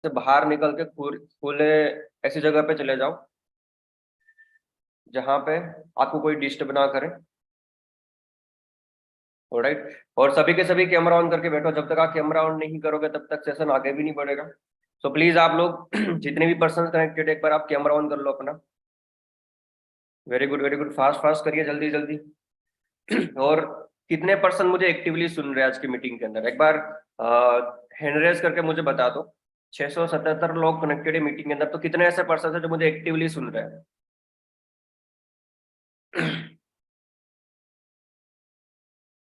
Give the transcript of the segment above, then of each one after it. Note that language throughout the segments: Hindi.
से बाहर निकल के खुले ऐसी जगह पे चले जाओ जहां पे आपको कोई डिस्टर्ब ना करे। ऑलराइट। और सभी के सभी कैमरा ऑन करके बैठो, जब तक आप कैमरा ऑन नहीं करोगे तब तक सेशन आगे भी नहीं बढ़ेगा। सो प्लीज आप लोग जितने भी पर्सन कनेक्टेड, एक बार आप कैमरा ऑन कर लो अपना। Very good very good, fast fast करिए, जल्दी जल्दी। और कितने पर्सन मुझे एक्टिवली सुन रहे हैं आज की मीटिंग के अंदर, एक बार हैंड रेज करके मुझे बता दो। 677 लोग कनेक्टेड है मीटिंग के अंदर, तो कितने ऐसे पर्सन है जो मुझे एक्टिवली सुन रहे हैं?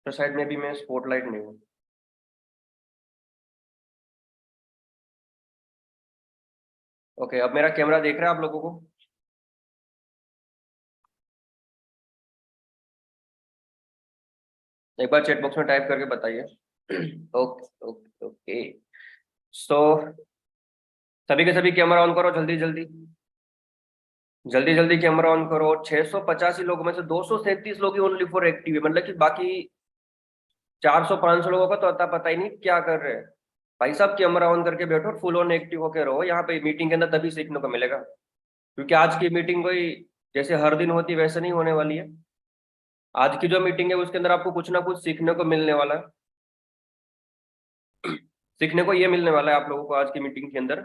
तो शायद में भी मैं स्पॉटलाइट नहीं हूँ। ओके, अब मेरा कैमरा देख रहा है आप लोगों को? एक बार चैट बॉक्स में टाइप करके बताइए। Okay okay okay. सो सभी के सभी कैमरा ऑन करो, जल्दी जल्दी, जल्दी जल्दी कैमरा ऑन करो। 685 लोगों में से 237 लोग ही ओनली फॉर एक्टिव है, मतलब कि बाकी 400-500 लोगों का तो अता पता ही नहीं क्या कर रहे हैं। भाई साहब कैमरा ऑन करके बैठो और फुल ऑन एक्टिव होके रहो यहाँ पे मीटिंग के अंदर, तभी सीखने को मिलेगा। क्योंकि आज की मीटिंग कोई जैसे हर दिन होती है वैसे नहीं होने वाली है। आज की जो मीटिंग है उसके अंदर आपको कुछ ना कुछ सीखने को मिलने वाला है। सीखने को ये मिलने वाला है आप लोगों को आज की मीटिंग के अंदर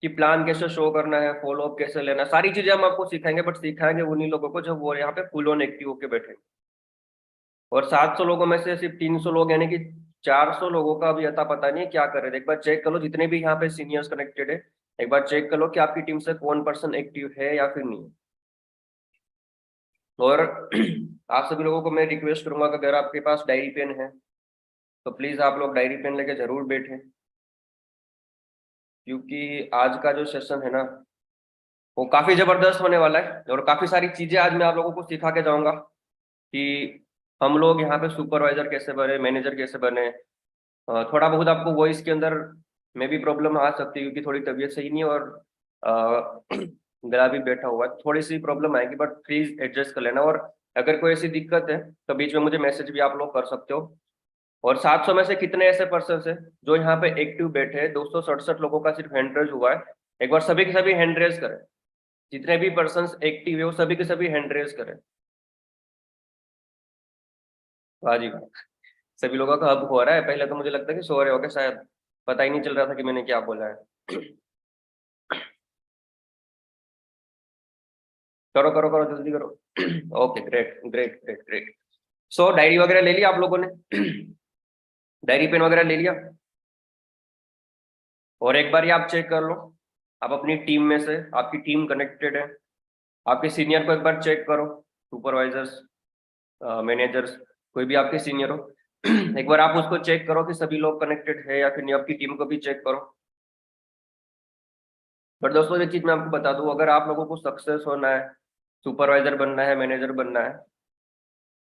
कि प्लान कैसे शो करना है, फॉलो अप कैसे लेना है, सारी चीजें हम आपको सिखाएंगे। बट सिखाएंगे उन्हीं लोगों को जब वो यहाँ पे फुल ऑन एक्टिव होके बैठे। और 700 लोगों में से सिर्फ 300 लोग, यानी कि 400 लोगों का अभी अता पता नहीं है क्या कर रहे थे। एक बार चेक कर लो, जितने भी यहाँ पे सीनियर्स कनेक्टेड है, एक बार चेक कर लो कि आपकी टीम से कौन पर्सन एक्टिव है या फिर नहीं। और आप सभी लोगों को मैं रिक्वेस्ट करूंगा कि अगर आपके पास डायरी पेन है तो प्लीज आप लोग डायरी पेन लेके जरूर बैठें। क्योंकि आज का जो सेशन है ना वो काफी जबरदस्त होने वाला है, और काफी सारी चीजें आज मैं आप लोगों को सिखा के जाऊंगा कि हम लोग यहाँ पे सुपरवाइजर कैसे बने, मैनेजर कैसे बने। थोड़ा बहुत आपको वॉइस के अंदर में भी प्रॉब्लम आ सकती है, क्योंकि थोड़ी तबीयत सही नहीं है और अ, गला भी बैठा हुआ है, थोड़ी सी प्रॉब्लम आएगी, बट प्लीज एडजस्ट कर लेना। और अगर कोई ऐसी दिक्कत है तो बीच में मुझे मैसेज भी आप लोग कर सकते हो। और 700 में से कितने ऐसे पर्सन है जो यहाँ पे एक्टिव बैठे हैं? 267 लोगों का सिर्फ हैंड रेज हुआ है। एक बार सभी के सभी हैंड रेज करें, जितने भी पर्सन एक्टिव है वो सभी के सभी हैंड रेज करें। वाह जी वाह, सभी लोगों का अब हो रहा है। पहले तो मुझे लगता है कि सो रहे होगे शायद, पता ही नहीं चल रहा था कि मैंने क्या बोला है। करो करो करो, जल्दी करो। Okay, great great great great. So diary वगैरह ले लिया आप लोगों ने? डायरी पेन वगैरह ले लिया? और एक बार ये आप चेक कर लो, आप अपनी टीम में से, आपकी टीम कनेक्टेड है, आपके सीनियर को एक बार चेक करो। सुपरवाइजर्स, मैनेजर्स, कोई भी आपके सीनियर हो, एक बार आप उसको चेक करो कि सभी लोग कनेक्टेड है या फिर नहीं। आपकी टीम को भी चेक करो। बट दोस्तों एक चीज मैं आपको बता दूं, अगर आप लोगों को सक्सेस होना है, सुपरवाइजर बनना है, मैनेजर बनना है,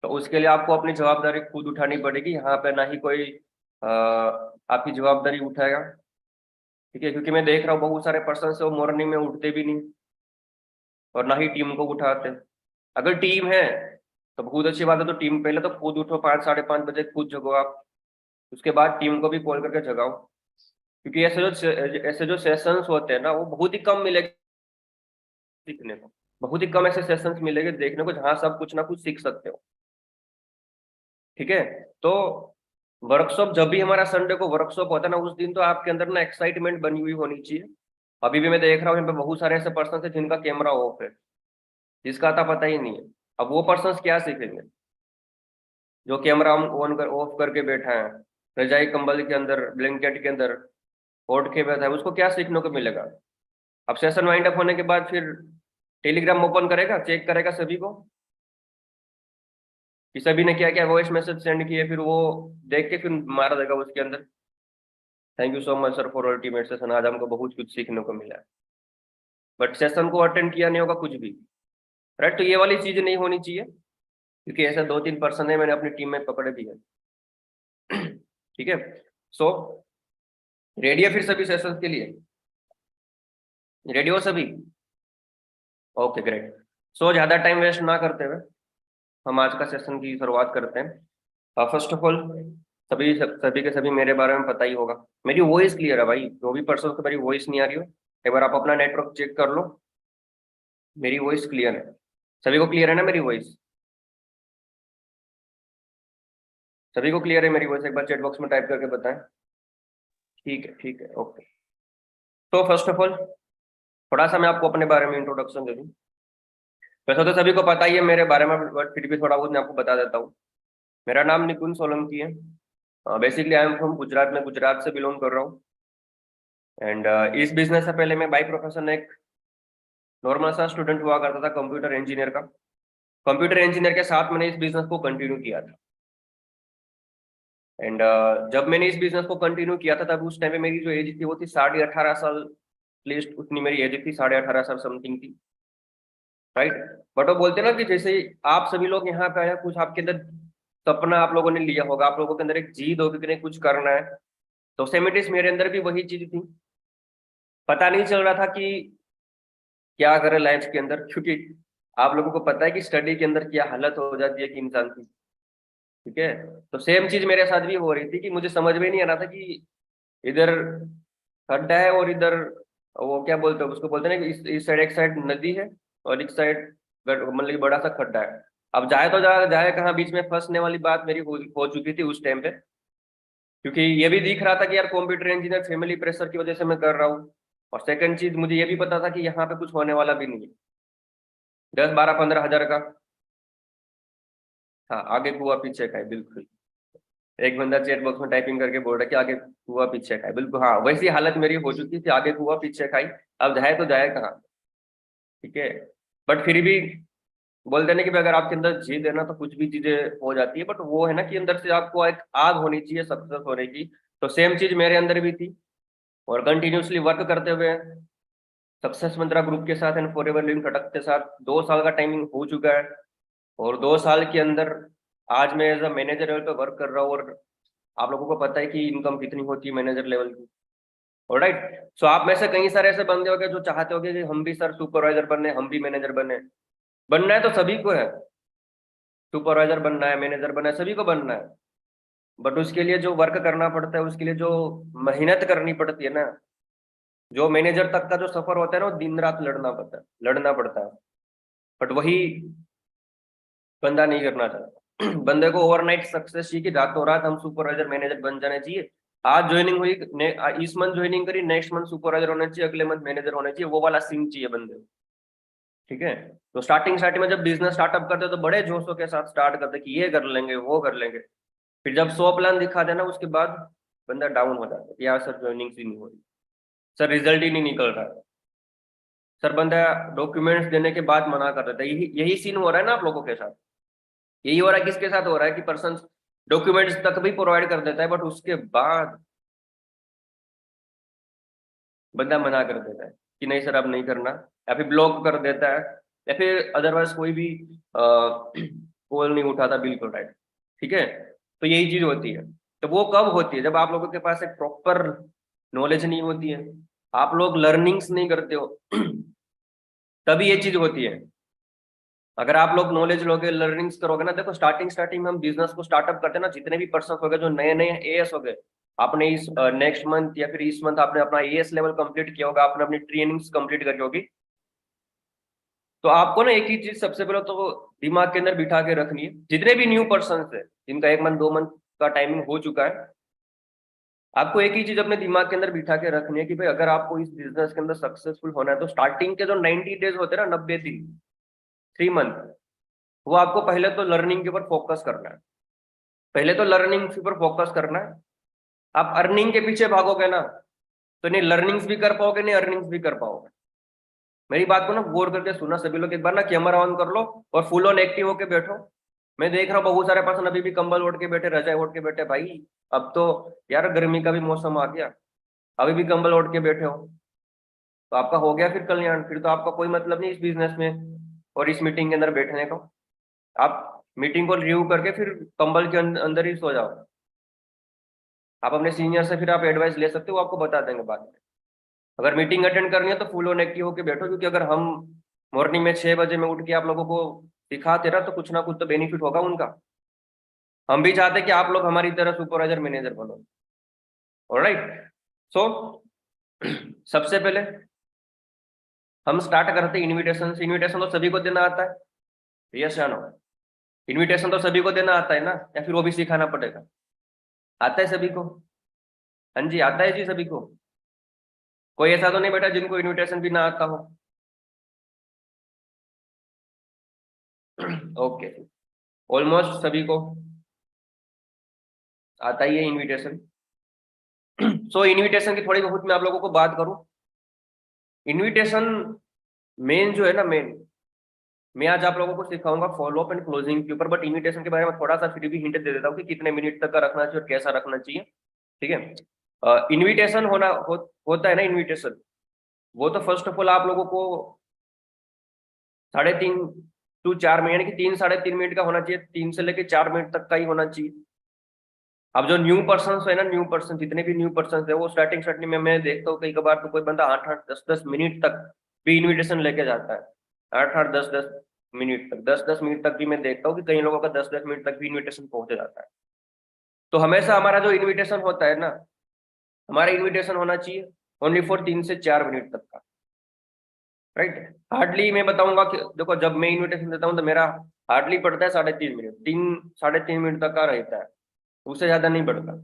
तो उसके लिए आपको अपनी जवाबदारी खुद उठानी पड़ेगी। यहाँ पे ना ही कोई आपकी जवाबदारी उठाएगा। ठीक है? क्योंकि मैं देख रहा हूँ बहुत सारे पर्सन से वो मॉर्निंग में उठते भी नहीं और ना ही टीम को उठाते। अगर टीम है तो बहुत अच्छी बात है, तो टीम पहले तो खुद उठो, 5-5:30 बजे खुद जगो आप। उसके बाद टीम को भी कॉल करके जगाओ। क्योंकि ऐसे जो सेशंस होते हैं ना वो बहुत ही कम मिलेंगे सीखने को। बहुत ही कम ऐसे सेशंस मिलेंगे देखने को जहाँ सब कुछ ना कुछ सीख सकते हो। ठीक है? तो वर्कशॉप जब भी हमारा संडे को वर्कशॉप होता है ना, उस दिन तो आपके अंदर ना एक्साइटमेंट बनी हुई होनी चाहिए। अभी भी मैं देख रहा हूँ यहाँ पे बहुत सारे ऐसे पर्सन है जिनका कैमरा ऑफ है, जिसका आता पता ही नहीं है। अब वो पर्सन क्या सीखेंगे? जो कैमरा ऑन कर ऑफ करके बैठा है, रजाई कंबल के अंदर, ब्लैंकेट के अंदर ओढ़ के बैठा है, उसको क्या सीखने को मिलेगा? अब सेशन वाइंड अप होने के बाद फिर टेलीग्राम ओपन करेगा, चेक करेगा सभी को कि सभी ने क्या क्या वॉइस मैसेज सेंड किए, फिर वो देख के फिर मारा देगा उसके अंदर। Thank you so much sir for ultimate session, आज हमको बहुत कुछ सीखने को मिला। बट सेशन को अटेंड किया नहीं होगा कुछ भी। राइट? तो ये वाली चीज नहीं होनी चाहिए, क्योंकि ऐसे 2-3 पर्सन है मैंने अपनी टीम में पकड़े भी है। ठीक है? सो रेडी है फिर सभी सेशन के लिए? रेडी हो सभी? Okay great. सो ज्यादा टाइम वेस्ट ना करते हुए हम आज का सेशन की शुरुआत करते हैं। फर्स्ट ऑफ ऑल सभी के सभी मेरे बारे में पता ही होगा। मेरी वॉइस क्लियर है भाई, जो भी पर्सन को मेरी वॉइस नहीं आ रही हो, एक बार आप अपना नेटवर्क चेक कर लो, मेरी वॉइस क्लियर है। सभी को क्लियर है ना मेरी वॉइस? सभी को क्लियर है मेरी वॉइस? एक बार चैट बॉक्स में टाइप करके बताएं। ठीक है, ठीक है, ओके। तो फर्स्ट ऑफ ऑल थोड़ा सा मैं आपको अपने बारे में इंट्रोडक्शन दे दूं। वैसे तो सभी को पता ही है मेरे बारे में, बट फिर भी थोड़ा बहुत मैं आपको बता देता हूँ। मेरा नाम निकुंज सोलंकी है। Basically I am from Gujarat, में गुजरात से बिलोंग कर रहा हूँ। एंड इस बिजनेस से पहले मैं बाई प्रोफेशन एक नॉर्मल सा स्टूडेंट हुआ करता था, कंप्यूटर इंजीनियर का। कंप्यूटर इंजीनियर के साथ मैंने इस बिजनेस को कंटिन्यू किया था। एंड जब मैंने इस बिजनेस को कंटिन्यू किया था, तब उस टाइम पे मेरी जो एज थी वो थी 18.5 साल, लिस्ट उतनी मेरी एज थी, 18.5 साल समथिंग थी, राइट। बट वो बोलते ना कि जैसे ही आप सभी लोग यहाँ पे आए हैं, कुछ आपके अंदर सपना आप लोगों ने लिया होगा, आप लोगों के अंदर एक जीद होगी कि नहीं कुछ करना है। तो सेम इट इज मेरे अंदर भी वही चीज थी। पता नहीं चल रहा था कि क्या करें लाइफ के अंदर, क्योंकि आप लोगों को पता है कि स्टडी के अंदर क्या हालत हो जाती है कि इंसान की। ठीक है। तो सेम चीज मेरे साथ भी हो रही थी कि मुझे समझ में नहीं आ रहा था कि इधर खड्डा है और इधर वो क्या बोलते हैं उसको, बोलते हैं ना कि इस साइड एक साइड नदी है और एक साइड मतलब कि बड़ा सा खड्डा है। अब जाए तो जाए कहाँ, बीच में फंसने वाली बात मेरी हो चुकी थी उस टाइम पे। क्योंकि ये भी दिख रहा था कि यार कंप्यूटर इंजीनियर फैमिली प्रेशर की वजह से मैं कर रहा हूँ। और सेकंड चीज मुझे ये भी पता था कि यहाँ पे कुछ होने वाला भी नहीं है। 10 12 15 हजार का, हाँ आगे कुआ पीछे खाए, बिल्कुल। एक बंदा चैट बॉक्स में टाइपिंग करके बोल रहा है कि आगे कुआ पीछे खाए, बिल्कुल हाँ वैसी हालत मेरी हो चुकी थी, आगे कुआ पीछे खाई। अब जाए तो जाए कहाँ? ठीक है। बट फिर भी बोलते हैं ना कि भाई अगर आपके अंदर जिद है ना तो कुछ भी चीजें हो जाती है, बट वो है ना कि अंदर से आपको एक आग होनी चाहिए सक्सेस होने की। तो सेम चीज मेरे अंदर भी थी। और कंटिन्यूसली वर्क करते हुए सक्सेस मंत्रा ग्रुप के साथ एंड फॉरएवर लिविंग प्रोडक्ट के साथ 2 साल का टाइमिंग हो चुका है। और 2 साल के अंदर आज मैं एज अ मैनेजर लेवल पे वर्क कर रहा हूँ। और आप लोगों को पता है कि इनकम कितनी होती है मैनेजर लेवल की। ऑलराइट। सो आप में से कई सारे ऐसे बंदे होंगे जो चाहते होंगे कि हम भी सर सुपरवाइजर बने, हम भी मैनेजर बने। बनना है तो सभी को है, सुपरवाइजर बनना है, मैनेजर बनना है, सभी को बनना है। बट उसके लिए जो वर्क करना पड़ता है, उसके लिए जो मेहनत करनी पड़ती है ना, जो मैनेजर तक का जो सफर होता है ना, वो दिन रात लड़ना पड़ता है। बट वही बंदा नहीं करना चाहता। बंदे को ओवरनाइट सक्सेस चाहिए कि रातों रात हम सुपरवाइजर मैनेजर बन जाने चाहिए। आज ज्वाइनिंग हुई, इस मंथ ज्वाइनिंग करी, नेक्स्ट मंथ सुपरवाइजर होना चाहिए, अगले मंथ मैनेजर होना चाहिए, वो वाला सीन चाहिए बंदे को। ठीक है। तो स्टार्टिंग में जब बिजनेस स्टार्टअप करते हैं तो बड़े जोशों के साथ स्टार्ट करते हैं कि ये कर लेंगे वो कर लेंगे। फिर जब 100 प्लान दिखा देना उसके बाद बंदा डाउन हो जाता है कि यार सर ज्वाइनिंग ही नहीं हो रही, सर रिजल्ट ही नहीं निकल रहा है, सर बंदा डॉक्यूमेंट्स देने के बाद मना कर देता है। यही यही सीन हो रहा है ना आप लोगों के साथ। यही हो रहा है, किसके साथ हो रहा है कि पर्सन डॉक्यूमेंट्स तक भी प्रोवाइड कर देता है, बट उसके बाद बंदा मना कर देता है कि नहीं सर अब नहीं करना, या फिर ब्लॉक कर देता है, या फिर अदरवाइज कोई भी कॉल नहीं उठाता, बिल्कुल राइट। ठीक है। तो यही चीज होती है। तो वो कब होती है? जब आप लोगों के पास एक प्रॉपर नॉलेज नहीं होती है, आप लोग लर्निंग्स नहीं करते हो, तभी ये चीज होती है। अगर आप लोग नॉलेज लोगे, लर्निंग्स करोगे ना, देखो स्टार्टिंग में हम बिजनेस को स्टार्टअप करते हैं ना, जितने भी पर्सन हो गए जो नए नए एएस हो गए, आपने इस नेक्स्ट मंथ या फिर इस मंथ आपने अपना एएस लेवल कंप्लीट किया होगा, आपने अपनी ट्रेनिंग्स कंप्लीट करी होगी। तो आपको ना एक ही चीज सबसे पहले तो दिमाग के अंदर बिठा के रखनी है, जितने भी न्यू पर्सन है जिनका 1 मंथ 2 मंथ का टाइमिंग हो चुका है, आपको एक ही चीज अपने दिमाग के अंदर बिठा के रखनी है कि भाई अगर आपको इस बिजनेस के अंदर सक्सेसफुल होना है तो स्टार्टिंग के जो 90 डेज होते हैं ना, 90 दिन, 3 मंथ, वो आपको पहले तो लर्निंग के ऊपर फोकस करना है। पहले तो लर्निंग के ऊपर फोकस करना है। आप अर्निंग के पीछे भागोगे ना, तो नहीं लर्निंग्स भी कर पाओगे, नहीं अर्निंग्स भी कर पाओगे। मेरी बात को ना गौर करके सुना सभी लोग, एक बार ना कैमरा ऑन कर लो और फुल ऑन एक्टिव होके बैठो। मैं देख रहा हूँ बहुत सारे पर्सन अभी भी कंबल ओढ़ के बैठे, रजाई ओढ़ के बैठे, भाई अब तो यार गर्मी का भी मौसम आ गया, अभी भी कंबल ओढ़ के बैठे हो। तो आपका हो गया फिर कल्याण, फिर तो आपका कोई मतलब नहीं इस बिजनेस में और इस मीटिंग के अंदर बैठने का। आप मीटिंग को रिव्यू करके फिर कंबल के अंदर ही सो जाओ। आप अपने सीनियर से फिर आप एडवाइस ले सकते हो, वो आपको बता देंगे बाद में। अगर मीटिंग अटेंड करनी है तो फुल ऑन एक्टिव होकर बैठो, क्योंकि अगर हम मॉर्निंग में 6 बजे में उठ के आप लोगों को दिखाते रहा तो कुछ ना कुछ तो बेनिफिट होगा उनका। हम भी चाहते हैं कि आप लोग हमारी तरह सुपरवाइजर मैनेजर बनो। ऑलराइट, सो सबसे पहले हम स्टार्ट करते हैं इनविटेशन से। इनविटेशन तो सभी को देना आता है, यस या नो? इनविटेशन तो सभी को देना आता है ना, या फिर वो भी सिखाना पड़ेगा? आता है सभी को? हाँ जी, आता है जी सभी को। कोई ऐसा तो नहीं बेटा जिनको इनविटेशन भी ना आता हो? ओके, ऑलमोस्ट सभी को आता ही है इनविटेशन। सो इनविटेशन की थोड़ी बहुत मैं आप लोगों को बात करूं। इनविटेशन मेन जो है ना, मेन मैं आज आप लोगों को सिखाऊंगा फॉलो अप एंड क्लोजिंग के ऊपर, बट इनविटेशन के बारे में थोड़ा सा फिर भी हिंट दे देता हूँ कि कितने मिनट तक का रखना चाहिए और कैसा रखना चाहिए। ठीक है, इनविटेशन होता है ना, इनविटेशन वो तो फर्स्ट ऑफ ऑल आप लोगों को 3.5 to 4 मिनट, यानी कि 3-3.5 मिनट का होना चाहिए, 3 से लेकर 4 मिनट तक का ही होना चाहिए। अब जो न्यू पर्सन है ना, न्यू पर्सन जितने भी न्यू पर्सन है, वो स्टार्टिंग में मैं देखता हूँ कई कबार तो कोई बंदा 8-8 10-10 मिनट तक भी इनविटेशन लेके जाता है। 8-8 10-10 मिनट तक, 10-10 मिनट तक भी मैं देखता हूँ कि कई लोगों का 10-10 मिनट तक भी इन्विटेशन पहुंच जाता है। तो हमेशा हमारा जो इन्विटेशन होता है ना, हमारा इन्विटेशन होना चाहिए ओनली फॉर 3 से 4 मिनट तक का। राइट, हार्डली मैं बताऊंगा कि देखो जब मैं इन्विटेशन देता हूँ तो मेरा हार्डली पड़ता है 3.5 मिनट, 3-3.5 मिनट तक का रहता है, उससे ज्यादा नहीं बढ़ता।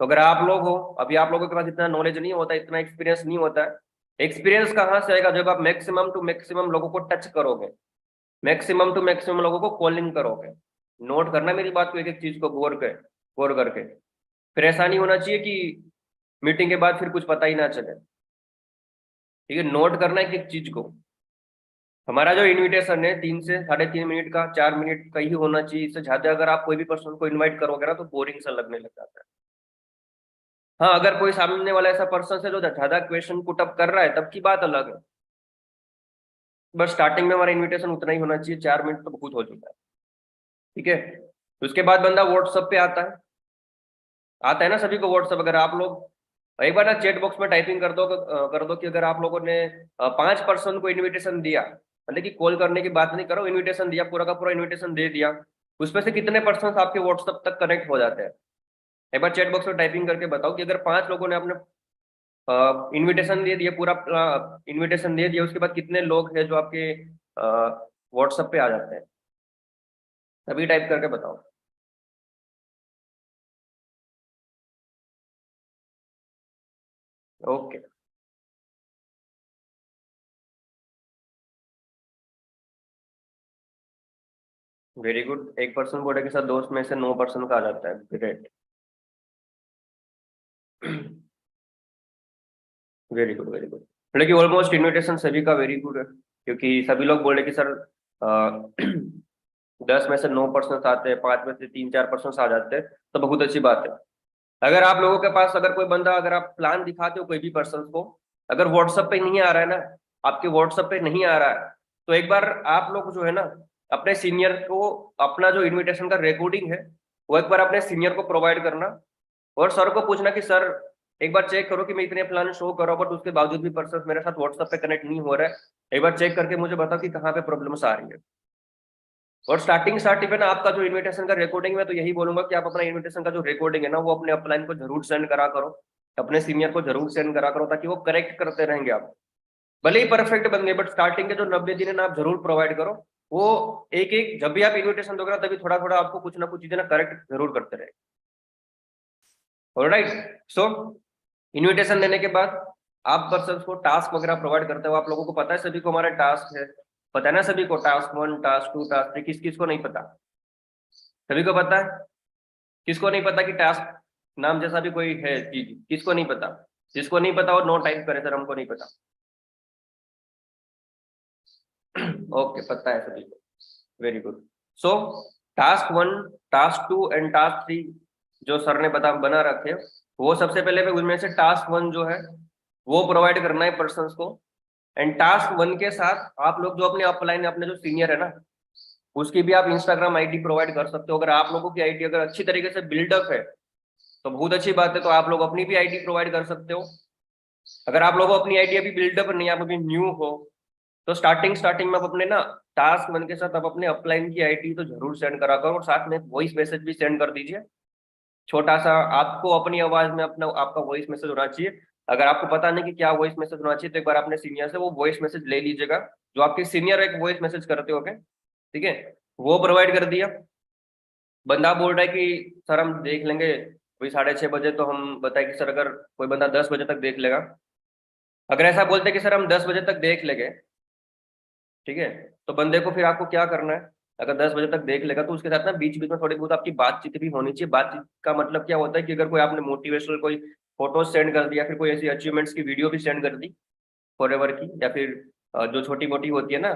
तो अगर आप लोग हो, अभी आप लोगों के पास इतना नॉलेज नहीं होता, इतना एक्सपीरियंस नहीं होता है। एक्सपीरियंस कहाँ से आएगा? जब आप मैक्सिमम टू मैक्सिमम लोगों को टच करोगे, मैक्सिमम टू मैक्सिमम लोगों को कॉलिंग करोगे। नोट करना मेरी बात को, एक एक चीज को गौर करके। फिर ऐसा नहीं होना चाहिए कि मीटिंग के बाद फिर कुछ पता ही ना चले। ठीक है, नोट करना है एक एक चीज को। हमारा जो इनविटेशन है 3 से 3.5 मिनट का, 4 मिनट का ही होना चाहिए। इससे ज्यादा अगर आप कोई भी पर्सन को इनवाइट करोगे ना तो बोरिंग सा लगने लग जाता है। हाँ, अगर कोई सामने वाला ऐसा पर्सन है जो ज्यादा क्वेश्चन पुट अप कर रहा है, तब की बात अलग है। बस स्टार्टिंग में हमारा इनविटेशन उतना ही होना चाहिए, 4 मिनट तो बहुत हो चुका है। ठीक है, उसके बाद बंदा व्हाट्सएप पे आता है ना सभी को व्हाट्सएप। अगर आप लोग एक बार ना चैट बॉक्स में टाइपिंग कर दो कि अगर आप लोगों ने 5 पर्सन को इनविटेशन दिया, मतलब कि कॉल करने की बात नहीं करो, इनविटेशन दिया, पूरा का पूरा इनविटेशन दे दिया, उसमें से कितने पर्सन आपके व्हाट्सएप तक कनेक्ट हो जाते हैं? एक बार चैट बॉक्स में टाइपिंग करके बताओ कि अगर 5 लोगों ने अपने इनविटेशन दे दिया, पूरा इनविटेशन दे दिया, उसके बाद कितने लोग हैं जो आपके व्हाट्सएप पे आ जाते हैं? तभी टाइप करके बताओ। Okay, very good. 1 person board के साथ दोस्त में से 9 पर्सन का आ जाता है, great. Very good, very good. लेकिन ऑलमोस्ट इनविटेशन सभी का वेरी गुड है, क्योंकि सभी लोग बोले कि सर 10 में से 9 पर्सन आते हैं, 5 में से 3-4 पर्सन आ जाते हैं, तो बहुत अच्छी बात है। अगर आप लोगों के पास अगर कोई बंदा, अगर आप प्लान दिखाते हो कोई भी पर्सन को, अगर व्हाट्सएप पे नहीं आ रहा है ना, आपके व्हाट्सएप पे नहीं आ रहा है, तो एक बार आप लोग जो है ना अपने सीनियर को अपना जो इनविटेशन का रिकॉर्डिंग है वो एक बार अपने सीनियर को प्रोवाइड करना, और सर को पूछना कि सर एक बार चेक करो कि मैं इतने प्लान शो कर रहा हूँ बट उसके बावजूद भी पर्सन मेरे साथ व्हाट्सएप पे कनेक्ट नहीं हो रहा है, एक बार चेक करके मुझे बताओ कि कहाँ पे प्रॉब्लम्स आ रही है। और स्टार्टिंग में ना आपका जो इनविटेशन का रिकॉर्डिंग है, तो यही बोलूंगा कि आप अपना इनविटेशन का जो रिकॉर्डिंग है ना वो अपने अपलाइन को जरूर सेंड करा करो, अपने सीनियर को जरूर सेंड करा करो, ताकि वो करेक्ट करते रहेंगे आप। भले ही परफेक्ट बन गए, बट स्टार्टिंग के जो 90 दिन है ना आप जरूर प्रोवाइड करो। वो एक एक जब भी आप इन्विटेशन दोगे ना, तभी थोड़ा थोड़ा आपको कुछ ना कुछ चीजें ना करेक्ट जरूर करते रहे। ऑलराइट, सो इन्विटेशन देने के बाद आप पर्सन को टास्क वगैरह प्रोवाइड करते हो। आप लोगों को पता है सभी को हमारा टास्क है, पता है ना सभी को? टास्क 1, टास्क 2, टास्क 3, किस किस को नहीं पता? सभी को पता है। किसको नहीं पता कि टास्क नाम जैसा भी कोई है चीज? किसको नहीं पता? जिसको नहीं पता वो नो टाइप करे, सर हमको नहीं पता। ओके, पता है सभी को, very good. So task 1, task 2 and task 3 जो सर ने बना रखे, वो सबसे पहले मैं उनमें से टास्क 1 जो है वो प्रोवाइड करना है पर्सन को। एंड टास्क 1 के साथ आप लोग जो अपने अपलाइन, अपने जो सीनियर है ना, उसकी भी आप इंस्टाग्राम आईडी प्रोवाइड कर सकते हो। अगर आप लोगों की आईडी अगर अच्छी तरीके से बिल्डअप है तो बहुत अच्छी बात है, तो आप लोग अपनी भी आईडी प्रोवाइड कर सकते हो। अगर आप लोगों को अपनी आईडी अभी बिल्डअप नहीं है, आप अभी न्यू हो, तो स्टार्टिंग में आप अपने ना टास्क वन के साथ आप अपने अपलाइन की आईडी तो जरूर सेंड करा करो, और साथ में वॉइस मैसेज भी सेंड कर दीजिए छोटा सा। आपको अपनी आवाज में अपना आपका वॉइस मैसेज होना चाहिए। अगर आपको पता नहीं कि क्या वॉइस मैसेज होना चाहिए, तो एक बार अपने सीनियर से वो वॉइस मैसेज ले लीजिएगा, जो आपके सीनियर एक वॉइस मैसेज करते हो, ठीक है, वो प्रोवाइड कर दिया। बंदा बोल रहा है कि सर हम देख लेंगे वही 6:30 बजे, तो हम बताए कि सर अगर कोई बंदा 10 बजे तक देख लेगा, अगर ऐसा बोलते कि सर हम 10 बजे तक देख लेंगे, ठीक है, तो बंदे को फिर आपको क्या करना है, अगर 10 बजे तक देख लेगा तो उसके साथ ना बीच बीच में थोड़ी बहुत आपकी बातचीत भी होनी चाहिए। बातचीत का मतलब क्या होता है कि अगर कोई आपने मोटिवेशनल कोई फोटोज सेंड कर दिया, फिर कोई ऐसी अचीवमेंट्स की वीडियो भी सेंड कर दी फॉरएवर की, या फिर जो छोटी मोटी होती है ना,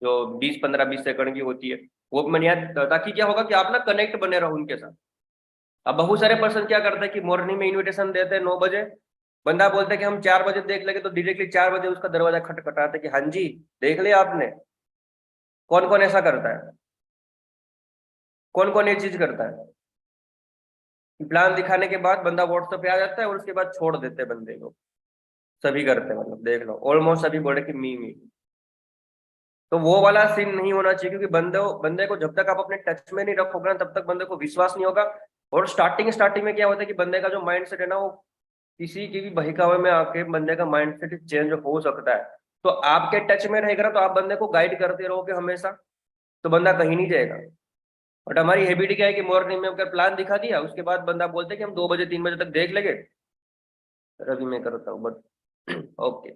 जो 20-15-20 सेकंड की होती है, वो मैंने याद, ताकि क्या होगा कि आप ना कनेक्ट बने रहो उनके साथ। अब बहुत सारे पर्सन क्या करते हैं कि मॉर्निंग में इन्विटेशन देते हैं 9 बजे, बंदा बोलता है कि हम 4 बजे देख लेंगे, तो डायरेक्टली 4 बजे उसका दरवाजा खटखटाते हैं कि हाँ जी देख लिया आपने। कौन कौन ऐसा करता है, कौन कौन ये चीज करता है? प्लान दिखाने के बाद बंदा व्हाट्सएप पे आ जाता है और उसके बाद छोड़ देते हैं बंदे को। सभी करते हैं, मतलब देख लो ऑलमोस्ट सभी बोले कि मी। तो वो वाला सीन नहीं होना चाहिए, क्योंकि बंदे को जब तक आप अपने टच में नहीं रखोगे ना, तब तक बंदे को विश्वास नहीं होगा। और स्टार्टिंग में क्या होता है कि बंदे का जो माइंड सेट है ना, वो किसी की भी बहकावे में आके बंदे का माइंड सेट चेंज हो सकता है। तो आपके टच में रहेगा ना, तो आप बंदे को गाइड करते रहोगे हमेशा, तो बंदा कहीं नहीं जाएगा। बट हमारी हैबिट क्या है कि मॉर्निंग में अगर प्लान दिखा दिया, उसके बाद बंदा बोलते हैं कि हम 2 बजे 3 बजे तक देख लेंगे। रवि मैं करता हूँ बट ओके,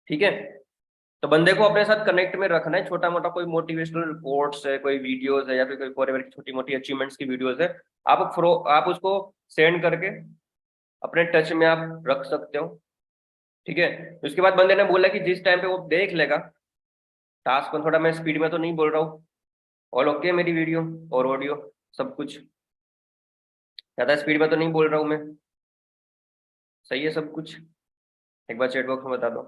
ठीक है। तो बंदे को अपने साथ कनेक्ट में रखना है, छोटा मोटा कोई मोटिवेशनल कोट्स है, कोई वीडियोस है, या फिर कोई फॉरएवर की छोटी मोटी अचीवमेंट्स की वीडियोस है, आप उसको सेंड करके अपने टच में आप रख सकते हो, ठीक है। उसके बाद बंदे ने बोला कि जिस टाइम पे वो देख लेगा टास्क को, थोड़ा मैं स्पीड में तो नहीं बोल रहा हूँ, ऑल ओके मेरी वीडियो और ऑडियो सब कुछ, ज्यादा स्पीड में तो नहीं बोल रहा हूँ मैं, सही है सब कुछ? एक बार चैट बॉक्स में बता दो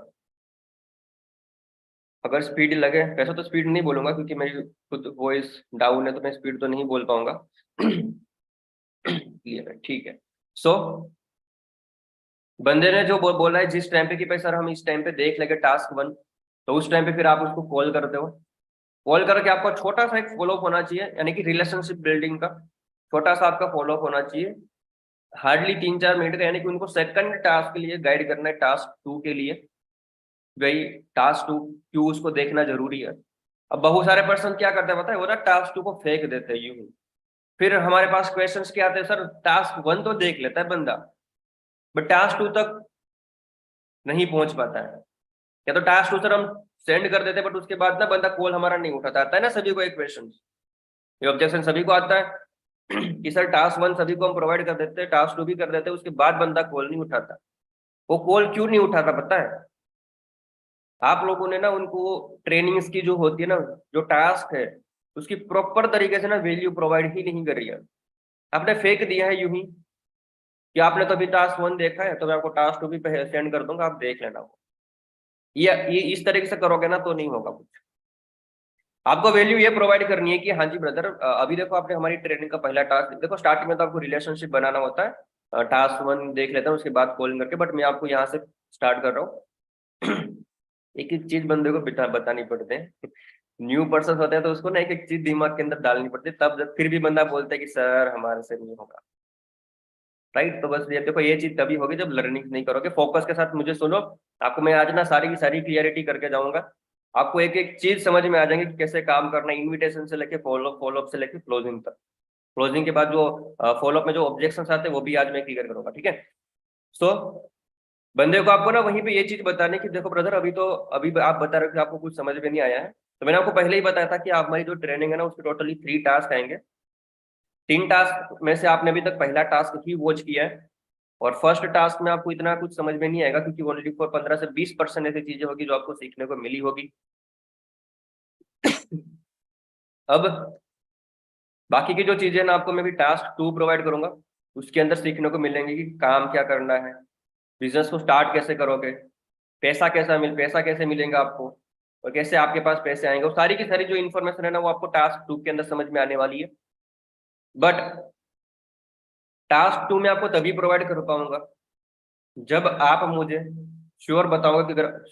अगर स्पीड लगे। वैसे तो स्पीड नहीं बोलूंगा क्योंकि मेरी खुद वॉइस डाउन है, तो मैं स्पीड तो नहीं बोल पाऊंगा। क्लियर है, ठीक है। सो बंदे ने जो बोला है जिस टाइम पे कि भाई सर हम इस टाइम पे देख लेंगे टास्क वन, तो उस टाइम पे फिर आप उसको कॉल करते हो। कॉल करके आपका छोटा सा एक फॉलोअप होना चाहिए, यानी कि रिलेशनशिप बिल्डिंग का छोटा सा आपका फॉलोअप होना चाहिए, हार्डली 3-4 मिनट का, यानी कि उनको सेकंड टास्क के लिए गाइड करना है, टास्क टू के लिए। भाई टास्क टू क्यों उसको देखना जरूरी है। अब बहुत सारे पर्सन क्या करते हैं पता है, वो ना टास्क टू को फेंक देते हैं यूं ही। फिर हमारे पास क्वेश्चंस क्या आते हैं, सर टास्क वन तो देख लेता है बंदा, बट टास्क टू तक नहीं पहुंच पाता है। या तो टास्क टू सर हम सेंड कर देते हैं, बट उसके बाद ना बंदा कॉल हमारा नहीं उठाता। आता है ना सभी को एक क्वेश्चन, ये ऑब्जेक्शन सभी को आता है कि सर टास्क वन सभी को हम प्रोवाइड कर देते हैं, टास्क टू भी कर देते हैं, उसके बाद बंदा कॉल नहीं उठाता। वो कॉल क्यों नहीं उठाता पता है? आप लोगों ने ना उनको ट्रेनिंग्स की जो होती है ना, जो टास्क है उसकी प्रॉपर तरीके से ना वैल्यू प्रोवाइड ही नहीं करी है। आपने फेंक दिया है यूं ही कि आपने तो अभी टास्क वन देखा है, तो मैं आपको टास्क टू भी सेंड कर दूंगा, आप देख लेना वो। ये इस तरीके से करोगे ना तो नहीं होगा कुछ। आपको वैल्यू ये प्रोवाइड करनी है कि हाँ जी ब्रदर, अभी देखो आपने हमारी ट्रेनिंग का पहला टास्क देखो, स्टार्टिंग में तो आपको रिलेशनशिप बनाना होता है, टास्क वन देख लेता हूँ उसके बाद कॉलिंग करके, बट मैं आपको यहाँ से स्टार्ट कर रहा हूँ। एक एक चीज बंदे को बतानी पड़ते हैं। न्यू पर्सन होते हैं तो उसको ना एक एक चीज दिमाग के अंदर डालनी पड़ती है, तब जब फिर भी बंदा बोलता है कि सर हमारे से नहीं होगा। राइट, तो बस ये देखो, ये चीज तभी होगी जब लर्निंग नहीं करोगे फोकस के साथ। मुझे सुनो, आपको मैं आज ना सारी की सारी क्लियरिटी करके जाऊंगा। आपको एक एक चीज समझ में आ जाएंगे कि कैसे काम करना है, इनविटेशन से लेके फॉलोअप से लेके क्लोजिंग तक। क्लोजिंग के बाद जो फॉलोअप में जो ऑब्जेक्शन आते हैं वो भी आज मैं क्लियर करूंगा, ठीक है। सो बंदे को आपको ना वहीं पे ये चीज बताने की, देखो ब्रदर अभी आप बता रहे हो कि आपको कुछ समझ में नहीं आया है, तो मैंने आपको पहले ही बताया था कि आप हमारी जो ट्रेनिंग है ना उसके टोटली 3 टास्क आएंगे। 3 टास्क में से आपने अभी तक पहला टास्क ही वॉच किया है, और फर्स्ट टास्क में आपको इतना कुछ समझ में नहीं आएगा, क्योंकि ओनली फॉर 15 से 20% ऐसी चीजें होगी जो आपको सीखने को मिली होगी। अब बाकी की जो चीजें ना आपको मैं भी टास्क टू प्रोवाइड करूंगा, उसके अंदर सीखने को मिलेंगे कि काम क्या करना है, बिजनेस को स्टार्ट कैसे करोगे, पैसा कैसे मिलेगा आपको, और कैसे आपके पास पैसे आएंगे, वो सारी की सारी जो इन्फॉर्मेशन है ना वो आपको टास्क टू के अंदर समझ में आने वाली है। बट टास्क टू में आपको तभी प्रोवाइड कर पाऊंगा जब आप मुझे श्योर बताओगे कि अगर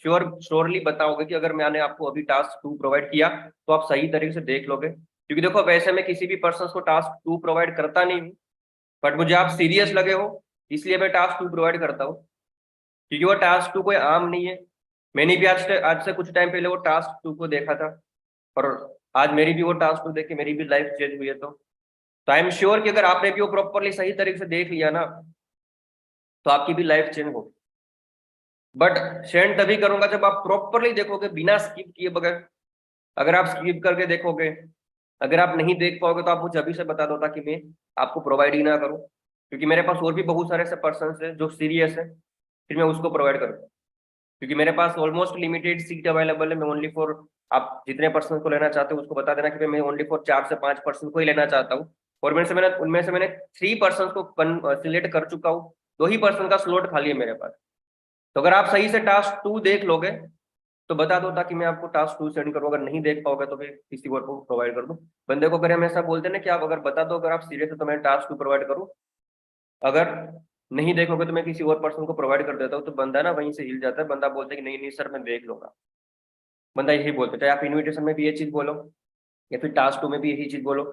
श्योरली बताओगे कि अगर मैंने आपको अभी टास्क 2 प्रोवाइड किया तो आप सही तरीके से देख लोगे? क्योंकि देखो वैसे मैं किसी भी पर्सन को टास्क 2 प्रोवाइड करता नहीं हूँ, बट मुझे आप सीरियस लगे हो इसलिए मैं टास्क 2 प्रोवाइड करता हूँ। क्योंकि वो टास्क 2 कोई आम नहीं है। मैंने भी आज से कुछ टाइम पहले वो टास्क 2 को देखा था, और आज मेरी भी वो टास्क 2 देख के मेरी भी लाइफ चेंज हुई है। तो आई एम श्योर कि अगर आपने भी वो प्रॉपरली सही तरीके से देख लिया ना तो आपकी भी लाइफ चेंज होगी। बट शेयर तभी करूंगा जब आप प्रॉपरली देखोगे बिना स्किप किए बगैर। अगर आप स्किप करके देखोगे, अगर आप नहीं देख पाओगे तो आप मुझे अभी से बता दो ताकि मैं आपको प्रोवाइड ही ना करूं। क्योंकि मेरे पास और भी बहुत सारे ऐसे पर्सन है जो सीरियस है, फिर मैं उसको प्रोवाइड करूँ। क्योंकि मेरे पास ऑलमोस्ट लिमिटेड सीट अवेलेबल है। मैं ओनली फॉर, आप जितने पर्सन को लेना चाहते हो उसको बता देना कि मैं ओनली फॉर 4 से 5 पर्सन को ही लेना चाहता हूँ। और उनमें से मैंने 3 पर्सन को सिलेक्ट कर चुका हूँ। 2 ही पर्सन का स्लॉट खाली है मेरे पास। तो अगर आप सही से टास्क 2 देख लोगे तो बता दो ताकि मैं आपको टास्क 2 सेंड करूँ। अगर नहीं देख पाओगे तो फिर किसी और को प्रोवाइड कर दूँ। बंदे को अगर हम ऐसा बोलते हैं ना कि आप अगर बता दो, अगर आप सीरियस है तो मैं टास्क 2 प्रोवाइड करूँ, अगर नहीं देखोगे तो मैं किसी और पर्सन को प्रोवाइड कर देता हूँ। तो बंदा ना वहीं से हिल जाता है, बंदा बोलता है कि नहीं नहीं सर मैं देख लूंगा। बंदा यही बोलता है, चाहे आप इन्विटेशन में भी ये चीज बोलो या फिर टास्क 2 में भी यही चीज बोलो।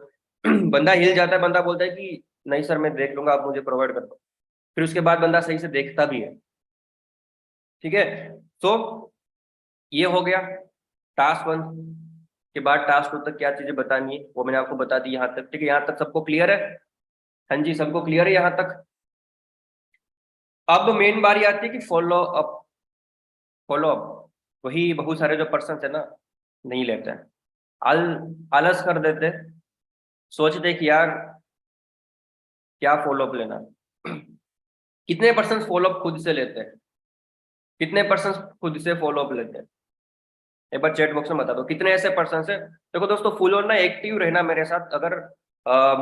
बंदा हिल जाता है, बंदा बोलता है कि नहीं सर मैं देख लूंगा, आप मुझे प्रोवाइड कर दो। फिर उसके बाद बंदा सही से देखता भी है। ठीक है। तो ये हो गया टास्क 1 के बाद टास्क 2 तक क्या चीजें बतानी है वो मैंने आपको बता दी यहाँ तक। ठीक है, यहाँ तक सबको क्लियर है? हाँ जी, सबको क्लियर है यहाँ तक? अब मेन बारी आती है कि फॉलो अप। फॉलो अप वही बहुत सारे जो पर्सन है ना नहीं लेते हैं, आल आलस कर देते, सोचते कि यार क्या फॉलो अप लेना है। कितने पर्सन फॉलो अप खुद से लेते हैं? कितने पर्सन खुद से फॉलो अप लेते हैं? एक बार चैट बॉक्स में बता दो कितने ऐसे पर्सन है। देखो दोस्तों, फुल ऑन ना एक्टिव रहना मेरे साथ। अगर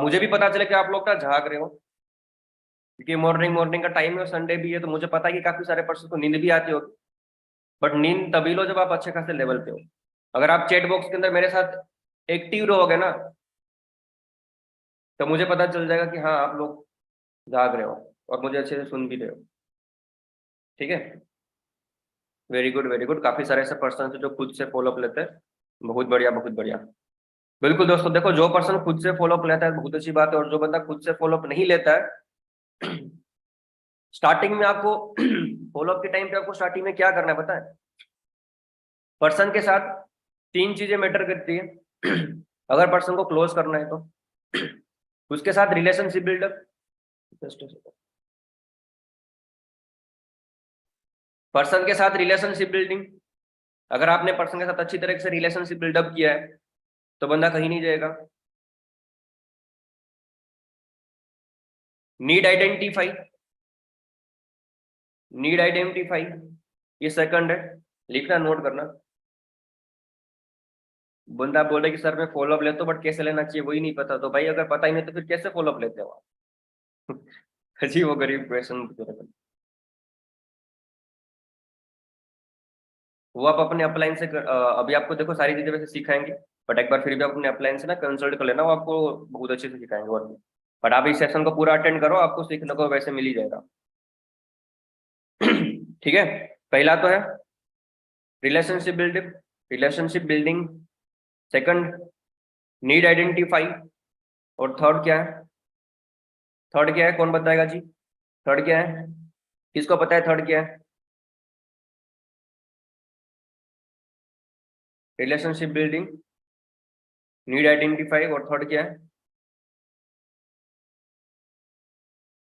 मुझे भी पता चले कि आप लोग ना झाग रहे हो, क्योंकि मॉर्निंग मॉर्निंग का टाइम है, संडे भी है, तो मुझे पता है कि काफी सारे पर्सन को नींद भी आती होगी। बट नींद तभी लो जब आप अच्छे खासे लेवल पे हो। अगर आप चैट बॉक्स के अंदर मेरे साथ एक्टिव रहोगे ना तो मुझे पता चल जाएगा कि हाँ आप लोग जाग रहे हो और मुझे अच्छे से सुन भी रहे हो। ठीक है, वेरी गुड वेरी गुड। काफी सारे ऐसे पर्सन है जो खुद से फॉलो अप लेते हैं। बहुत बढ़िया बहुत बढ़िया। बिल्कुल दोस्तों, देखो जो पर्सन खुद से फॉलो अप लेता है बहुत अच्छी बात है, और जो बंदा खुद से फॉलो अप नहीं लेता है स्टार्टिंग में आपको फॉलो अप के टाइम पे आपको स्टार्टिंग में क्या करना है पता है? पर्सन के साथ 3 चीजें मैटर करती है। अगर पर्सन को क्लोज करना है तो उसके साथ रिलेशनशिप बिल्डअप। पर्सन के साथ रिलेशनशिप बिल्डिंग। अगर आपने पर्सन के साथ अच्छी तरह से रिलेशनशिप बिल्डअप किया है तो बंदा कहीं नहीं जाएगा। Need identify. नीड आइडेंटिफाई ये सेकंड है, लिखना नोट करना। बंदा बोले कि सर मैं फॉलोअप लेता हूँ बट कैसे लेना चाहिए वही नहीं पता, तो भाई अगर पता ही नहीं तो फिर कैसे फॉलोअप लेते हो आप? अजीब वो गरीब क्वेश्चन पूछ रहे हैं। वो आप अपने अपलाइन से अभी आपको देखो सारी चीजें वैसे सिखाएंगे, बट एक बार फिर भी आप अपने अपलाइन से ना कंसल्ट कर लेना, वो आपको बहुत अच्छे से सिखाएंगे। और बट आप इस सेशन को पूरा अटेंड करो, आपको सीखने को वैसे मिल ही जाएगा। ठीक है, पहला तो है relationship building. Second need identify. और थर्ड क्या है? थर्ड क्या है, कौन बताएगा जी? थर्ड क्या है, किसको पता है थर्ड क्या है? रिलेशनशिप बिल्डिंग, नीड आइडेंटिफाई और थर्ड क्या है?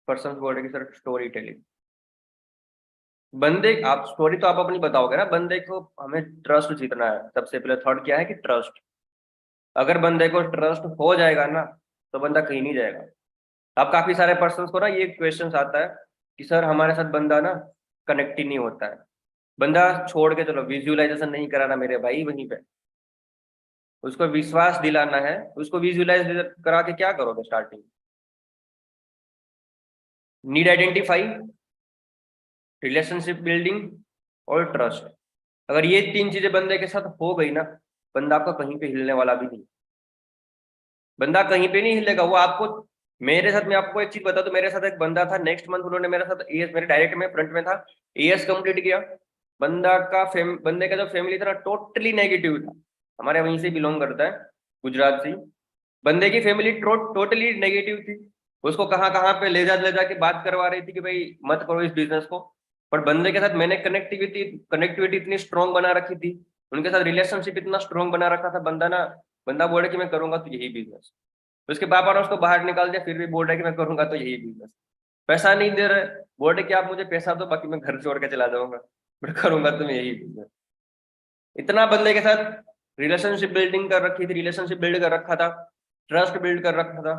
पर्सन बोल रहे कि सर स्टोरी टेलिंग। बंदे आप स्टोरी तो आप अपनी बताओगे ना, बंदे को हमें ट्रस्ट जीतना है सबसे पहले। थर्ड क्या है कि ट्रस्ट। अगर बंदे को ट्रस्ट हो जाएगा ना तो बंदा कहीं नहीं जाएगा। अब काफी सारे पर्सन को ना ये क्वेश्चन आता है कि सर हमारे साथ बंदा ना कनेक्ट ही नहीं होता है। बंदा छोड़ के चलो, विजुअलाइजेशन नहीं कराना मेरे भाई वहीं पे, उसको विश्वास दिलाना है। उसको विजुअलाइज करा के क्या करोगे starting? Need identify, relationship building और ट्रस्ट। अगर ये 3 चीजें बंदे के साथ हो गई ना, बंदा आपका कहीं पे हिलने वाला भी नहीं। बंदा कहीं पे नहीं हिलेगा। वो आपको, मेरे साथ, मैं आपको एक चीज बता दूं, मेरे साथ एक बंदा था नेक्स्ट मंथ, उन्होंने मेरे साथ एएस, मेरे डायरेक्ट में फ्रंट में था, एएस कंप्लीट किया। बंदे का जो फैमिली था ना टोटली नेगेटिव था। हमारे वहीं से बिलोंग करता है, गुजरात से ही। बंदे की फैमिली टोटली नेगेटिव थी। उसको कहाँ कहाँ पे ले जा के बात करवा रही थी कि भाई मत करो इस बिजनेस को। पर बंदे के साथ मैंने कनेक्टिविटी कनेक्टिविटी इतनी स्ट्रांग बना रखी थी, उनके साथ रिलेशनशिप इतना स्ट्रांग बना रखा था। बंदा बोल रहा कि मैं करूंगा तो यही बिजनेस। उसके पापा ने उसको बाहर निकाल दिया, फिर भी बोल रहा है कि मैं करूंगा तो यही बिजनेस। पैसा नहीं दे रहे, बोल रहे कि आप मुझे पैसा दो बाकी मैं घर छोड़ के चला जाऊंगा, बट करूंगा तो मैं यही बिजनेस। इतना बंदे के साथ रिलेशनशिप बिल्डिंग कर रखी थी, रिलेशनशिप बिल्ड कर रखा था, ट्रस्ट बिल्ड कर रखा था।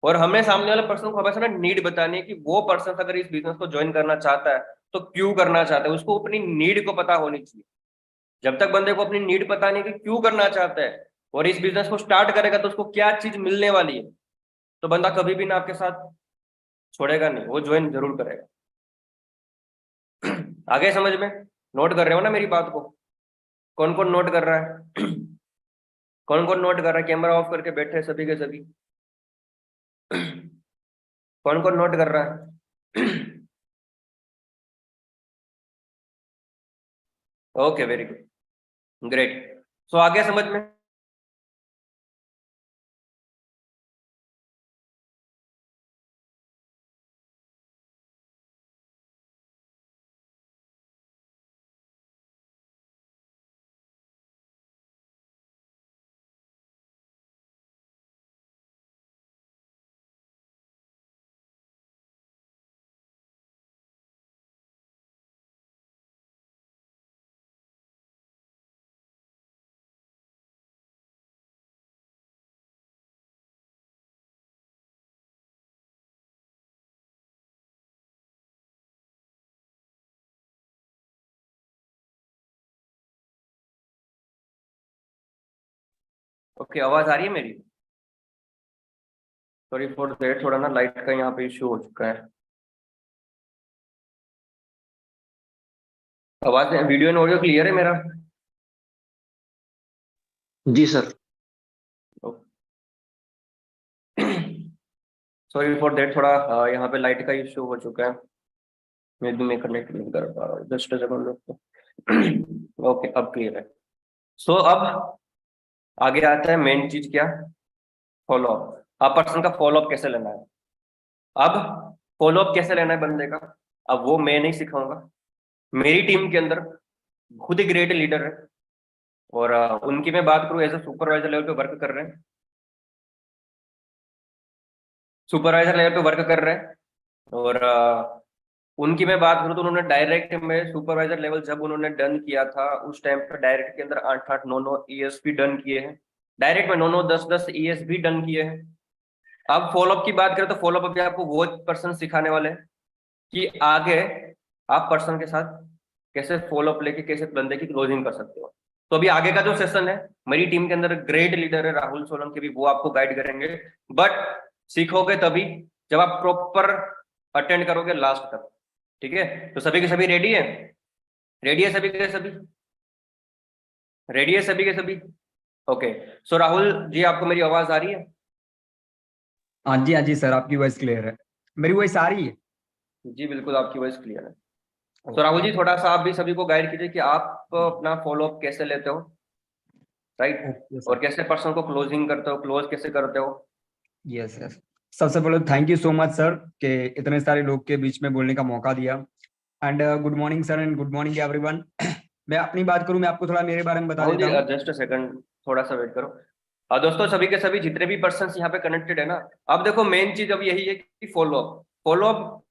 और हमें सामने वाले पर्सन को हमेशा ना नीड बतानी है कि वो पर्सन अगर इस बिजनेस को ज्वाइन करना चाहता है तो क्यों करना चाहता है, उसको अपनी नीड को पता होनी चाहिए। जब तक बंदे को अपनी नीड पता नहीं कि क्यों करना चाहता है और इस बिजनेस को स्टार्ट करेगा तो उसको क्या चीज मिलने वाली है, तो बंदा कभी भी ना आपके साथ छोड़ेगा नहीं, वो ज्वाइन जरूर करेगा। आगे समझ में? नोट कर रहे हो ना मेरी बात को? कौन कौन नोट कर रहा है? कौन कौन नोट कर रहा है? कैमरा ऑफ करके बैठे सभी के सभी। कौन कौन नोट कर रहा है? Okay, very good, great. So आगे समझ में? ओके, आवाज आ रही है मेरी? सॉरी फॉर दैट, थोड़ा ना लाइट का यहाँ पे इश्यू हो चुका है। आवाज, वीडियो एंड ऑडियो क्लियर है मेरा? जी सर। सॉरी फॉर दैट, थोड़ा यहाँ पे लाइट का इश्यू हो चुका है। मैं कनेक्ट नहीं कर पा रहा हूँ, जस्ट सेकंड। ओके, अब क्लियर है। सो अब आगे आता है मेन चीज, क्या? Follow up. आप पर्सन का फॉलो अप कैसे लेना है? अब फॉलो अप कैसे लेना है बंदे का, अब वो मैं नहीं सिखाऊंगा। मेरी टीम के अंदर खुद ही ग्रेट लीडर है, और उनकी मैं बात करूँ एज ए सुपरवाइजर लेवल पे वर्क कर रहे हैं। सुपरवाइजर लेवल पे वर्क कर रहे हैं। और उनकी मैं बात करूँ तो उन्होंने डायरेक्ट में सुपरवाइजर लेवल जब उन्होंने डन किया था उस टाइम पे डायरेक्ट के अंदर 8-8 9-9 ईएसपी डन किए हैं। डायरेक्ट में 9-9 10-10 ईएसपी डन किए हैं। अब फॉलोअप की बात करें तो फॉलोअप अभी आपको वो पर्सन सिखाने वाले हैं कि आगे आप पर्सन के साथ कैसे फॉलोअप लेके कैसे बंदे की क्लोजिंग कर सकते हो। तो अभी आगे का जो सेशन है, मेरी टीम के अंदर ग्रेट लीडर है राहुल सोलंकी, भी वो आपको गाइड करेंगे। बट सीखोगे तभी जब आप प्रॉपर अटेंड करोगे लास्ट तक। ठीक है, तो सभी के सभी रेडी है? रेडी है सभी के सभी? रेडी है सभी के सभी? ओके। सो राहुल जी, आपको मेरी आवाज आ रही है? हाँ जी सर, आपकी वॉइस क्लियर है। मेरी वॉइस आ रही है? जी बिल्कुल, आपकी वॉइस क्लियर है। तो राहुल जी, थोड़ा सा आप भी सभी को गाइड कीजिए कि आप अपना फॉलोअप कैसे लेते हो, राइट? ओके और सर। कैसे पर्सन को क्लोजिंग करते हो, क्लोज कैसे करते हो? Yes yes. सबसे पहले thank you so much sir कि इतने सारे लोग के बीच में बोलने का मौका दिया। And good morning sir, and good morning everyone. मैं अपनी बात करूं, मैं आपको थोड़ा मेरे बारे में बता राहुल देता जी हूं। जस्ट सेकंड, थोड़ा सा वेट करो। दोस्तों, सभी के सभी जितने भी पर्सन यहाँ पे कनेक्टेड है ना, अब देखो मेन चीज अब यही है कि follow up, follow up,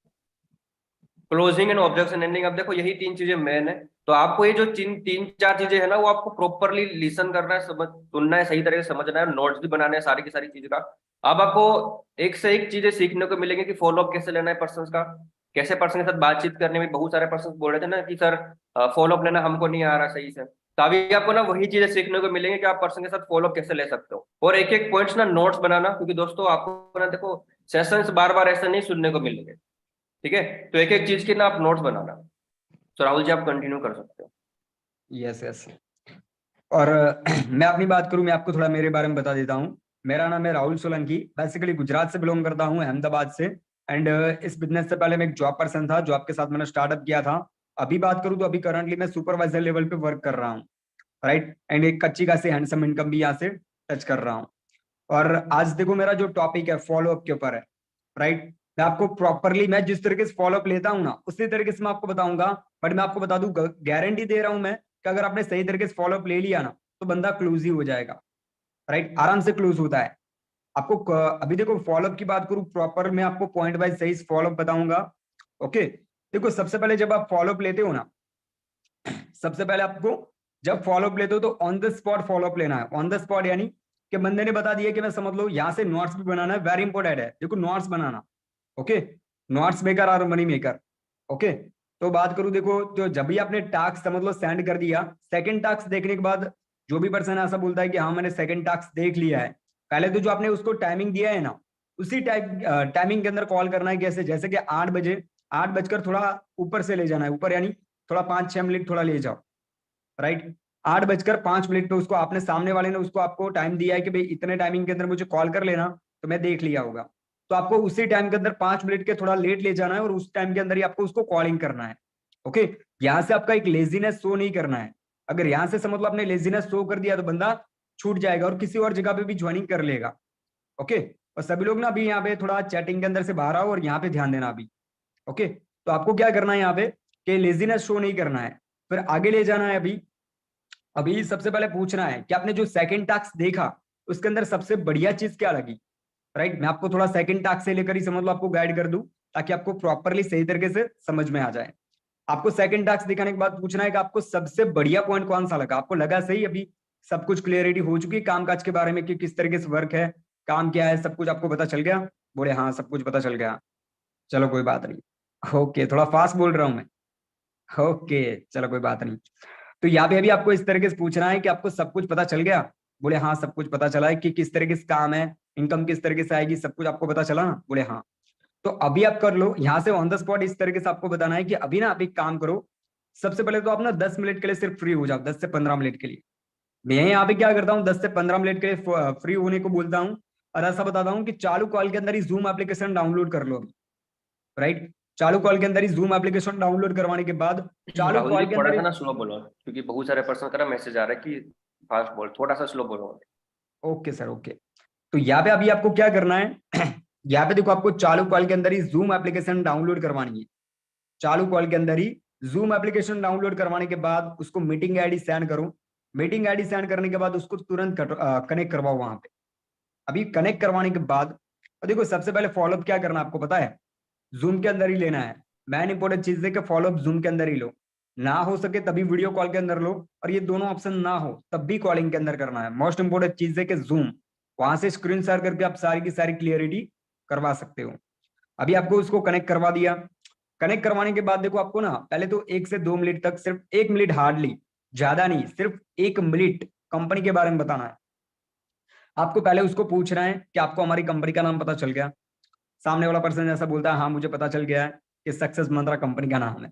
closing and objection ending. अब देखो यही तीन चीजें मेन है। तो आपको ये जो तीन चार चीजें है ना, वो आपको प्रॉपरली लिसन करना है, समझ सुनना है, सही तरह से समझना है, नोट्स भी बनाने हैं सारी की सारी चीज का। अब आपको एक से एक चीजें सीखने को मिलेंगे कि फॉलोअप कैसे लेना है पर्सन का, कैसे पर्सन के साथ बातचीत करने में। बहुत सारे पर्सन बोल रहे थे ना कि सर फॉलोअप लेना हमको नहीं आ रहा सही से, तो अभी आपको ना वही चीजें सीखने को मिलेंगे कि आप पर्सन के साथ फॉलोअप कैसे ले सकते हो। और एक एक पॉइंट्स ना नोट्स बनाना, क्योंकि दोस्तों आपको ना देखो सेशंस बार बार ऐसे नहीं सुनने को मिलेंगे। ठीक है, तो एक एक चीज के ना आप नोट्स बनाना। तो राहुल जी, आप कंटिन्यू कर सकते हो। Yes yes. और मैं अपनी बात करूं, मैं आपको थोड़ा मेरे बारे में बता देता हूं। मेरा नाम है राहुल सोलंकी, बेसिकली गुजरात से बिलोंग करता हूं, अहमदाबाद से। एंड इस बिजनेस से पहले मैं एक जॉब पर्सन था, जॉब के साथ मैंने स्टार्टअप किया था। अभी बात करूं तो अभी करंटली मैं सुपरवाइजर लेवल पे वर्क कर रहा हूँ, राइट। एंड एक अच्छी खासी हैंडसम इनकम भी यहाँ से टच कर रहा हूँ। और आज देखो मेरा जो टॉपिक है फॉलो अप के ऊपर है, राइट। मैं आपको प्रॉपरली, मैं जिस तरीके से फॉलो अप लेता हूँ ना उसी तरीके से मैं आपको बताऊंगा। बट मैं आपको बता दूं, गारंटी दे रहा हूं मैं कि अगर आपने सही तरीके से फॉलो अप ले लिया ना तो बंदा क्लूज ही हो जाएगा, राइट। आराम से क्लूज होता है आपको। अभी देखो फॉलो अप की बात करूं प्रॉपर, मैं आपको पॉइंट वाइज सही फॉलो अप बताऊंगा। ओके, देखो सबसे पहले जब आप फॉलो अप लेते हो ना, सबसे पहले आपको जब फॉलो अप लेते हो तो on the spot follow up लेना है। ऑन द स्पॉट यानी कि बंदे ने बता दिया कि मैं समझ लो यहाँ से नोट्स भी बनाना है, वेरी इंपॉर्टेंट है देखो नोट्स बनाना। ओके, नोट्स मेकर और मनी मेकर। ओके, तो बात करूं देखो, जो जब भी आपने टास्क समझ लो सेंड कर दिया, सेकंड टास्क देखने के बाद जो भी पर्सन ऐसा बोलता है कि हाँ मैंने सेकंड टास्क देख लिया है, पहले तो जो आपने उसको टाइमिंग दिया है ना उसी टाइमिंग के अंदर कॉल करना है। कैसे? जैसे कि 8 बजे, 8 बजकर थोड़ा ऊपर से ले जाना है, ऊपर यानी थोड़ा 5-6 मिनट थोड़ा ले जाओ, राइट। 8 बजकर 5 मिनट पे उसको आपने, सामने वाले ने उसको आपको टाइम दिया है कि भाई इतने टाइमिंग के अंदर मुझे कॉल कर लेना, तो मैं देख लिया होगा। तो आपको उसी टाइम के अंदर 5 मिनट के थोड़ा लेट ले जाना है और उस टाइम के अंदर ही आपको उसको कॉलिंग करना है। ओके, यहाँ से आपका एक लेजीनेस शो नहीं करना है। अगर यहाँ से समझ लो आपने लेजीनेस शो कर दिया तो बंदा छूट जाएगा और किसी और जगह पे भी ज्वाइनिंग कर लेगा। ओके, और सभी लोग ना अभी यहाँ पे थोड़ा चैटिंग के अंदर से बाहर आओ और यहाँ पे ध्यान देना अभी। ओके, तो आपको क्या करना है यहाँ पे कि लेजीनेस शो नहीं करना है, फिर आगे ले जाना है। अभी अभी सबसे पहले पूछना है कि आपने जो सेकंड टास्क देखा उसके अंदर सबसे बढ़िया चीज क्या लगी, राइट। मैं आपको थोड़ा सेकंड टास्क से लेकर ही समझ लो आपको गाइड कर दूं ताकि आपको प्रॉपरली सही तरीके से समझ में आ जाए। आपको सेकंड टास्क दिखाने के बाद पूछना है कि आपको सबसे बढ़िया पॉइंट कौन सा लगा। आपको लगा सही, अभी सब कुछ क्लियरिटी हो चुकी है कामकाज के बारे में कि किस तरीके से वर्क है, काम क्या है, सब कुछ आपको पता चल गया? बोले हाँ सब कुछ पता चल गया। चलो कोई बात नहीं। ओके, थोड़ा फास्ट बोल रहा हूँ मैं। ओके, चलो कोई बात नहीं। तो यहाँ पे अभी आपको इस तरीके से पूछना है कि आपको सब कुछ पता चल गया? बोले हाँ सब कुछ पता चला है। कि किस तरीके से काम है, इनकम किस तरीके से आएगी, सब कुछ आपको पता चला ना? बोले हाँ। तो अभी आप कर लो यहाँ से ऑन द स्पॉट। इस तरीके से आपको बताना है कि अभी ना आप एक काम करो, सबसे पहले तो आप ना 10 मिनट के लिए सिर्फ फ्री हो जाओ, 10 से 15 मिनट के लिए। मैं यहाँ पे क्या करता हूँ, 10 से 15 मिनट के लिए फ्री होने को बोलता हूँ और ऐसा बताता हूँ कि चालू कॉल के अंदर ही जूम एप्लीकेशन डाउनलोड कर लो अभी, राइट। चालू कॉल के अंदर ही जूम एप्लीकेशन डाउनलोड करवाने के बाद चालू राहुल जी कॉल के थोड़ा अंदर सा ही, ना स्लो बोलो, क्योंकि बहुत सारे पर्सन का मैसेज आ रहा है कि फास्ट बोल, थोड़ा सा स्लो बोलो। Okay sir okay. तो यहाँ पे अभी आपको क्या करना है यहाँ पे देखो आपको चालू कॉल के अंदर ही जूम एप्लीकेशन डाउनलोड करवानी है। चालू कॉल के अंदर ही जूम एप्लीकेशन डाउनलोड करवाने के बाद उसको मीटिंग आईडी सेंड करो। मीटिंग आईडी सेंड करने के बाद उसको तुरंत कनेक्ट करवाओ वहां पे। अभी कनेक्ट करवाने के बाद और देखो सबसे पहले फॉलोअप क्या करना है आपको पता है? जूम के अंदर ही लेना है। मैन इंपॉर्टेंट चीज है कि फॉलोअप जूम के अंदर ही लो। ना हो सके तभी वीडियो कॉल के अंदर लो, और ये दोनों ऑप्शन ना हो तब भी कॉलिंग के अंदर करना है। मोस्ट इंपॉर्टेंट चीज है कि जूम, वहां से स्क्रीन शेयर करके आप सारी की सारी क्लियरिटी करवा सकते हो। अभी आपको उसको कनेक्ट करवा दिया। कनेक्ट करवाने के बाद देखो आपको ना पहले तो 1 से 2 मिनट तक, सिर्फ 1 मिनट हार्डली, ज्यादा नहीं, सिर्फ 1 मिनट कंपनी के बारे में बताना है। आपको पहले उसको पूछना है कि आपको हमारी कंपनी का नाम पता चल गया? सामने वाला पर्सन ऐसा बोलता है हाँ मुझे पता चल गया है कि सक्सेस मंत्रा कंपनी का नाम है।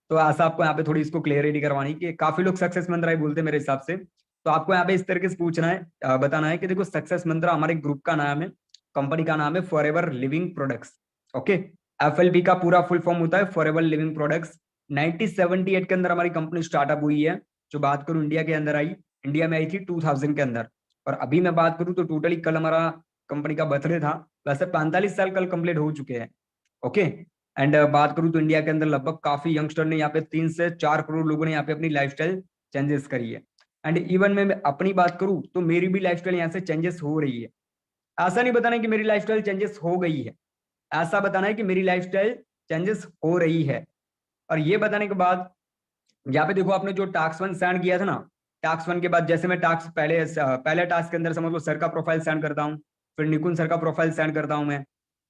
तो ऐसा आपको यहाँ पे थोड़ी इसको क्लियरिटी करवानी कि काफी लोग सक्सेस मंत्रा ही बोलते हैं मेरे हिसाब से। तो आपको यहाँ पे इस तरीके से पूछना है, बताना है कि देखो सक्सेस मंत्रा हमारे ग्रुप का नाम है, कंपनी का नाम है forever living products. Okay, FLP का पूरा फुल फॉर्म होता है फॉरएवर लिविंग प्रोडक्ट्स। 1978 के अंदर हमारी कंपनी स्टार्टअप हुई है। जो बात करूं इंडिया के अंदर आई, इंडिया में आई थी 2000 के अंदर। और अभी मैं बात करूं तो टोटली कल हमारा कंपनी का बर्थडे था। वैसे 45 साल कल कंप्लीट हो चुके हैं। ओके, एंड बात करूं तो इंडिया के अंदर लगभग काफी यंगस्टर ने यहाँ पे 3 से 4 करोड़ लोगों ने यहाँ पे अपनी लाइफस्टाइल चेंजेस करी है। एंड इवन मैं अपनी बात करूं तो मेरी भी लाइफस्टाइल यहाँ से चेंजेस हो रही है। ऐसा नहीं बताना कि मेरी लाइफस्टाइल चेंजेस हो गई है, ऐसा बताना है कि मेरी लाइफस्टाइल चेंजेस हो रही है। और ये बताने के बाद यहाँ पे देखो आपने जो टास्क 1 सेंड किया था ना, टास्क 1 के बाद जैसे मैं टास्क पहले टास्क के अंदर समझ लो सर का प्रोफाइल सेंड करता हूँ, फिर निकुंज सर का प्रोफाइल सेंड करता हूँ मैं,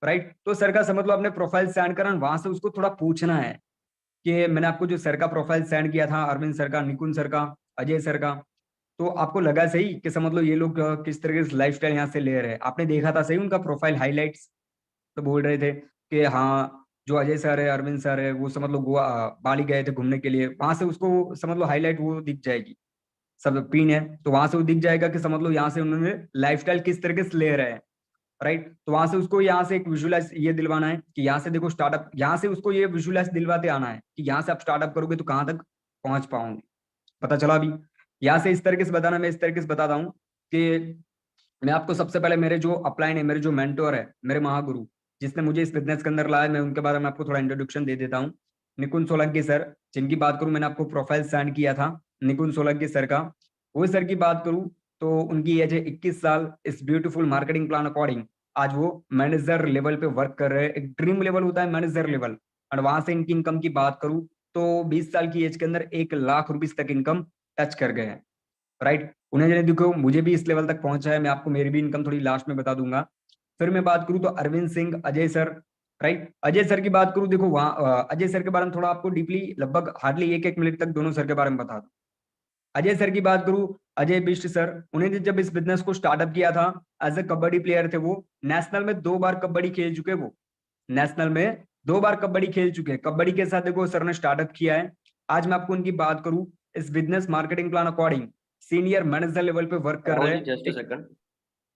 राइट। तो सर का समझ लो अपने प्रोफाइल सेंड करा, वहां से उसको थोड़ा पूछना है कि मैंने आपको जो सर का प्रोफाइल सेंड किया था, अरविंद सर का, निकुंज सर का, अजय सर का, तो आपको लगा सही कि समझ लो ये लोग किस तरीके से लाइफस्टाइल यहाँ से ले रहे हैं? आपने देखा था सही उनका प्रोफाइल हाईलाइट्स? तो बोल रहे थे कि हाँ जो अजय सर है, अरविंद सर है, वो समझ लो गोवा बाली गए थे घूमने के लिए, वहां से उसको समझ लो हाईलाइट वो दिख जाएगी। सब पिन है तो वहां से वो दिख जाएगा कि समझ लो यहाँ से उन्होंने लाइफस्टाइल किस तरीके से ले रहे हैं। राइट। तो वहां से उसको यहाँ से एक विजुअलाइज ये दिलवाना है कि यहाँ से देखो स्टार्टअप, यहाँ से उसको ये विजुअलाइज दिलवाते आना है कि यहाँ से आप स्टार्टअप करोगे तो कहाँ तक पहुंच पाओगे। पता चला अभी। यहाँ से इस तरीके से बताना, मैं इस तरीके से बताता हूँ कि मैं आपको सबसे पहले मेरे जो अपलाइन है, मेरे जो मेंटोर है, मेरे महागुरु जिसने मुझे इस बिजनेस के अंदर लाया, मैं उनके बारे में आपको थोड़ा इंट्रोडक्शन दे देता हूँ। निकुंज सोलंकी सर, जिनकी बात करूं, मैंने आपको प्रोफाइल सेंड किया था निकुंज सोलंकी सर का। वो सर की बात करूं तो उनकी एज है 21 साल। इस ब्यूटीफुल मार्केटिंग प्लान अकॉर्डिंग आज वो मैनेजर लेवल पे वर्क कर रहे हैं। एक ड्रीम लेवल होता है मैनेजर लेवल, और वहां से इनकी इनकम की बात करूं तो 20 साल की एज के अंदर 1 लाख रुपीज तक इनकम टच कर गए हैं। राइट। उन्हें जैसे देखो मुझे भी इस लेवल तक पहुंचा है, मैं आपको मेरी भी इनकम थोड़ी लास्ट में बता दूंगा। फिर मैं बात करूं तो Arvind Singh, Ajay sir. Right. Ajay sir की बात करूं, देखो वहां अजय सर के बारे में थोड़ा आपको डीपली लगभग हार्डली 1-1 मिनट तक दोनों सर के बारे में बता दूं। अजय सर की बात करूं, अजय बिष्ट सर, उन्हें जब इस बिजनेस को स्टार्टअप किया था एज ए कबड्डी प्लेयर थे वो। नेशनल में 2 बार कबड्डी खेल चुके वो, नेशनल में 2 बार कबड्डी खेल चुके हैं। कबड्डी के साथ देखो सर ने स्टार्टअप किया है। आज मैं आपको उनकी बात करूं, इस business marketing plan according senior manager level पे वर्क कर राहुल रहे जी हैं। Just a second.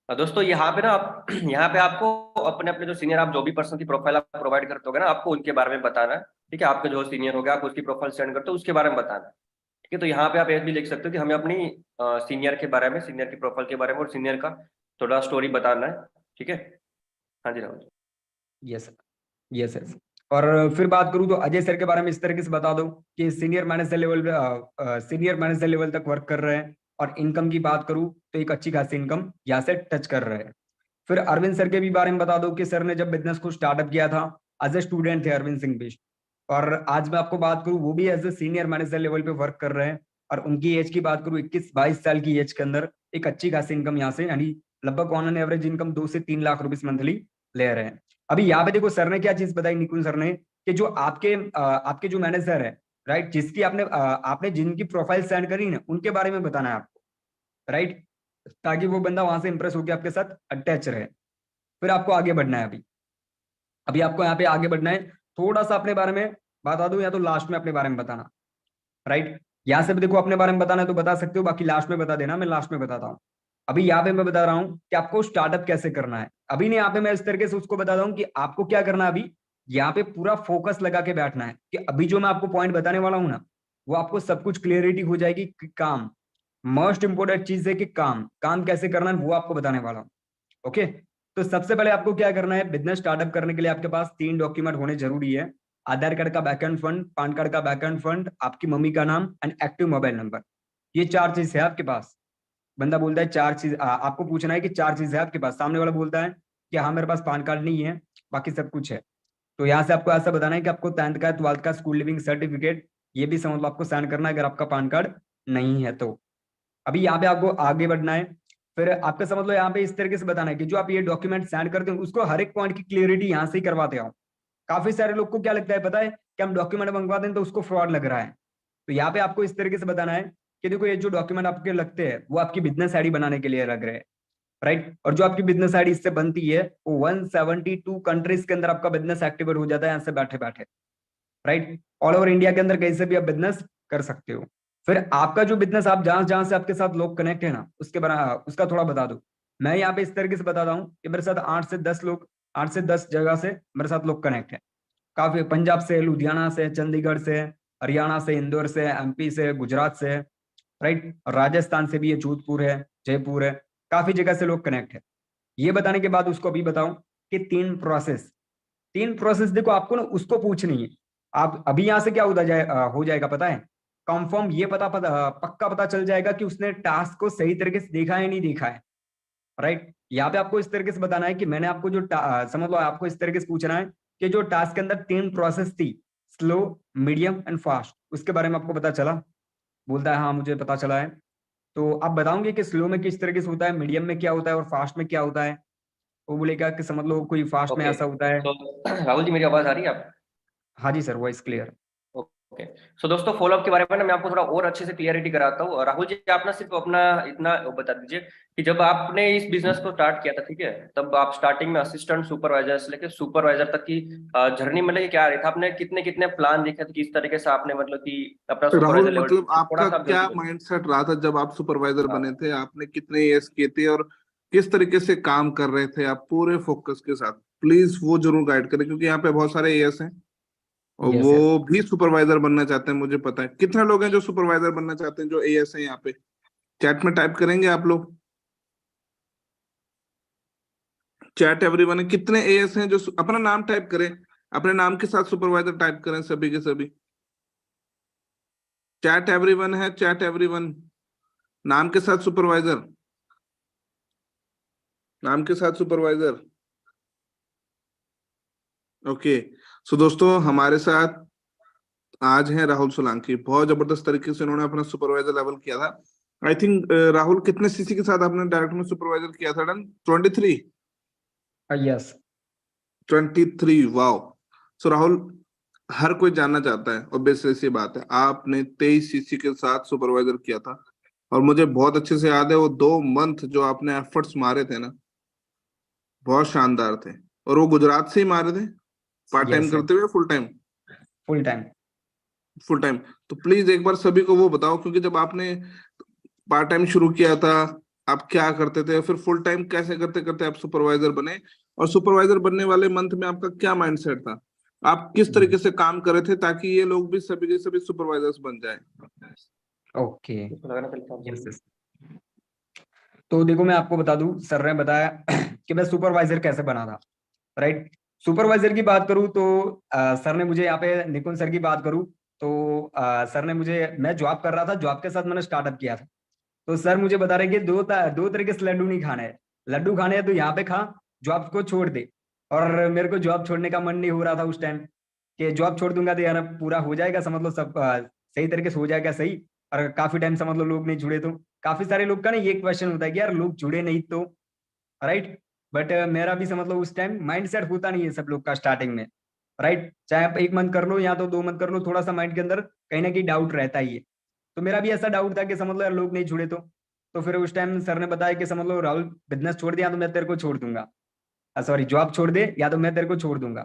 दोस्तों यहाँ पे ना आप यहाँ पे आपको अपने अपने जो सीनियर, आप जो भी पर्सन की प्रोफाइल आप प्रोवाइड करते होगे ना, आपको उनके बारे में बताना है। ठीक है, आपके जो सीनियर हो गया आप उसकी प्रोफाइल सेंड करते हो, उसके बारे में बताना है। ठीक है, तो यहाँ पे आप ये भी लिख सकते हो कि हमें अपनी सीनियर के बारे में, सीनियर की प्रोफाइल के बारे में और सीनियर का थोड़ा स्टोरी बताना है। ठीक है। हाँ जी Rahul ji. Yes sir, yes sir. और फिर बात करूं तो अजय सर के बारे में इस तरीके से बता दो कि सीनियर मैनेजर लेवल पे, सीनियर मैनेजर लेवल तक वर्क कर रहे हैं। और इनकम की बात करूं तो एक अच्छी खासी इनकम यहाँ से टच कर रहे हैं। फिर अरविंद सर के भी बारे में बता दो कि सर ने जब बिजनेस को स्टार्टअप किया था एज ए स्टूडेंट थे अरविंद सिंह बिष्ट। और आज मैं आपको बात करूं वो भी as a senior manager level पे वर्क कर रहे हैं। और उनकी एज की बात करूं 21-22 साल की एज के अंदर एक अच्छी खासी इनकम यहाँ से, यानी लगभग ऑन एन एवरेज इनकम 2 से 3 लाख रुपीज मंथली ले रहे हैं। अभी यहाँ पे देखो सर ने क्या चीज बताई, निकुंज सर ने, कि जो आपके जो मैनेजर है, राइट, जिसकी आपने जिनकी प्रोफाइल सेंड करी ना, उनके बारे में बताना है आपको। राइट। ताकि वो बंदा वहां से इंप्रेस होकर आपके साथ अटैच रहे। फिर आपको आगे बढ़ना है। अभी अभी आपको यहाँ पे आगे बढ़ना है। थोड़ा सा अपने बारे में बता दूं या तो लास्ट में अपने बारे में बताना। राइट। यहाँ से भी देखो अपने बारे में बताना है तो बता सकते हो, बाकी लास्ट में बता देना, मैं लास्ट में बताता हूँ। अभी यहाँ पे मैं बता रहा हूँ कि आपको स्टार्टअप कैसे करना है। अभी नहीं, यहाँ पे मैं इस तरीके से उसको बता रहा हूँ कि आपको क्या करना है। अभी यहाँ पे पूरा फोकस लगा के बैठना है कि अभी जो मैं आपको पॉइंट बताने वाला हूँ ना, वो आपको सब कुछ क्लियरिटी हो जाएगी कि काम, मोस्ट इंपोर्टेंट चीज है कि काम काम कैसे करना है वो आपको बताने वाला हूँ। ओके। तो सबसे पहले आपको क्या करना है, बिजनेस स्टार्टअप करने के लिए आपके पास 3 डॉक्यूमेंट होने जरूरी है। आधार कार्ड का बैकएंड फंड, पैन कार्ड का बैकएंड फंड, आपकी मम्मी का नाम एंड एक्टिव मोबाइल नंबर। ये 4 चीज है आपके पास। बंदा बोलता है 4 चीज, आपको पूछना है कि 4 चीज है आपके पास। सामने वाला बोलता है कि हाँ मेरे पास पैन कार्ड नहीं है, बाकी सब कुछ है। तो यहाँ से आपको ऐसा बताना है कि आपको 10th का 12th का स्कूल लिविंग सर्टिफिकेट, ये भी समझ लो आपको सेंड करना है अगर आपका पैन कार्ड नहीं है तो। अभी यहाँ पे आपको आगे बढ़ना है। फिर आपका समझ लो यहाँ पे इस तरीके से बताना है कि जो आप ये डॉक्यूमेंट सेंड करते हो उसको हर एक पॉइंट की क्लियरिटी यहाँ से ही करवाते हो। काफी सारे लोग को क्या लगता है पता है कि हम डॉक्यूमेंट मंगवाते हैं तो उसको फ्रॉड लग रहा है। तो यहाँ पे आपको इस तरीके से बताना है कि देखो ये जो डॉक्यूमेंट आपके लगते हैं वो आपकी बिजनेस आईडी बनाने के लिए लग रहे हैं। राइट। और जो आपकी बिजनेस आईडी इससे बनती है वो 172 कंट्रीज के अंदर आपका बिजनेस एक्टिवेट हो जाता है यहाँ से बैठे बैठे। राइट। ऑल ओवर इंडिया के अंदर कहीं से भी आप बिजनेस कर सकते हो। फिर आपका जो बिजनेस, आप जहां जहां से आपके साथ लोग कनेक्ट है ना, उसका थोड़ा बता दो। मैं यहाँ पे इस तरीके से बताता हूँ कि मेरे साथ 8 से 10 लोग, 8 से 10 जगह से मेरे साथ लोग कनेक्ट है। काफी पंजाब से, लुधियाना से, चंडीगढ़ से, हरियाणा से, इंदौर से, एमपी से, गुजरात से। राइट। और राजस्थान से भी है, जोधपुर है, जयपुर है, काफी जगह से लोग कनेक्ट है। ये बताने के बाद उसको अभी बताऊं कि 3 प्रोसेस देखो आपको ना उसको पूछनी है। आप अभी यहां से क्या हो जाएगा पता है, कंफर्म ये पक्का पता चल जाएगा कि उसने टास्क को सही तरीके से देखा है नहीं देखा है। राइट। यहाँ पे आपको इस तरीके से बताना है कि मैंने आपको समझ लो आपको इस तरीके से पूछना है कि जो टास्क के अंदर 3 प्रोसेस थी, स्लो, मीडियम एंड फास्ट, उसके बारे में आपको पता चला। बोलता है हाँ मुझे पता चला है। तो आप बताओगे कि स्लो में किस तरीके से होता है, मीडियम में क्या होता है और फास्ट में क्या होता है। वो बोलेगा कि समझ लो कोई फास्ट में ओके। ऐसा होता है। तो राहुल जी मेरी आवाज आ रही है आप? हाँ जी सर, वॉइस क्लियर। ओके। सो दोस्तों फॉलोअप के बारे में ना मैं आपको थोड़ा और अच्छे से क्लियरिटी कराता हूँ। राहुल जी आप ना सिर्फ अपना इतना बता दीजिए कि जब आपने इस बिजनेस को स्टार्ट किया था, ठीक है, तब आप स्टार्टिंग में असिस्टेंट सुपरवाइजर से लेकर सुपरवाइजर तक की जर्नी में लेके क्या आ रही था, आपने कितने कितने प्लान देखे थे, किस तरीके से आपने मतलब कि अपना राहुल सुपरवाइजर लेवल, मतलब थोड़ा आपका सा आप क्या जल्दी बताइए। माइंडसेट रहा था जब आप सुपरवाइजर बने हाँ थे, आपने कितने इयर्स किए थे और किस तरीके से काम कर रहे थे आप पूरे फोकस के साथ, प्लीज वो जरूर गाइड करें, क्योंकि यहाँ पे बहुत सारे एएस हैं और यस वो यस। भी सुपरवाइजर बनना चाहते हैं। मुझे पता है कितने लोग हैं जो सुपरवाइजर बनना चाहते हैं, जो एएस हैं यहाँ पे। चैट में टाइप करेंगे आप लोग, चैट एवरीवन है, कितने एएस हैं जो अपना नाम टाइप करें, अपने नाम के साथ सुपरवाइजर टाइप करें सभी के सभी। चैट एवरीवन है, चैट एवरीवन, नाम के साथ सुपरवाइजर, नाम के साथ सुपरवाइजर। ओके, सो दोस्तों हमारे साथ आज हैं राहुल सोलंकी। बहुत जबरदस्त तरीके से उन्होंने अपना सुपरवाइजर लेवल किया था। आई थिंक राहुल कितने सीसी के साथ आपने डायरेक्ट में सुपरवाइजर किया था? Done 23। Yes 23, wow. So Rahul, हर कोई जानना चाहता है, और बेसिक सी बात है, आपने 23 सीसी के साथ सुपरवाइजर किया था, और मुझे बहुत अच्छे से याद है वो 2 मंथ जो आपने एफर्ट्स मारे थे ना, बहुत शानदार थे। और वो गुजरात से ही मारे थे, पार्ट टाइम यस करते हुए, full time? Full time. Full time. तो प्लीज एक बार सभी को वो बताओ, क्योंकि जब आपने पार्ट टाइम शुरू किया था आप क्या करते थे, फिर फुल टाइम कैसे करते करते आप सुपरवाइजर बने, और सुपरवाइजर बनने वाले मंथ में आपका क्या माइंडसेट था, आप किस तरीके से काम कर रहे थे ताकि ये लोग भी सभी के सभी सुपरवाइजर्स बन जाए? ओके इसको लगाना चलता है। Yes yes. तो देखो मैं आपको बता दूं, सर ने बताया कि मैं सुपरवाइजर कैसे बना था, राइट। सुपरवाइजर की बात करूं तो सर ने मुझे यहाँ पे निकुंज सर की बात करूं तो सर ने मुझे, मैं जॉब कर रहा था, जॉब के साथ मैंने स्टार्टअप किया था। तो सर मुझे बता रहे कि दो तरीके से लड्डू नहीं खाना है, लड्डू खाने हैं तो यहाँ पे खा, जॉब को छोड़ दे। और मेरे को जॉब छोड़ने का मन नहीं हो रहा था उस टाइम, कि जॉब छोड़ दूंगा तो यार पूरा हो जाएगा, समझ लो सब सही तरीके से हो जाएगा सही। और काफी टाइम समझ लो लोग नहीं जुड़े, तो काफी सारे लोग का ना ये क्वेश्चन होता है कि यार लोग जुड़े नहीं तो, राइट। बट मेरा भी समझ लो उस टाइम माइंड सेट होता नहीं है सब लोग का स्टार्टिंग में, राइट। चाहे आप 1 मंथ कर लो या तो 2 मंथ कर लो, थोड़ा सा माइंड के अंदर कहीं ना कहीं डाउट रहता ही है। तो मेरा भी ऐसा डाउट था कि समझ लो यार लोग नहीं जुड़े तो फिर उस टाइम सर ने बताया कि समझ लो राहुल बिजनेस छोड़ दिया तो मैं तेरे को छोड़ दूंगा, सॉरी जॉब छोड़ दे या तो मैं तेरे को छोड़ दूंगा।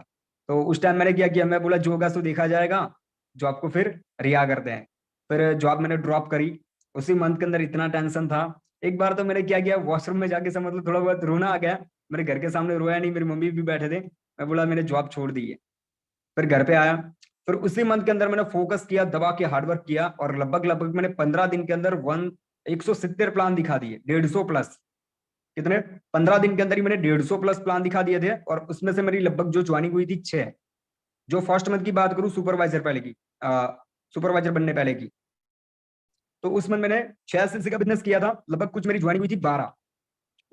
तो उस टाइम मैंने क्या किया, मैं बोला जो होगा सो देखा जाएगा, जॉब को फिर रिहा करते हैं। फिर जॉब मैंने ड्रॉप करी। उसी मंथ के अंदर इतना टेंशन था, एक बार तो मैंने क्या किया, वॉशरूम में जाके समझ लो थोड़ा बहुत रोना आ गया। मेरे घर के सामने रोया नहीं, मेरी मम्मी भी बैठे थे। मैं बोला मैंने जॉब छोड़ दी है। फिर घर पे आया, फिर उसी मंथ के अंदर मैंने फोकस किया, दबा के हार्डवर्क किया, और लगभग लगभग मैंने 15 दिन के अंदर 170 प्लान दिखा दिए, 150 प्लस। कितने? 15 दिन के अंदर ही मैंने 150 प्लस प्लान दिखा दिए थे। और उसमें से मेरी लगभग जो ज्वाइनिंग हुई थी 6। जो फर्स्ट मंथ की बात करूं सुपरवाइजर पहले की, सुपरवाइजर बनने पहले की, तो उस मंथ मैंने 6 का बिजनेस किया था। लगभग कुछ मेरी ज्वाइनिंग हुई थी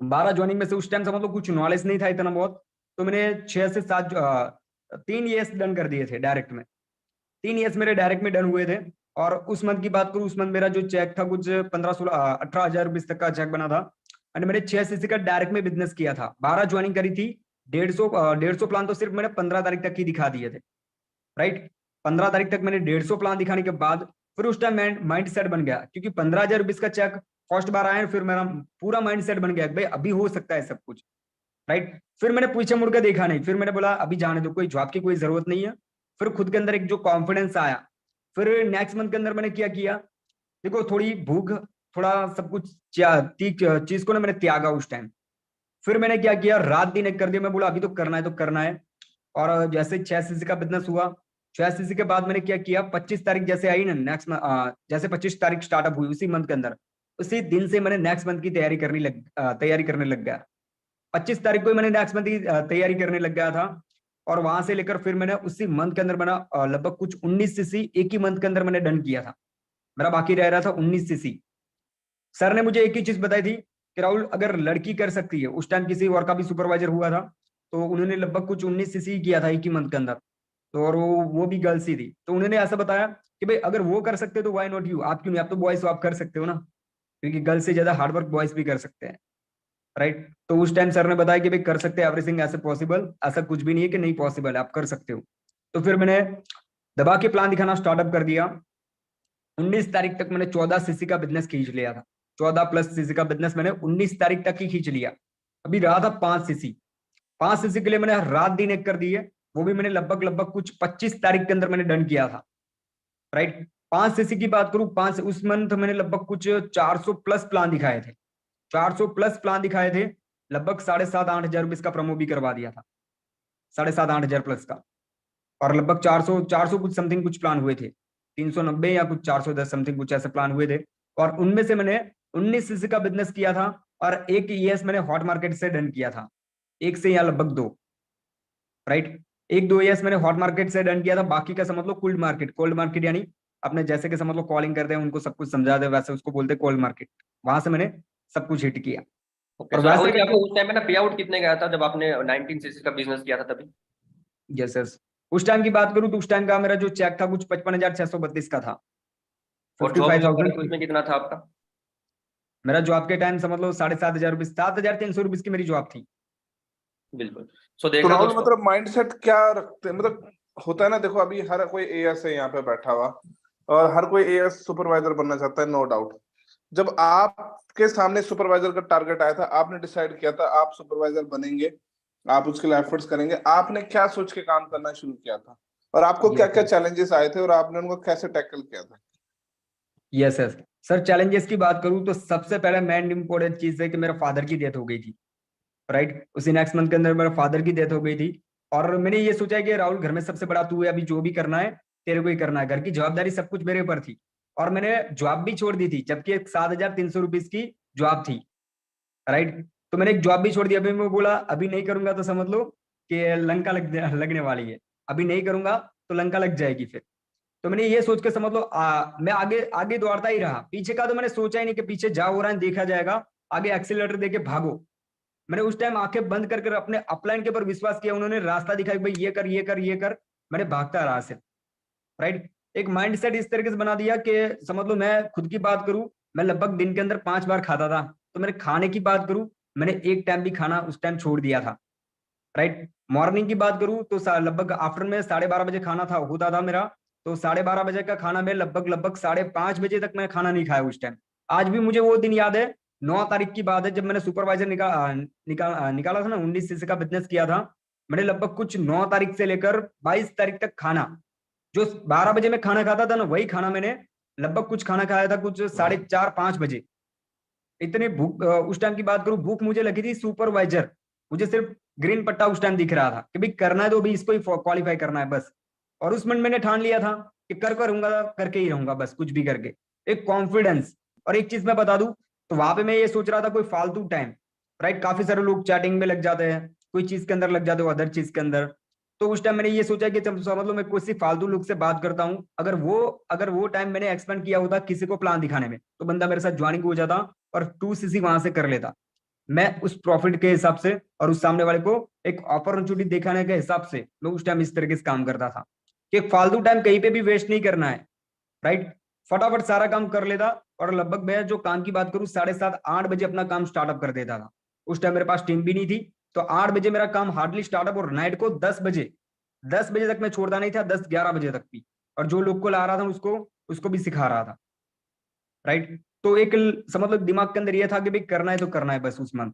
12 ज्वाइनिंग में से उस टाइम समझ लो कुछ नॉलेज नहीं था इतना बहुत। तो मैंने 6 से 7 3 ईयर्स डन कर दिए थे डायरेक्ट में, 3 ईयर्स मेरे डायरेक्ट में डन हुए थे। और उस मंथ की बात करूं, उस मंथ मेरा जो चेक था कुछ 15-16 18 हजार रुपए तक का चेक बना था। एंड मैंने 6 का डायरेक्ट में बिजनेस किया था, 12 ज्वाइनिंग करी थी। 150 प्लान तो सिर्फ मैंने 15 तारीख तक ही दिखा दिए थे, राइट। 15 तारीख तक मैंने 150 प्लान दिखाने के बाद फिर उस टाइम माइंड सेट बन गया, क्योंकि 15 हजार का चेक फर्स्ट बार आया, फिर मेरा पूरा माइंड सेट बन गया भाई अभी हो सकता है सब कुछ, राइट। फिर मैंने पीछे मुड़ के देखा नहीं, फिर मैंने बोला अभी जाने दो, कोई जॉब की कोई जरूरत नहीं है। फिर खुद के अंदर एक जो कॉन्फिडेंस आया, फिर नेक्स्ट मंथ के अंदर मैंने क्या किया, देखो थोड़ी भूख, थोड़ा सब कुछ चीज को ना मैंने त्यागा उस टाइम। फिर मैंने क्या किया, रात दिन एक कर दिया, मैं बोला अभी तो करना है तो करना है। और जैसे 6 का बिजनेस हुआ, 6 के बाद मैंने क्या किया, 25 तारीख जैसे आई ना नेक्स्ट, जैसे 25 तारीख स्टार्टअप हुई उसी मंथ के अंदर, उसी दिन से मैंने नेक्स्ट मंथ की तैयारी करने लग गया। 25 तारीख को ही मैंने नेक्स्ट मंथ की तैयारी करने लग गया था। और वहां से लेकर फिर मैंने उसी मंथ के अंदर मैंने लगभग कुछ 19 सीसी एक ही मंथ के अंदर मैंने डन किया था। मेरा बाकी रह रहा था 19 सीसी। सर ने मुझे एक ही चीज बताई थी कि राहुल अगर लड़की कर सकती है, उस टाइम किसी और का भी सुपरवाइजर हुआ था, तो उन्होंने लगभग कुछ 19 सीसी किया था एक ही मंथ के अंदर। तो और वो भी गर्ल्स ही थी, तो उन्होंने ऐसा बताया कि भाई अगर वो कर सकते तो वाई नॉट यू, आप क्यों नहीं, आप तो बॉयज हो आप कर सकते हो ना, क्योंकि गर्ल्स से ज्यादा हार्डवर्क बॉयज भी कर सकते हैं, राइट। तो उस टाइम सर ने बताया कि भाई कर सकते हैं एवरीथिंग ऐसे पॉसिबल, ऐसा कुछ भी नहीं है कि नहीं पॉसिबल, आप कर सकते हो। तो फिर मैंने दबा के प्लान दिखाना स्टार्टअप कर दिया। 19 तारीख तक मैंने 14 सीसी का बिजनेस खींच लिया था, 14+ सीसी का बिजनेस मैंने 19 तारीख तक ही खींच लिया। अभी रहा था 5 सीसी। 5 सीसी के लिए मैंने रात दिन एक कर दी है, वो भी मैंने लगभग लगभग कुछ 25 तारीख के अंदर मैंने डन किया था, राइट। 5 सीसी की बात करूं, उस मंथ मैंने लगभग कुछ 400+ प्लान दिखाए थे, 400+ प्लान दिखाए थे। लगभग 7,500-8,000 रुपये का प्रमो भी करवा दिया था, 7,500-8,000 प्लस का। और लगभग 400 कुछ समथिंग कुछ प्लान हुए थे, 390 या कुछ 410 समथिंग कुछ ऐसे प्लान हुए थे। और उनमें से मैंने 19 सीसी का बिजनेस किया था, और एक ईएस मैंने हॉट मार्केट से डन किया था, एक से या लगभग दो, राइट। एक दो ईएस मैंने हॉट मार्केट से डन किया था, बाकी का समझ लो कोल्ड मार्केट यानी अपने जैसे कि समझ लो कॉलिंग करते हैं उनको सब कुछ समझा दे, वैसे उसको बोलते हैं कोल्ड मार्केट, वहां से मैंने सब कुछ हिट किया। ओके, और सो राहुल वैसे जी करके आपको उस टाइम पे ना पे आउट कितने गया था जब आपने 19 सीसी का बिजनेस किया था तभी? यस यस, उस टाइम की बात करूं तो उस टाइम का मेरा जो चेक था कुछ 55,632 का था, और जॉब जो करी 55,000। थी उसमें कितना था आपका? मेरा जॉब के टाइम समझ लो 7,500 रुपये, 7,300 रुपये की मेरी जॉब थी। बिल्कुल। सो देख तो लो राहुल दोस्तों, मतलब माइंडसेट क्या रखते हैं, मतलब होता है ना, देखो अभी हर कोई एएस है यहाँ पे बैठा हुआ, और हर कोई एएस सुपरवाइजर बनना चाहता है, नो डाउट। जब आपके सामने सुपरवाइजर का टारगेट आया था, आपने डिसाइड किया था आप सुपरवाइजर बनेंगे, आप उसके लिए एफर्ट्स करेंगे, आपने क्या सोच के काम करना शुरू किया था, और आपको क्या क्या यस चैलेंजेस आए थे और आपने उनको कैसे टैकल किया था? यस यस सर, चैलेंजेस की बात करूं तो सबसे पहले मेन इंपॉर्टेंट चीज है कि मेरा फादर की डेथ हो गई थी, राइट। उसी नेक्स्ट मंथ के अंदर मेरे फादर की डेथ हो गई थी, और मैंने ये सोचा है कि राहुल घर में सबसे बड़ा तू है, अभी जो भी करना है तेरे को ही करना है, घर की जवाबदारी सब कुछ मेरे ऊपर थी। और मैंने जॉब भी छोड़ दी थी, जबकि एक 7,300 रुपये की जॉब थी, राइट। तो मैंने एक जॉब भी छोड़ दी, अभी मैं बोला अभी नहीं करूंगा तो समझ लो कि लंका लगने वाली है, अभी नहीं करूंगा तो लंका लग जाएगी फिर। तो मैंने ये सोच के समझ लो मैं आगे आगे दौड़ता ही रहा, पीछे का तो मैंने सोचा ही नहीं कि पीछे जा हो रहा है देखा जाएगा, आगे एक्सीलरेटर देके भागो। मैंने उस टाइम आंखें बंद कर कर अपने अपलाइन के ऊपर विश्वास किया, उन्होंने रास्ता दिखाया कि भाई ये कर ये कर ये कर, मैंने भागता रहा सिर्फ, राइट। एक माइंड सेट इस तरीके से बना दिया कि समझ लो, मैं खुद की बात करूं, मैं लगभग दिन के अंदर 5 बार खाता था। तो मेरे खाने की बात करूं, मैंने एक टाइम भी खाना उस टाइम छोड़ दिया था, राइट। मॉर्निंग की बात करूं तो लगभग आफ्टर में 12:30 बजे खाना था होता था मेरा, तो 12:30 बजे का खाना मैं लगभग लगभग 5:30 बजे तक मैं खाना नहीं खाया उस टाइम। आज भी मुझे वो दिन याद है, 9 तारीख की बात है, जब मैंने सुपरवाइजर निकाला था ना, 19 सीसी का बिजनेस किया था। मैंने लगभग कुछ 9 तारीख से लेकर 22 तारीख तक खाना, जो 12 बजे में खाना खाता था ना, वही खाना मैंने लगभग कुछ खाना खाया था कुछ 4:30-5 बजे। इतने भूख उस टाइम की बात करूं, भूख मुझे लगी थी सुपरवाइजर, मुझे सिर्फ ग्रीन पट्टा उस टाइम दिख रहा था कि भाई करना है तो भी इसको ही क्वालिफाई करना है बस। और उस मिनट मैंने ठान लिया था कि कर करूंगा, करके ही रहूंगा बस, कुछ भी करके, एक कॉन्फिडेंस। और एक चीज मैं बता दूं, तो वहां पे मैं ये सोच रहा था कोई फालतू टाइम, राइट, काफी सारे लोग चैटिंग में लग जाते हैं, कोई चीज के अंदर लग जाते हो, अदर चीज के अंदर। तो उस टाइम मैंने ये सोचा कि जब समझ लो मैं किसी फालतू लोग से बात करता हूँ, अगर वो टाइम मैंने एक्सपेंड किया होता किसी को प्लान दिखाने में, तो बंदा मेरे साथ ज्वाइनिंग हो जाता और 2 सीसी वहां से कर लेता। मैं उस प्रॉफिट के हिसाब से और उस सामने वाले को एक अपॉर्चुनिटी दिखाने के हिसाब से मैं उस टाइम इस तरीके से काम करता था कि फालतू टाइम कहीं पे भी वेस्ट नहीं करना है, राइट। फटाफट सारा काम कर लेता, और लगभग मैं जो काम की बात करूं 7:30-8 बजे अपना काम स्टार्टअप कर देता था। उस टाइम मेरे पास टीम भी नहीं थी, तो 8 बजे मेरा काम हार्डली स्टार्टअप, और नाइट को 10 बजे तक मैं छोड़ता नहीं था, 10-11 बजे तक भी। और जो लोग को ला रहा था उसको उसको भी सिखा रहा था, राइट। तो एक समझ लो दिमाग के अंदर ये था कि भाई करना है तो करना है बस उस मंथ,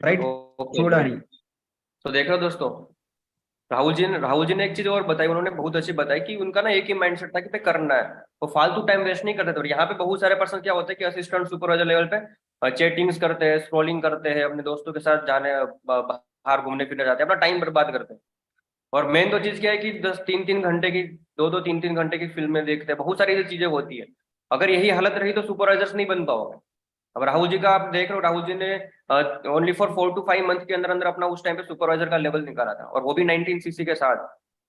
राइट, ओके छोड़ा नहीं। ग्रेट। तो देख लो दोस्तों, राहुल जी ने एक चीज और बताई, उन्होंने बहुत अच्छी बताई कि उनका ना एक ही माइंडसेट था कि पे करना है, वो फालतू टाइम वेस्ट नहीं करते थे। और यहाँ पे बहुत सारे पर्सन क्या होते हैं कि असिस्टेंट सुपरवाइजर लेवल पे चैटिंग्स करते हैं, स्क्रॉलिंग करते हैं, अपने दोस्तों के साथ बाहर घूमने फिरने जाते हैं, अपना टाइम बर्बाद करते हैं। और मेन तो चीज क्या है कि 10-3-3 घंटे की, 2-2 3-3 घंटे की फिल्में देखते हैं, बहुत सारी चीजें होती है। अगर यही हालत रही तो सुपरवाइजर्स नहीं बन पाओगे। अब राहुल जी का आप देख रहे हो, राहुल जी ने ओनली फॉर 4 to 5 मंथ के अंदर अंदर अपना उस टाइम पे सुपरवाइजर का लेवल निकाला था, और वो भी 19 सीसी के साथ,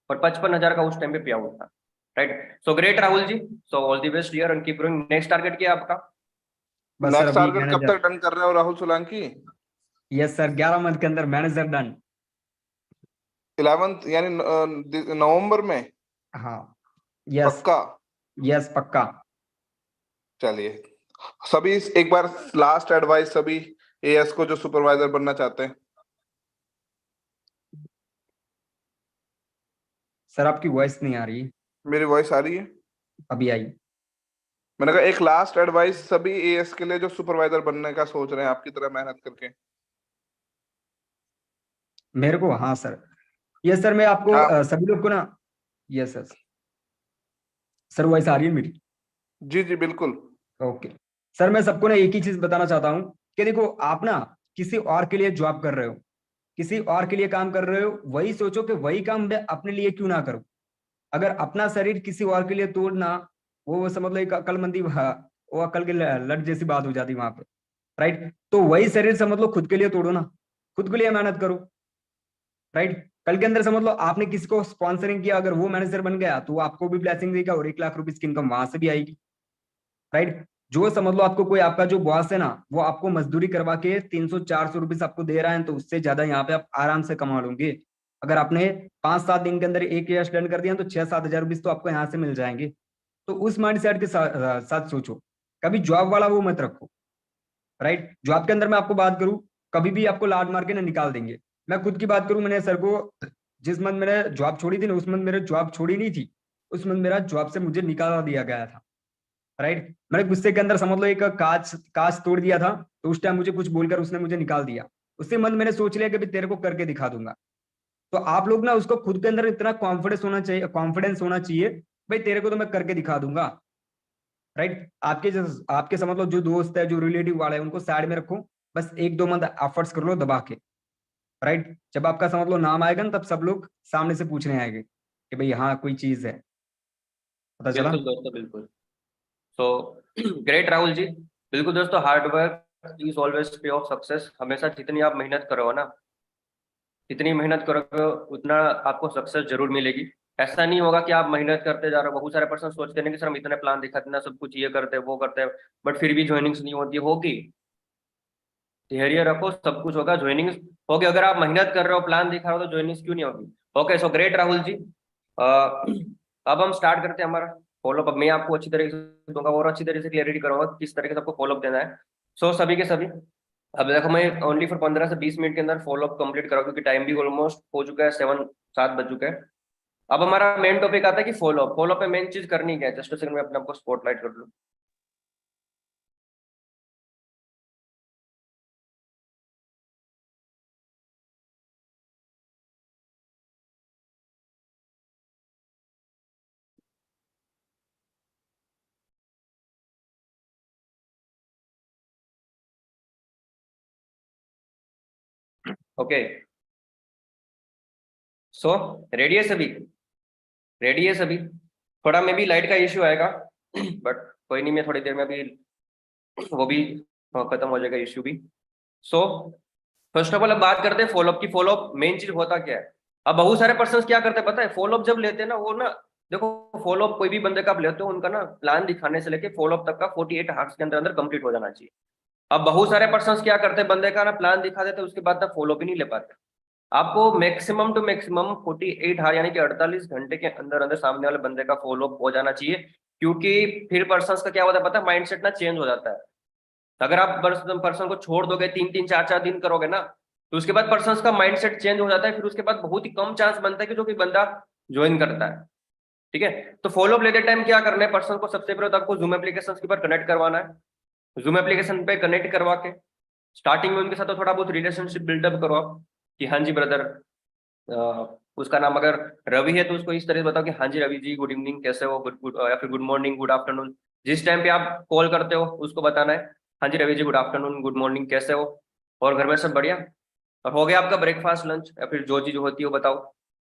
और 55,000 का उस टाइम पे पे आउट था, right. So great Rahul ji, so all the best here and keep growing. Next target क्या है आपका? बस सर नेक्स्ट अभी टारगेट कब मैनेजर। तक डन कर रहे हो Rahul Solanki? Yes sir, 11 month के अंदर मैनेजर डन। 11th यानी नवंबर में? हाँ। यस। पक्का? यस पक्का। चलिए, सभी एक बार लास्ट एडवाइस सभी एएस को जो सुपरवाइजर बनना चाहते हैं। सर आपकी वॉइस नहीं आ रही। मेरी वॉइस आ रही है? अभी आई। मैंने कहा एक लास्ट एडवाइस सभी एएस के लिए जो सुपरवाइजर बनने का सोच रहे हैं आपकी तरह मेहनत करके। मेरे को, हाँ सर। यस सर, मैं आपको क्या? सभी लोग को ना। Yes sir. सर वॉइस आ रही है मेरी? जी जी बिल्कुल। ओके। सर मैं सबको ना एक ही चीज बताना चाहता हूँ कि देखो आप ना किसी और के लिए जॉब कर रहे हो, किसी और के लिए काम कर रहे हो, वही सोचो कि वही काम मैं अपने लिए क्यों ना करूं। अगर अपना शरीर किसी और के लिए तोड़ना, वो समझ लो एक अकलमंदी, वो अकल के लट जैसी बात हो जाती वहां पे, राइट। तो वही शरीर समझ लो खुद के लिए तोड़ो ना, खुद के लिए मेहनत करो, राइट। कल के अंदर समझ लो आपने किसी को स्पॉन्सरिंग किया, अगर वो मैनेजर बन गया तो आपको भी ब्लेसिंग देगा और 1 लाख रुपए की इनकम वहां से भी आएगी, राइट। जो समझ लो आपको कोई आपका जो बॉस है ना, वो आपको मजदूरी करवा के 300-400 रुपीज आपको दे रहा है, तो उससे ज्यादा यहाँ पे आप आराम से कमा लोगे। अगर आपने 5-7 दिन के अंदर एक ईयर स्टैंड कर दिया तो 6-7 हजार रुपीज तो आपको यहाँ से मिल जाएंगे। तो उस माइंड सेट के साथ सोचो, कभी जॉब वाला वो मत रखो, राइट। जॉब के अंदर मैं आपको बात करूं, कभी भी आपको लात मार के ना निकाल देंगे। मैं खुद की बात करूं, मैंने सर को जिस मंथ मैंने जॉब छोड़ी थी ना, उस मंथ मेरे जॉब छोड़ी नहीं थी, उस मंथ मेरा जॉब से मुझे निकाला दिया गया था, राइट। मैंने गुस्से के अंदर समझ लो एक कांच कांच तोड़ दिया था, तो उस टाइम मुझे कुछ बोलकर उसने मुझे निकाल दिया। उससे मन मैंने सोच लिया कि भी तेरे को करके दिखा दूंगा। तो आप लोग ना उसको खुद के अंदर इतना कॉन्फिडेंस होना चाहिए, भाई तेरे को तो मैं करके दिखा दूंगा, राइट। आपके समझ लो जो दोस्त है, जो रिलेटिव वाले हैं, उनको साइड में रखो, बस 1-2 मंथ एफर्ट्स कर लो दबा के, राइट। जब आपका समझ लो नाम आएगा ना, तब सब लोग सामने से पूछने आएंगे कि भाई हाँ कोई चीज है, पता चला। बिल्कुल दोस्तों, बिल्कुल। सो ग्रेट राहुल जी। बिल्कुल दोस्तों, हार्ड वर्क इज ऑलवेज पे ऑफ सक्सेस। हमेशा जितनी आप मेहनत करो ना, जितनी मेहनत करोगे उतना आपको सक्सेस जरूर मिलेगी। ऐसा नहीं होगा कि आप मेहनत करते जा रहे हो। बहुत सारे पर्सन सोचते हैं कि सर हम इतने प्लान दिखाते ना, सब कुछ ये करते हैं वो करते हैं, बट फिर भी ज्वाइनिंग्स नहीं होती। होगी, धैर्य रखो, सब कुछ होगा, ज्वाइनिंग्स होगी। अगर आप मेहनत कर रहे हो, प्लान दिखा रहे हो, तो ज्वाइनिंग्स क्यों नहीं होगी। ओके, सो ग्रेट राहुल जी। अब हम स्टार्ट करते हैं हमारा फॉलोअप। अब मैं आपको अच्छी तरीके से दूंगा और अच्छी तरीके से क्लियरिटी करूंगा कि किस तरीके से आपको फॉलोअप देना है। सो सभी के सभी, अब देखो मैं ओनली फॉर 15 से 20 मिनट के अंदर फॉलोअप कंप्लीट करा, क्योंकि टाइम भी ऑलमोस्ट हो चुका है, 7 बज चुके हैं। अब हमारा मेन टॉपिक आता है कि फॉलोअप। फॉलोअप में मेन चीज करनी क्या है, जस्ट सेकंड में अपने आपको स्पॉटलाइट कर लूँ। ओके, सो रेडी है सभी, रेडी है सभी। थोड़ा मे भी लाइट का इश्यू आएगा, बट कोई नहीं, मैं थोड़ी देर में अभी वो भी खत्म हो जाएगा इश्यू भी। सो फर्स्ट ऑफ ऑल अब बात करते हैं फॉलोअप की। फॉलोअप मेन चीज होता क्या है। अब बहुत सारे पर्सन क्या करते हैं पता है, फॉलोअप जब लेते हैं ना, वो ना, देखो फॉलोअप कोई भी बंदे का आप लेते हो, उनका ना प्लान दिखाने से लेके फॉलोअप तक का 48 आवर्स के अंदर अंदर कंप्लीट हो जाना चाहिए। अब बहुत सारे पर्सन क्या करते हैं, बंदे का ना प्लान दिखा देते हैं, उसके बाद तक फॉलोअप ही नहीं ले पाते। आपको मैक्सिमम टू मैक्सिमम 48 आवर यानी कि 48 घंटे के अंदर अंदर सामने वाले बंदे का फॉलोअप हो जाना चाहिए। क्योंकि फिर पर्सन का क्या होता है पता है, माइंडसेट ना चेंज हो जाता है। अगर आप पर्सन को छोड़ दोगे, 3-3, 4-4 दिन करोगे ना, तो उसके बाद पर्सन का माइंडसेट चेंज हो जाता है। फिर उसके बाद बहुत ही कम चांस बनता है कि जो कि बंदा ज्वाइन करता है। ठीक है, तो फॉलोअप लेते टाइम क्या करना है, पर्सन को सबसे पहले तो आपको जूम एप्लीकेशन के ऊपर कनेक्ट करवाना है। जूम एप्लीकेशन पे कनेक्ट करवा के स्टार्टिंग में उनके साथ तो थोड़ा बहुत रिलेशनशिप बिल्डअप करो आप, कि हाँ जी ब्रदर, उसका नाम अगर रवि है तो उसको इस तरह से बताओ कि हाँ जी रवि जी, गुड इवनिंग, कैसे हो, गुड गुड, या फिर गुड मॉर्निंग, गुड आफ्टरनून। जिस टाइम पे आप कॉल करते हो उसको बताना है, हाँ जी Ravi ji, good afternoon, good morning, कैसे हो, और घर में सब बढ़िया, और हो गया आपका ब्रेकफास्ट लंच, या फिर जो चीज होती है वो बताओ।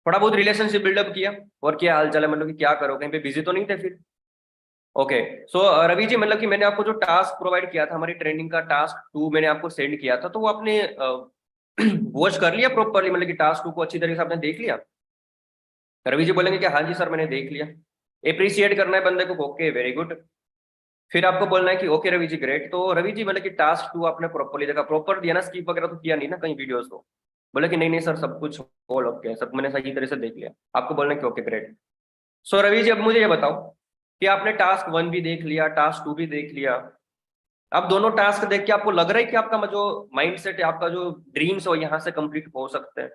थोड़ा बहुत रिलेशनशिप बिल्डअप किया, और क्या हाल चाल है, मतलब कि क्या करो, कहीं पे बिजी तो नहीं थे फिर। ओके, सो रवि जी, मतलब कि मैंने आपको जो टास्क प्रोवाइड किया था, हमारी ट्रेनिंग का टास्क 2 मैंने आपको सेंड किया था, तो वो आपने वॉच कर लिया प्रॉपरली, मतलब कि टास्क 2 को अच्छी तरीके से आपने देख लिया। रवि जी बोलेंगे कि हाँ जी सर मैंने देख लिया। अप्रिशिएट करना है बंदे को, ओके वेरी गुड। फिर आपको बोलना है कि ओके रवि जी ग्रेट। तो रवि जी, मतलब कि टास्क 2 आपने प्रॉपरली देखा, प्रॉपर दिया ना, स्किप वगैरह तो किया नहीं ना कहीं वीडियोस को। बोले कि नहीं नहीं सर, सब कुछ ऑल ओके, सब मैंने सही तरह से देख लिया। आपको बोलना है कि okay great. So Ravi ji, अब मुझे ये बताओ कि आपने टास्क 1 भी देख लिया, टास्क 2 भी देख लिया। अब दोनों टास्क देख के आपको लग रहा है कि आपका जो माइंड सेट है, आपका जो ड्रीम्स हो यहाँ से कंप्लीट हो सकते हैं।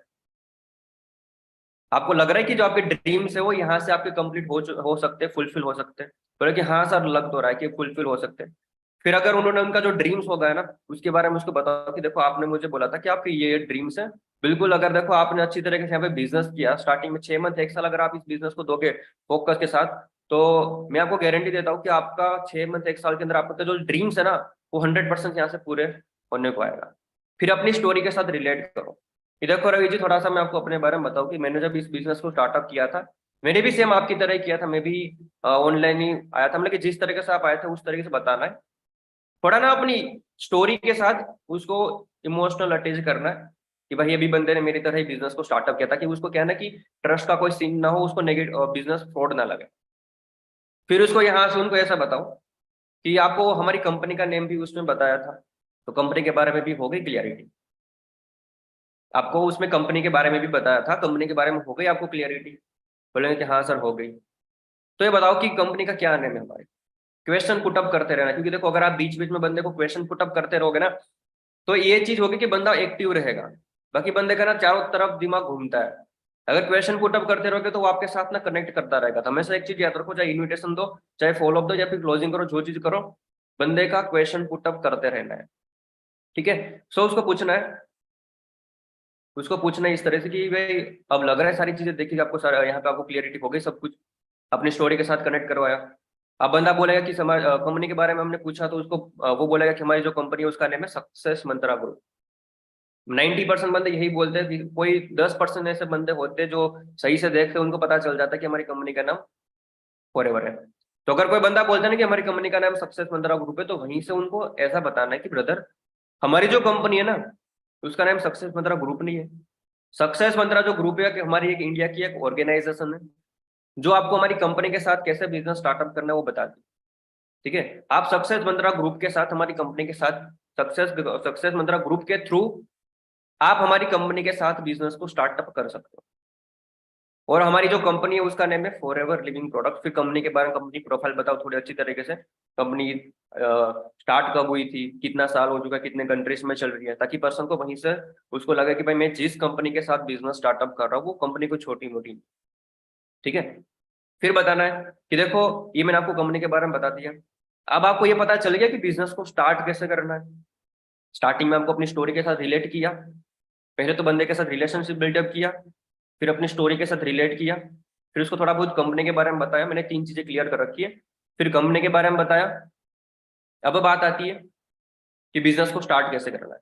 आपको लग रहा है कि जो आपके ड्रीम्स है वो यहाँ से आपके कंप्लीट हो सकते हैं, फुलफिल हो सकते हैं। बोले कि हाँ सर, लग तो रहा है कि फुलफिल हो सकते हैं। फिर अगर उन्होंने उनका जो ड्रीम्स होगा है ना, उसके बारे में उसको बताओ कि देखो आपने मुझे बोला था कि आपके ये ड्रीम्स है। बिल्कुल, अगर देखो आपने अच्छी तरीके से यहाँ पे बिजनेस किया, स्टार्टिंग में 6 मंथ 1 साल अगर आप इस बिजनेस को दोगे फोकस के साथ, तो मैं आपको गारंटी देता हूँ कि आपका 6 मंथ 1 साल के अंदर आपका जो ड्रीम्स है ना, वो 100% यहाँ से पूरे होने को आएगा। फिर अपनी स्टोरी के साथ रिलेट करो। ये देखो रवि जी, थोड़ा सा मैं आपको अपने बारे में बताऊं कि मैंने जब इस बिजनेस को स्टार्टअप किया था, मैंने भी सेम आपकी तरह ही किया था। मैं भी ऑनलाइन ही आया था, मतलब कि जिस तरीके से आप आए थे उस तरीके से बताना है। थोड़ा ना अपनी स्टोरी के साथ उसको इमोशनल अटैच करना है कि भाई अभी बंदे ने मेरी तरह ही बिजनेस को स्टार्टअप किया था, कि उसको क्या है ना कि ट्रस्ट का कोई सीन ना हो, उसको नेगेटिव बिजनेस फ्रॉड ना लगे। फिर उसको यहाँ से उनको ऐसा बताओ कि आपको हमारी कंपनी का नेम भी उसमें बताया था, तो कंपनी के बारे में भी हो गई क्लियरिटी। आपको उसमें कंपनी के बारे में भी बताया था, कंपनी के बारे में हो गई आपको क्लियरिटी। बोलेंगे कि हाँ सर हो गई। तो ये बताओ कि कंपनी का क्या नेम है हमारे। क्वेश्चन पुटअप करते रहना, क्योंकि देखो अगर आप बीच बीच में बंदे को क्वेश्चन पुटअप करते रहोगे ना, तो ये चीज होगी कि बंदा एक्टिव रहेगा। बाकी बंदे का ना चारों तरफ दिमाग घूमता है। अगर क्वेश्चन पुटअप करते रहोगे तो वो आपके साथ ना कनेक्ट करता रहेगा। तो हमेशा एक चीज याद रखो, चाहे इन्विटेशन दो, चाहे फॉलो अप दो, या फिर क्लोजिंग करो, जो चीज करो, बंदे का क्वेश्चन पुटअप करते रहना है। ठीक है। सो उसको पूछना है, उसको पूछना है इस तरह से कि भाई अब लग रहा है सारी चीजें देखिए आपको, सारा यहाँ पे आपको क्लियरिटी हो गई सब कुछ, अपनी स्टोरी के साथ कनेक्ट करवाया। अब बंदा बोलेगा कि कंपनी के बारे में हमने पूछा, तो उसको वो बोलेगा कि हमारी जो कंपनी है उसका नेम है सक्सेस मंत्रा ग्रुप। 90% बंदे यही बोलते हैं, कि कोई 10% ऐसे बंदे होते हैं जो सही से देखते हैं, उनको पता चल जाता है कि हमारी कंपनी का नाम फॉरएवर है। तो अगर कोई बंदा बोलता है ना कि हमारी कंपनी का नाम सक्सेस मंत्रा ग्रुप है, तो वहीं से उनको ऐसा बताना है कि ब्रदर, हमारी जो कंपनी है ना उसका नाम सक्सेस मंत्रा ग्रुप नहीं है। सक्सेस मंत्रा जो ग्रुप है कि हमारी एक इंडिया की एक ऑर्गेनाइजेशन है, जो आपको हमारी कंपनी के साथ कैसे बिजनेस स्टार्टअप करना है वो बताती है। ठीक है। आप सक्सेस मंत्रा ग्रुप के साथ, हमारी कंपनी के साथ, सक्सेस सक्सेस मंत्रा ग्रुप के थ्रू आप हमारी कंपनी के साथ बिजनेस को स्टार्टअप कर सकते हो। और हमारी जो कंपनी है उसका नेम है फॉरएवर लिविंग प्रोडक्ट। फिर कंपनी के बारे में, कंपनी प्रोफाइल बताओ थोड़ी अच्छी तरीके से, कंपनी स्टार्ट कब हुई थी, कितना साल हो चुका है, कितने कंट्रीज में चल रही है, ताकि पर्सन को वहीं से उसको लगे कि भाई मैं जिस कंपनी के साथ बिजनेस स्टार्टअप कर रहा हूँ वो कंपनी को छोटी मोटी। ठीक है। फिर बताना है कि देखो ये मैंने आपको कंपनी के बारे में बता दिया, अब आपको ये पता चल गया कि बिजनेस को स्टार्ट कैसे करना है। स्टार्टिंग में आपको अपनी स्टोरी के साथ रिलेट किया, पहले तो बंदे के साथ रिलेशनशिप बिल्डअप किया, फिर अपनी स्टोरी के साथ रिलेट किया, फिर उसको थोड़ा बहुत कंपनी के बारे में बताया। मैंने 3 चीजें क्लियर कर रखी है। फिर कंपनी के बारे में बताया। अब बात आती है कि बिजनेस को स्टार्ट कैसे करना है।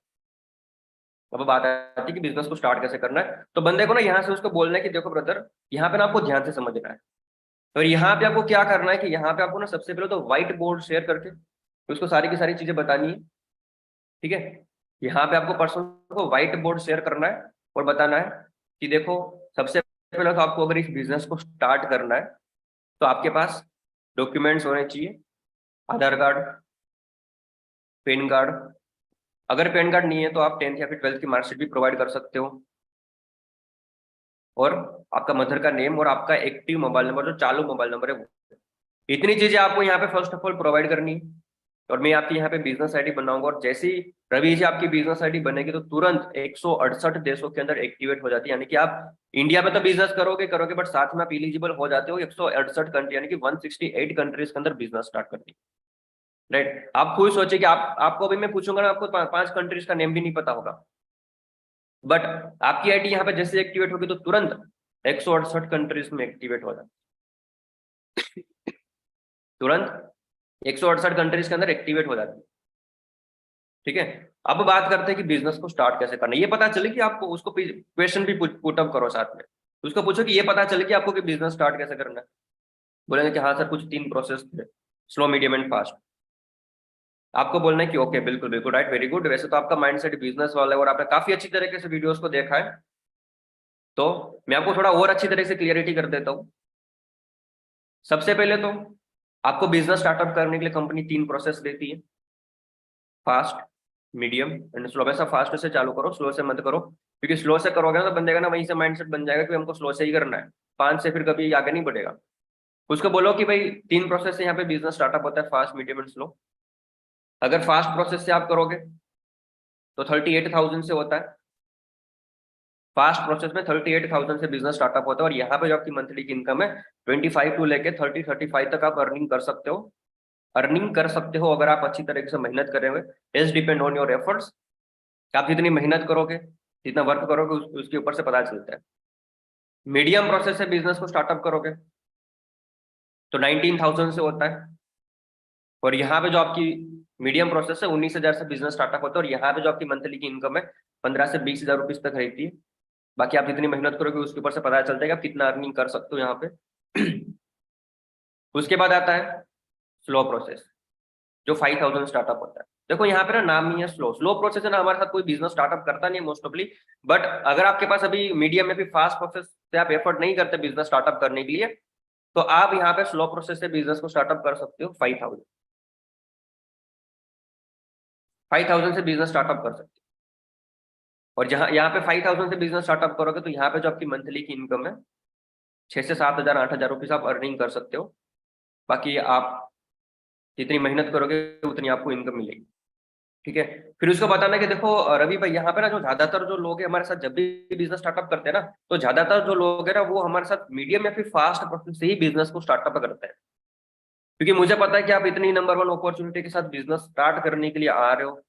अब बात आती है कि बिजनेस को स्टार्ट कैसे करना है, तो बंदे को ना यहाँ से उसको बोलना है कि देखो ब्रदर, यहाँ पे ना आपको ध्यान से समझना है। और यहाँ पे आपको क्या करना है कि यहाँ पे आपको ना सबसे पहले तो व्हाइट बोर्ड शेयर करके उसको सारी की सारी चीजें बतानी है। ठीक है। यहाँ पे आपको पर्सन को व्हाइट बोर्ड शेयर करना है और बताना है कि देखो, सबसे पहले तो आपको अगर इस बिजनेस को स्टार्ट करना है तो आपके पास डॉक्यूमेंट्स होने चाहिए। आधार कार्ड, पैन कार्ड, अगर पैन कार्ड नहीं है तो आप 10th या फिर 12th की मार्कशीट भी प्रोवाइड कर सकते हो। और आपका मदर का नेम और आपका एक्टिव मोबाइल नंबर, जो चालू मोबाइल नंबर है वो। इतनी चीजें आपको यहाँ पे फर्स्ट ऑफ ऑल प्रोवाइड करनी है। और मैं आपकी यहाँ पे बिजनेस आईडी बनाऊंगा, और जैसे ही रवि जी आपकी बिजनेस आईडी बनेगी तो तुरंत 168 देशों के अंदर एक्टिवेट हो जाती है। यानी कि आप इंडिया में तो बिजनेस करोगे करोगे, बट साथ में आप एलिजिबल हो जाते हो 168 कंट्री, यानी कि 168 कंट्रीज के अंदर बिजनेस स्टार्ट करनी है। राइट। आप खुद सोचिए कि आपको अभी मैं पूछूंगा ना, आपको 5 कंट्रीज का नेम भी नहीं पता होगा, बट आपकी आईडी यहाँ पे जैसे एक्टिवेट होगी तो तुरंत 168 कंट्रीज में एक्टिवेट हो जाती है। तुरंत 168 कंट्रीज के अंदर एक्टिवेट हो जाती है। ठीक है। अब बात करते हैं कि बिजनेस को स्टार्ट कैसे करना है। ये पता चले कि आपको, उसको क्वेश्चन भी पुटअप करो साथ में, उसको पूछो कि ये पता चले कि आपको कि बिजनेस स्टार्ट कैसे करना है। बोलेंगे कि हाँ सर कुछ 3 प्रोसेस थे, स्लो मीडियम एंड फास्ट। आपको बोलना है कि ओके बिल्कुल बिल्कुल राइट, वेरी गुड। वैसे तो आपका माइंडसेट बिजनेस वाला है और आपने काफी अच्छी तरीके से वीडियोस को देखा है, तो मैं आपको थोड़ा और अच्छी तरह से क्लियरिटी कर देता हूँ। सबसे पहले तो आपको बिजनेस स्टार्टअप करने के लिए कंपनी 3 प्रोसेस देती है, फास्ट, मीडियम एंड स्लो। हमेशा फास्ट से चालू करो, स्लो से मत करो, क्योंकि स्लो से करोगे ना तो बंदे का ना वहीं से माइंडसेट बन जाएगा कि हमको स्लो से ही करना है, 5 से फिर कभी आगे नहीं बढ़ेगा। उसको बोलो कि भाई 3 प्रोसेस से यहाँ पे बिजनेस स्टार्टअप होता है, फास्ट, मीडियम एंड स्लो। अगर फास्ट प्रोसेस से आप करोगे तो 38,000 से होता है। फास्ट प्रोसेस में 38,000 से बिजनेस स्टार्टअप होता है, और यहाँ पे जो आपकी मंथली की इनकम है 25 टू लेके 30-35 तक आप अर्निंग कर सकते हो। अर्निंग कर सकते हो अगर आप अच्छी तरीके से मेहनत करे हुए। Is depend on your efforts. आप जितनी मेहनत करोगे, जितना वर्क करोगे, उसके ऊपर से पता चलता है। मीडियम प्रोसेस से बिजनेस को स्टार्टअप करोगे तो 19,000 से होता है। और यहाँ पे जो आपकी मीडियम प्रोसेस है 19,000 से बिजनेस स्टार्टअप होता है, और यहाँ पे जो आपकी मंथली की इनकम है 15 से 20,000 रुपीज तक रहती है। बाकी आप जितनी मेहनत करोगे उसके ऊपर से पता चलता है कि आप कितना अर्निंग कर सकते हो यहाँ पे। उसके बाद आता है स्लो प्रोसेस, जो 5,000 स्टार्टअप होता है। देखो यहाँ पे ना नाम ही है स्लो। स्लो प्रोसेस है ना, हमारे साथ कोई बिजनेस स्टार्टअप करता नहीं है मोस्ट ऑफली, बट अगर आपके पास अभी मीडियम में भी फास्ट प्रोसेस से आप एफर्ट नहीं करते बिजनेस स्टार्टअप करने के लिए, तो आप यहाँ पे स्लो प्रोसेस से बिजनेस को स्टार्टअप कर सकते हो। 5,000 से बिजनेस स्टार्टअप कर सकते हो। और जहाँ यहाँ पे 5,000 से बिजनेस स्टार्टअप करोगे तो यहाँ पे जो आपकी मंथली की इनकम है 6 से 7,000 8,000 रुपीज आप अर्निंग कर सकते हो। बाकी आप जितनी मेहनत करोगे उतनी आपको इनकम मिलेगी, ठीक है। फिर उसको बताना कि देखो रवि भाई, यहाँ पे ना जो ज्यादातर जो लोग हैं हमारे साथ जब भी बिजनेस स्टार्टअप करते हैं ना, तो ज्यादातर जो लोग हैं ना वो हमारे साथ मीडियम या फिर फास्ट प्रोसेस से ही बिजनेस को स्टार्टअप करते हैं। क्योंकि मुझे पता है कि आप इतनी नंबर 1 अपॉर्चुनिटी के साथ बिजनेस स्टार्ट करने के लिए आ रहे हो,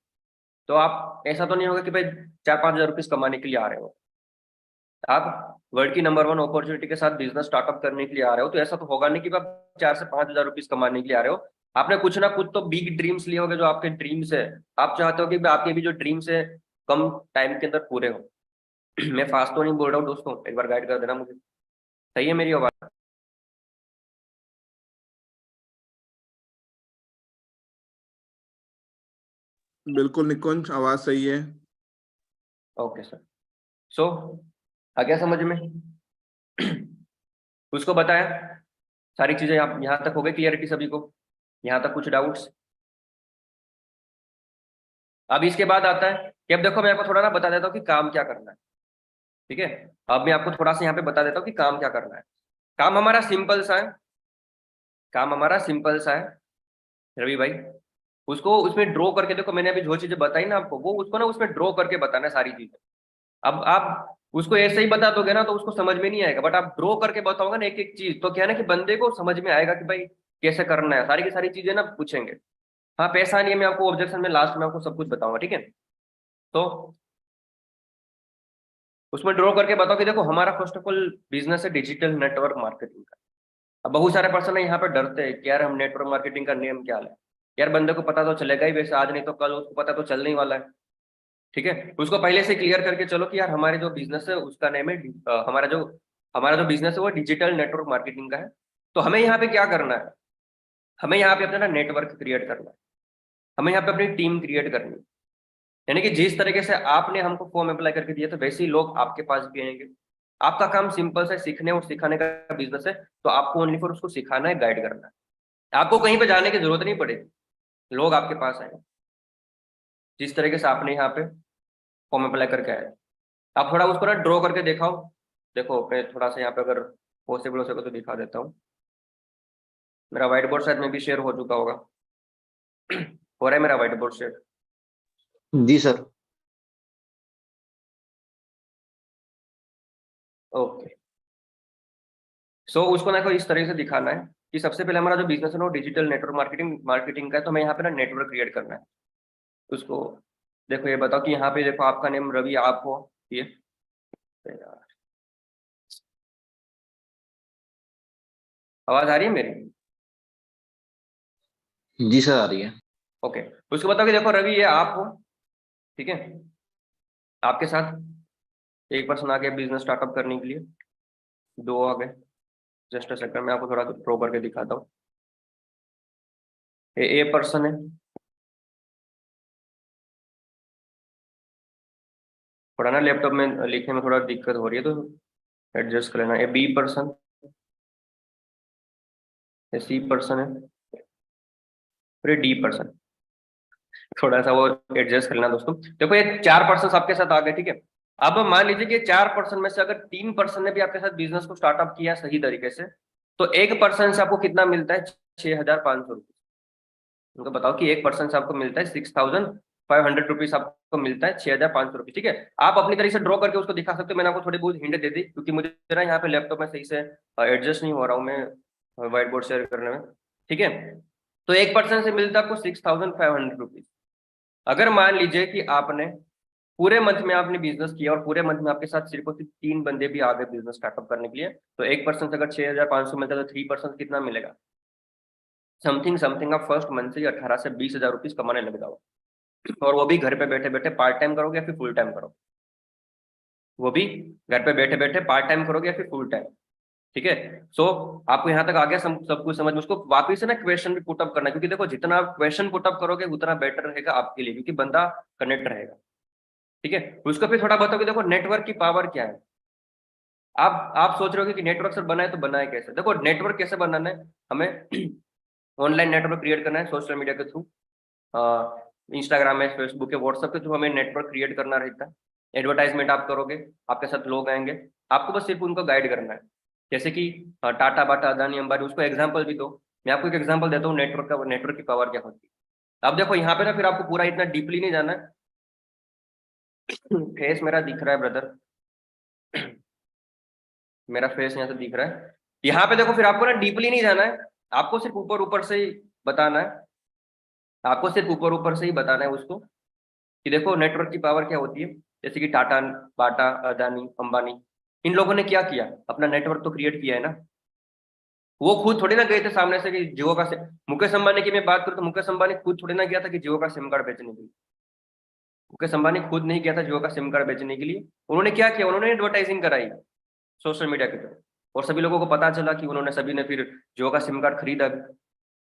तो आप ऐसा तो नहीं होगा कि भाई 4-5 हजार रुपीज कमाने के लिए आ रहे हो। आप वर्ल्ड की नंबर 1 अपॉर्चुनिटी के साथ बिजनेस स्टार्टअप करने के लिए आ रहे हो, तो ऐसा तो होगा नहीं कि आप 4 से 5 हजार रुपीज कमाने के लिए आ रहे हो। आपने कुछ ना कुछ तो बिग ड्रीम्स लिए होंगे, जो आपके ड्रीम्स है। आप चाहते हो कि आपके भी जो ड्रीम्स है कम टाइम के अंदर पूरे हो। मैं फास्ट तो नहीं बोल रहा हूँ दोस्तों, एक बार गाइड कर देना मुझे। सही है मेरी आवाज? बिल्कुल निकुंज, आवाज सही है। Okay sir. सो आ गया समझ में? उसको बताया सारी चीजें। आप यहाँ तक हो गई क्लियरिटी सभी को? यहाँ तक कुछ डाउट्स? अब इसके बाद आता है कि अब देखो मैं आपको थोड़ा ना बता देता हूँ कि काम क्या करना है, ठीक है। अब मैं आपको थोड़ा सा यहाँ पे बता देता हूँ कि काम क्या करना है। काम हमारा सिंपल सा है। काम हमारा सिंपल सा है रवि भाई। उसको उसमें ड्रॉ करके देखो, मैंने अभी जो चीजें बताई ना आपको, वो उसको ना उसमें ड्रॉ करके बताना है सारी चीजें। अब आप उसको ऐसे ही बता दोगे ना तो उसको समझ में नहीं आएगा, बट आप ड्रॉ करके बताओगे ना एक एक चीज, तो क्या है ना कि बंदे को समझ में आएगा कि भाई कैसे करना है। सारी की सारी चीजें ना पूछेंगे। हाँ पैसा नहीं है, मैं आपको ऑब्जेक्शन में लास्ट में आपको सब कुछ बताऊंगा, ठीक है। तो उसमें ड्रॉ करके बताओ कि देखो हमारा फर्स्ट ऑफ ऑल बिजनेस है डिजिटल नेटवर्क मार्केटिंग का। अब बहुत सारे पर्सन है यहाँ पे डरते हैं कि यार हम नेटवर्क मार्केटिंग का नेम क्या है। यार बंदे को पता तो चलेगा ही वैसे, आज नहीं तो कल उसको पता तो चलने ही वाला है, ठीक है। उसको पहले से क्लियर करके चलो कि यार हमारे जो बिजनेस है उसका नेम है हमारा जो बिजनेस है वो डिजिटल नेटवर्क मार्केटिंग का है। तो हमें यहाँ पे क्या करना है, हमें यहाँ पे अपना ना नेटवर्क क्रिएट करना है। हमें यहाँ पे अपनी टीम क्रिएट करनी है। यानी कि जिस तरीके से आपने हमको फॉर्म अप्लाई करके दिया तो वैसे ही लोग आपके पास भी आएंगे। आपका काम सिंपल से सीखने और सिखाने का बिजनेस है, तो आपको ओनली फॉर उसको सिखाना है, गाइड करना है। आपको कहीं पे जाने की जरूरत नहीं पड़ेगी, लोग आपके पास आएंगे जिस तरीके से आपने यहाँ पे फॉर्म अप्लाई करके आए। आप थोड़ा उसको ना ड्रॉ करके दिखाओ। देखो मैं थोड़ा सा यहाँ पे अगर पॉसिबल हो सके तो दिखा देता हूँ। मेरा व्हाइट बोर्ड शायद में भी शेयर हो चुका होगा। हो रहा है मेरा व्हाइट बोर्ड शेयर? जी सर। ओके। सो उसको ना कोई इस तरीके से दिखाना है कि सबसे पहले हमारा जो बिजनेस है ना वो डिजिटल नेटवर्क मार्केटिंग का है, तो हमें यहाँ पे ना नेटवर्क क्रिएट करना है उसको। देखो ये बताओ कि यहाँ पे देखो आपका नेम रवि आप हो, ये आवाज आ रही है मेरी? जी सर आ रही है। ओके। उसको बताओ कि देखो रवि ये आप हो, ठीक है। आपके साथ एक पर्सन आ गया बिजनेस स्टार्टअप करने के लिए, 2 आ गए। जस्ट अ सेकंड में आपको थोड़ा प्रो करके दिखाता हूँ। ये ए पर्सन है, थोड़ा ना लैपटॉप में लिखने में थोड़ा दिक्कत हो रही है तो एडजस्ट कर लेना। ये बी पर्सन, ये सी पर्सन है, और ये डी पर्सन। थोड़ा सा वो एडजस्ट कर लेना दोस्तों। देखो ये 4 पर्सन आपके साथ आ गए, ठीक है। अब मान लीजिए कि 4 पर्सन में से अगर 3 पर्सन ने भी आपके साथ बिजनेस को स्टार्टअप किया सही तरीके से, तो एक पर्सन से आपको कितना मिलता है? 6,500 रुपये। उनको बताओ कि एक पर्सन से आपको मिलता है 6,500 रुपीज आपको मिलता है, 6,500 रुपीज, ठीक है। आप अपनी तरीके से ड्रॉ करके उसको दिखा सकते हो। मैंने आपको थोड़ी बहुत हिंट दे दी क्योंकि मुझे ना यहाँ पे लैपटॉप में सही से एडजस्ट नहीं हो रहा हूँ मैं व्हाइट बोर्ड शेयर करने में, ठीक है। तो एक पर्सन से मिलता है आपको 6,500 रुपीज। अगर मान लीजिए कि आपने पूरे मंथ में आपने बिजनेस किया और पूरे मंथ में आपके साथ सिर्फ और सिर्फ 3 बंदे भी आ गए बिजनेस स्टार्टअप करने के लिए, तो एक पर्सन से अगर 6,500 मिलता है तो 3 पर्सन कितना मिलेगा? समथिंग आप फर्स्ट मंथ से 18 से 20 हजार रुपीज कमाने लग जाओ, और वो भी घर पे बैठे बैठे पार्ट टाइम करोगे या फिर फुल टाइम करोगे, वो भी घर पे बैठे बैठे पार्ट टाइम करोगे या फिर फुल टाइम। ठीक है, सो आपको यहाँ तक आ गया सब कुछ समझ में। उसको वापिस से ना क्वेश्चन भी पुटअप करना है, क्योंकि देखो जितना आप क्वेश्चन पुटअप करोगे उतना बेटर रहेगा आपके लिए, क्योंकि बंदा कनेक्ट रहेगा। ठीक है, उसको फिर थोड़ा बताओ कि देखो नेटवर्क की पावर क्या है। आप सोच रहे हो कि नेटवर्क सर बनाए तो बनाए कैसे। देखो नेटवर्क कैसे बनाना है, हमें ऑनलाइन नेटवर्क क्रिएट करना है सोशल मीडिया के थ्रू, इंस्टाग्राम है, फेसबुक है, व्हाट्सएप के थ्रू हमें नेटवर्क क्रिएट करना रहता है। एडवर्टाइजमेंट आप करोगे, आपके साथ लोग आएंगे, आपको बस सिर्फ उनको गाइड करना है। जैसे कि टाटा बाटा अदानी अंबानी, उसको एग्जाम्पल भी दो। मैं आपको एक एग्जाम्पल देता हूँ नेटवर्क की पावर क्या होती है। अब देखो यहाँ पे ना फिर आपको पूरा इतना डीपली नहीं जाना है। फेस मेरा दिख रहा है ब्रदर, मेरा फेस यहाँ से दिख रहा है। यहाँ पे देखो फिर आपको ना डीपली नहीं जाना है, आपको सिर्फ ऊपर ऊपर से ही बताना है, आपको सिर्फ ऊपर ऊपर से ही बताना है उसको कि देखो नेटवर्क की पावर क्या होती है। जैसे कि टाटा बाटा अदानी अंबानी, इन लोगों ने क्या किया, अपना नेटवर्क तो क्रिएट किया है ना। वो खुद थोड़ी ना गए थे सामने से कि जियो का मुकेश अंबानी की मैं बात करूँ तो मुकेश अंबानी खुद थोड़ी ना गया था कि जियो का सिम कार्ड बेचने के लिए। मुकेश अंबानी खुद नहीं गया था जियो का सिम कार्ड बेचने के लिए। उन्होंने क्या किया, उन्होंने एडवर्टाइजिंग कराई सोशल मीडिया के थ्रू, और सभी लोगों को पता चला कि उन्होंने सभी ने फिर जियो का सिम कार्ड खरीदा भी।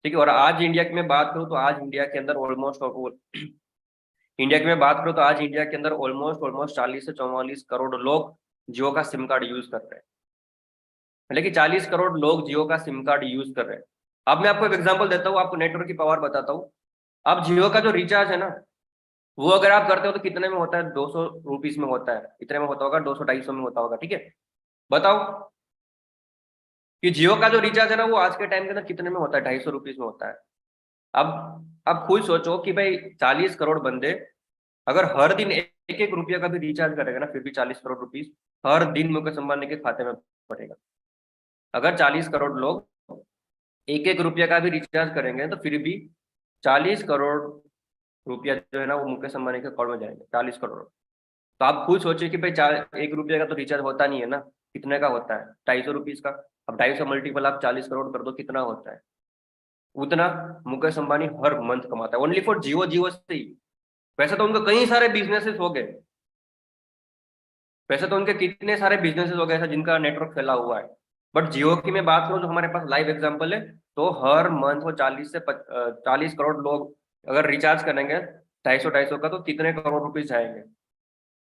ठीक है, और आज इंडिया की मैं बात करूँ तो आज इंडिया के अंदर ऑलमोस्ट 40 से 44 करोड़ लोग जियो का सिम कार्ड यूज कर रहे हैं। मतलब कि 40 करोड़ लोग जियो का सिम कार्ड यूज कर रहे हैं। अब मैं आपको एक एग्जांपल देता हूँ, आपको नेटवर्क की पावर बताता हूँ। अब जियो का जो रिचार्ज है ना, वो अगर आप करते हो तो कितने में होता है, 200 रुपीज में होता है, इतने में होता होगा, 200-250 में होता होगा। ठीक है, बताओ कि जियो का जो रिचार्ज है ना वो आज के टाइम के अंदर कितने में होता है, 250 रुपीज में होता है। अब खुद सोचो कि भाई 40 करोड़ बंदे अगर हर दिन एक एक रुपया का भी रिचार्ज करेगा ना, फिर भी 40 करोड़ रुपीज हर दिन मुकेश अंबानी के खाते में पड़ेगा। अगर 40 करोड़ लोग एक एक रुपया का भी रिचार्ज करेंगे तो फिर भी 40 करोड़ रुपया जो है ना वो मुकेश अंबानी के अकाउंट में जाएंगे, 40 करोड़। तो आप खुद सोचिए कि भाई 1 रुपये का तो रिचार्ज होता नहीं है ना, कितने का होता है, 250 रुपीज का। अब 250 मल्टीपल आप 40 करोड़ कर दो, कितना होता है, उतना मुकेश अंबानी हर मंथ कमाता है, ओनली फॉर जियो से ही। वैसे तो उनके कई सारे बिजनेसेस हो गए, वैसे तो उनके कितने सारे बिजनेसेस हो गए ऐसा जिनका नेटवर्क फैला हुआ है, बट जियो की मैं बात करूँ जो हमारे पास लाइव एग्जांपल है, तो हर मंथ वो 40 करोड़ लोग अगर रिचार्ज करेंगे 250 का, तो कितने करोड़ रुपीज जाएंगे।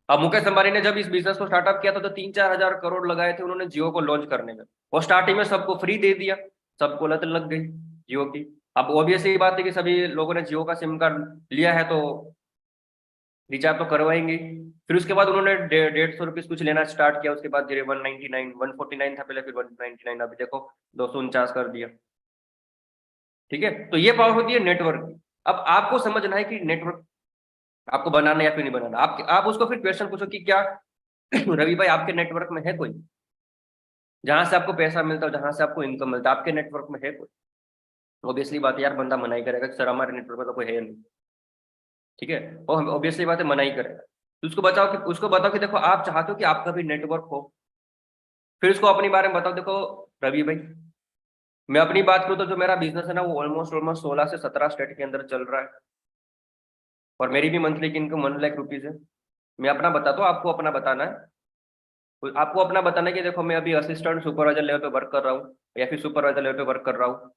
अब मुकेश अंबानी ने जब इस बिजनेस को स्टार्टअप किया था तो 3-4 हजार करोड़ लगाए थे उन्होंने जियो को लॉन्च करने में, और स्टार्टिंग में सबको फ्री दे दिया, सबको लत लग गई जियो की। अब ऑब्वियस ही बात है कि सभी लोगों ने जियो का सिम कार्ड लिया है तो रिचार्ज तो करवाएंगे। फिर उसके बाद उन्होंने 150 रुपीज कुछ लेना स्टार्ट किया, उसके बाद धीरे 199 149 था पहले, फिर 199, अभी देखो 249 कर दिया। ठीक है, तो ये पावर होती है नेटवर्क की। अब आपको समझना है कि नेटवर्क आपको बनाना है या फिर नहीं बनाना। आप उसको फिर क्वेश्चन पूछो कि क्या रवि भाई आपके नेटवर्क में है कोई, जहां से आपको पैसा मिलता है, जहां से आपको इनकम मिलता है, आपके नेटवर्क में है कोई। ऑब्वियसली बात है यार, बंदा मना ही करेगा कि सर हमारे नेटवर्क में तो कोई है नहीं। ठीक है, और ऑब्वियसली बात है मना ही करेगा। तो उसको बताओ कि देखो आप चाहते हो कि आपका भी नेटवर्क हो, फिर उसको अपने बारे में बताओ। देखो रवि भाई, मैं अपनी बात करूँ तो जो मेरा बिजनेस है ना वो ऑलमोस्ट 16 से 17 स्टेट के अंदर चल रहा है, और मेरी भी मंथली की इनकम 1 लाख रुपीज है। मैं अपना बताता हूँ, आपको अपना बताना है। तो आपको अपना बताना है कि देखो मैं अभी असिस्टेंट सुपरवाइजर लेवल पे वर्क कर रहा हूँ या फिर सुपरवाइजर लेवल पे वर्क कर रहा हूँ।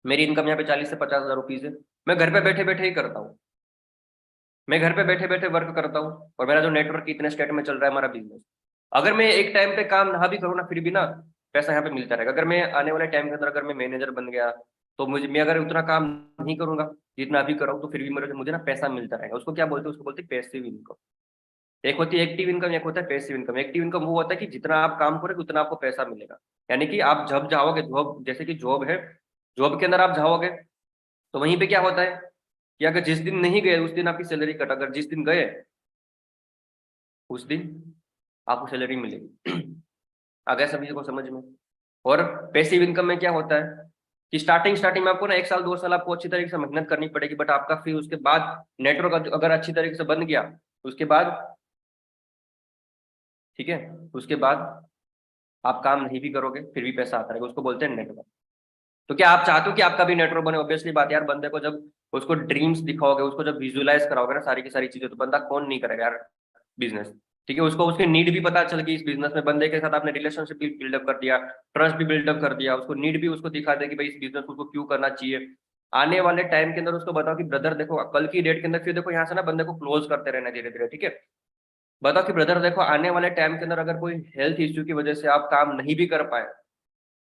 मेरी इनकम यहाँ पे 40 से 50 हजार रुपीज है। मैं घर पे बैठे बैठे ही करता हूँ, मैं घर पे बैठे बैठे वर्क करता हूँ, और मेरा जो नेटवर्क इतने स्टेट में चल रहा है हमारा बिजनेस। अगर मैं एक टाइम पे काम ना भी करूँ ना, फिर भी ना पैसा यहाँ पे मिलता रहेगा। अगर मैं आने वाले टाइम के अंदर अगर मैं मैनेजर बन गया तो मैं अगर उतना काम नहीं करूंगा जितना अभी कर रहा हूँ, तो फिर भी मुझे ना पैसा मिलता रहेगा। उसको क्या बोलते हैं, उसको बोलते हैं पैसिव इनकम। एक होती है एक्टिव इनकम, एक होता है पैसिव इनकम। एक्टिव इनकम वो होता है कि जितना आप काम करोगे उतना आपको पैसा मिलेगा। यानी कि आप जब जाओगे जॉब, जैसे कि जॉब है, जॉब के अंदर आप जाओगे तो वहीं पे क्या होता है कि अगर जिस दिन नहीं गए उस दिन आपकी सैलरी कट, अगर जिस दिन गए उस दिन आपको सैलरी मिलेगी। आ गया सभी को समझ में। और पैसिव इनकम में क्या होता है कि स्टार्टिंग में आपको ना 1 साल 2 साल आपको अच्छी तरीके से मेहनत करनी पड़ेगी, बट आपका फिर उसके बाद नेटवर्क अगर अच्छी तरीके से बन गया उसके बाद, ठीक है, उसके बाद आप काम नहीं भी करोगे फिर भी पैसा आता रहेगा। उसको बोलते हैं नेटवर्क। तो क्या आप चाहते हो कि आपका भी नेटवर्क बने? ऑब्वियसली बात है यार, बंदे को जब उसको ड्रीम्स दिखाओगे, उसको जब विजुअलाइज कराओगे ना सारी की सारी चीजें, तो बंदा कौन नहीं करेगा यार बिजनेस। ठीक है, उसको उसकी नीड भी पता चल गई इस बिजनेस में, बंदे के साथ आपने रिलेशनशिप भी बिल्डअप कर दिया, ट्रस्ट भी बिल्डअप कर दिया, उसको नीड भी उसको दिखा दे कि भाई इस बिजनेस को क्यों करना चाहिए। आने वाले टाइम के अंदर उसको बताओ कि ब्रदर देखो, कल की डेट के अंदर फिर देखो यहाँ से ना बंदे को क्लोज करते रहना धीरे धीरे। ठीक है, बताओ कि ब्रदर देखो आने वाले टाइम के अंदर अगर कोई हेल्थ इश्यू की वजह से आप काम नहीं भी कर पाए,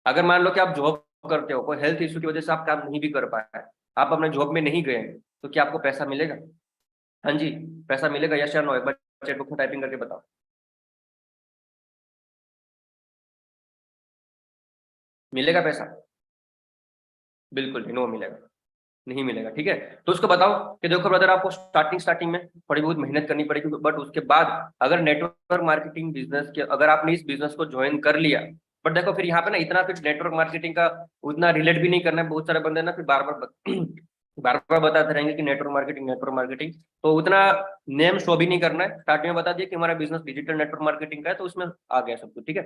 अगर मान लो कि आप जॉब करते हो, कोई हेल्थ इश्यू की वजह से आप काम नहीं भी कर पाए, आप अपने जॉब में नहीं गए, तो क्या आपको पैसा मिलेगा? हाँ जी, पैसा मिलेगा, यस या नो? एक बार चैट बॉक्स में टाइपिंग करके बताओ। मिलेगा पैसा? बिल्कुल नहीं, नो मिलेगा, नहीं मिलेगा। ठीक है, तो उसको बताओ कि देखो ब्रदर, आपको स्टार्टिंग में थोड़ी बहुत मेहनत करनी पड़ेगी, बट उसके बाद अगर नेटवर्क मार्केटिंग बिजनेस के, अगर आपने इस बिजनेस को ज्वाइन कर लिया, बट देखो फिर यहाँ पे ना इतना कुछ नेटवर्क मार्केटिंग का उतना रिलेट भी नहीं करना है। बहुत सारे बंदे ना फिर बार बार बताते रहेंगे कि नेटवर्क मार्केटिंग, तो उतना नेम शो भी नहीं करना है। स्टार्टिंग में बता दिया कि हमारा बिजनेस डिजिटल नेटवर्क मार्केटिंग का है, तो उसमें आ गया सब कुछ। ठीक है,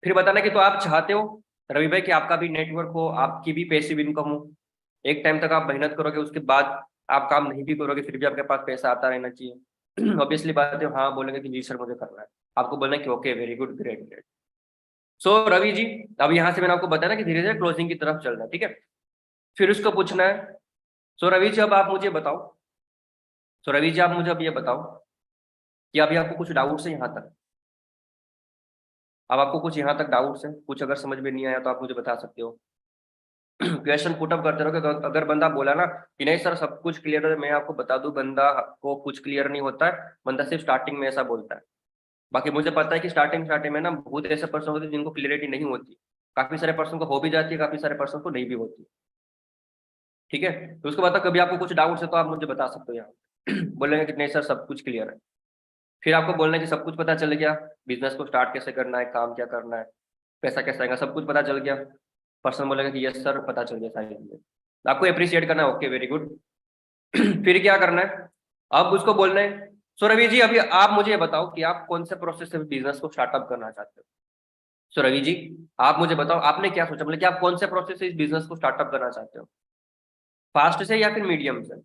फिर बताना कि तो आप चाहते हो रवि भाई कि आपका भी नेटवर्क हो, आपकी भी पैसिव इनकम हो, एक टाइम तक आप मेहनत करोगे, उसके बाद आप काम नहीं भी करोगे फिर भी आपके पास पैसा आता रहना चाहिए। ऑब्वियसली बात है, हाँ बोलेंगे कि जी सर मुझे करना है, आपको बोलना है कि okay very good great great. So Ravi ji, अब यहाँ से मैंने आपको बताया ना कि धीरे धीरे क्लोजिंग की तरफ चलना है। ठीक है, फिर उसको पूछना है, सो रवि जी अब आप मुझे बताओ, सो रवि जी आप मुझे अब ये बताओ कि अभी आपको कुछ डाउट्स है यहाँ तक? अब आपको कुछ यहाँ तक डाउट्स है, कुछ अगर समझ में नहीं आया तो आप मुझे बता सकते हो। क्वेश्चन पुटअप करते रहो कि अगर बंदा बोला ना कि नहीं सर सब कुछ क्लियर है, मैं आपको बता दूं बंदा को कुछ क्लियर नहीं होता है, बंदा सिर्फ स्टार्टिंग में ऐसा बोलता है। बाकी मुझे पता है कि स्टार्टिंग में ना बहुत ऐसे पर्सन होते हैं जिनको क्लियरिटी नहीं होती, काफी सारे पर्सन को हो भी जाती है, काफी सारे पर्सन को नहीं भी होती। ठीक है, तो उसके बाद कभी आपको कुछ डाउट्स है तो आप मुझे बता सकते हो यहाँ। बोलेंगे कि नहीं सर सब कुछ क्लियर है, फिर आपको बोलना है कि सब कुछ पता चल गया, बिजनेस को स्टार्ट कैसे करना है, काम क्या करना है, पैसा कैसे आएगा, सब कुछ पता चल गया। पर्सन बोलेगा कि यस सर पता चल गया सारी चीजें, आपको अप्रिशिएट करना है, ओके वेरी गुड। फिर क्या करना है, अब उसको बोलना है, सो रवि जी अभी आप मुझे बताओ कि आप कौन से प्रोसेस से बिजनेस को स्टार्टअप करना चाहते हो। सो रवि जी आप मुझे बताओ आपने क्या सोचा, मतलब कि आप कौन से प्रोसेस से इस बिजनेस को स्टार्टअप करना चाहते हो, फास्ट से या फिर मीडियम से?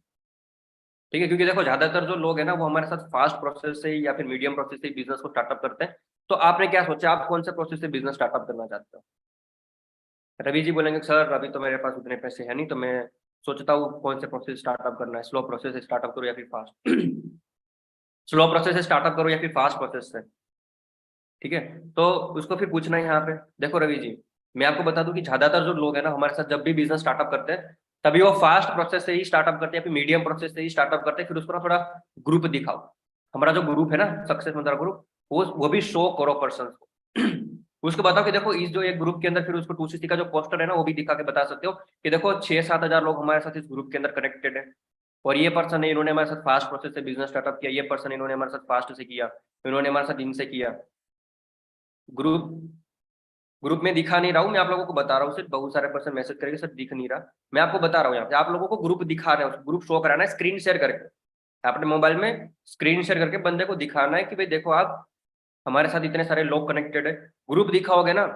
ठीक है, क्योंकि देखो ज्यादातर जो लोग हैं ना वो हमारे साथ फास्ट प्रोसेस से या फिर मीडियम प्रोसेस से बिजनेस को स्टार्टअप करते हैं। तो आपने क्या सोचा, आप कौन से प्रोसेस से बिजनेस स्टार्टअप करना चाहते हो? रवि जी बोलेंगे सर अभी तो मेरे पास उतने पैसे हैं नहीं, तो मैं सोचता हूँ कौन से प्रोसेस स्टार्टअप करना है, स्लो प्रोसेस से स्टार्टअप करो या फिर फास्ट। स्लो प्रोसेस से स्टार्टअप करो या फिर फास्ट प्रोसेस से। ठीक है, तो उसको फिर पूछना है यहाँ पे, देखो रवि जी मैं आपको बता दूं कि ज्यादातर जो लोग हैं ना हमारे साथ जब भी बिजनेस स्टार्टअप करते हैं, तभी वो फास्ट प्रोसेस से ही स्टार्टअप करते हैं या फिर मीडियम प्रोसेस से ही स्टार्टअप करते हैं। फिर उसको ना थोड़ा ग्रुप दिखाओ, हमारा जो ग्रुप है ना सक्सेस मंत्रा ग्रुप, वो भी शो करो पर्सन को। उसको बताओ कि देखो इस जो एक ग्रुप के अंदर, फिर उसको 2CC का जो पोस्टर है ना वो भी दिखा के बता सकते हो कि देखो 6-7 हजार लोग हमारे साथ इस ग्रुप के अंदर कनेक्टेड है, और ये पर्सन है इन्होंने हमारे साथ फास्ट प्रोसेस से बिजनेस स्टार्टअप किया, ये पर्सन इन्होंने हमारे साथ फास्ट से किया, इन्होंने हमारे साथ इनसे किया। ग्रुप ग्रुप में दिखा नहीं रहा हूँ मैं, आप लोगों को बता रहा हूँ, सिर्फ बहुत सारे पर्सन मैसेज करेंगे सर दिख नहीं रहा, मैं आपको बता रहा हूँ यहाँ पे आप लोगों को ग्रुप दिखा रहे हो, ग्रुप शो कराना है स्क्रीन शेयर करके, अपने मोबाइल में स्क्रीन शेयर करके बंदे को दिखाना है कि भाई देखो आप हमारे साथ इतने सारे लोग कनेक्टेड है। ग्रुप दिखाओगे ना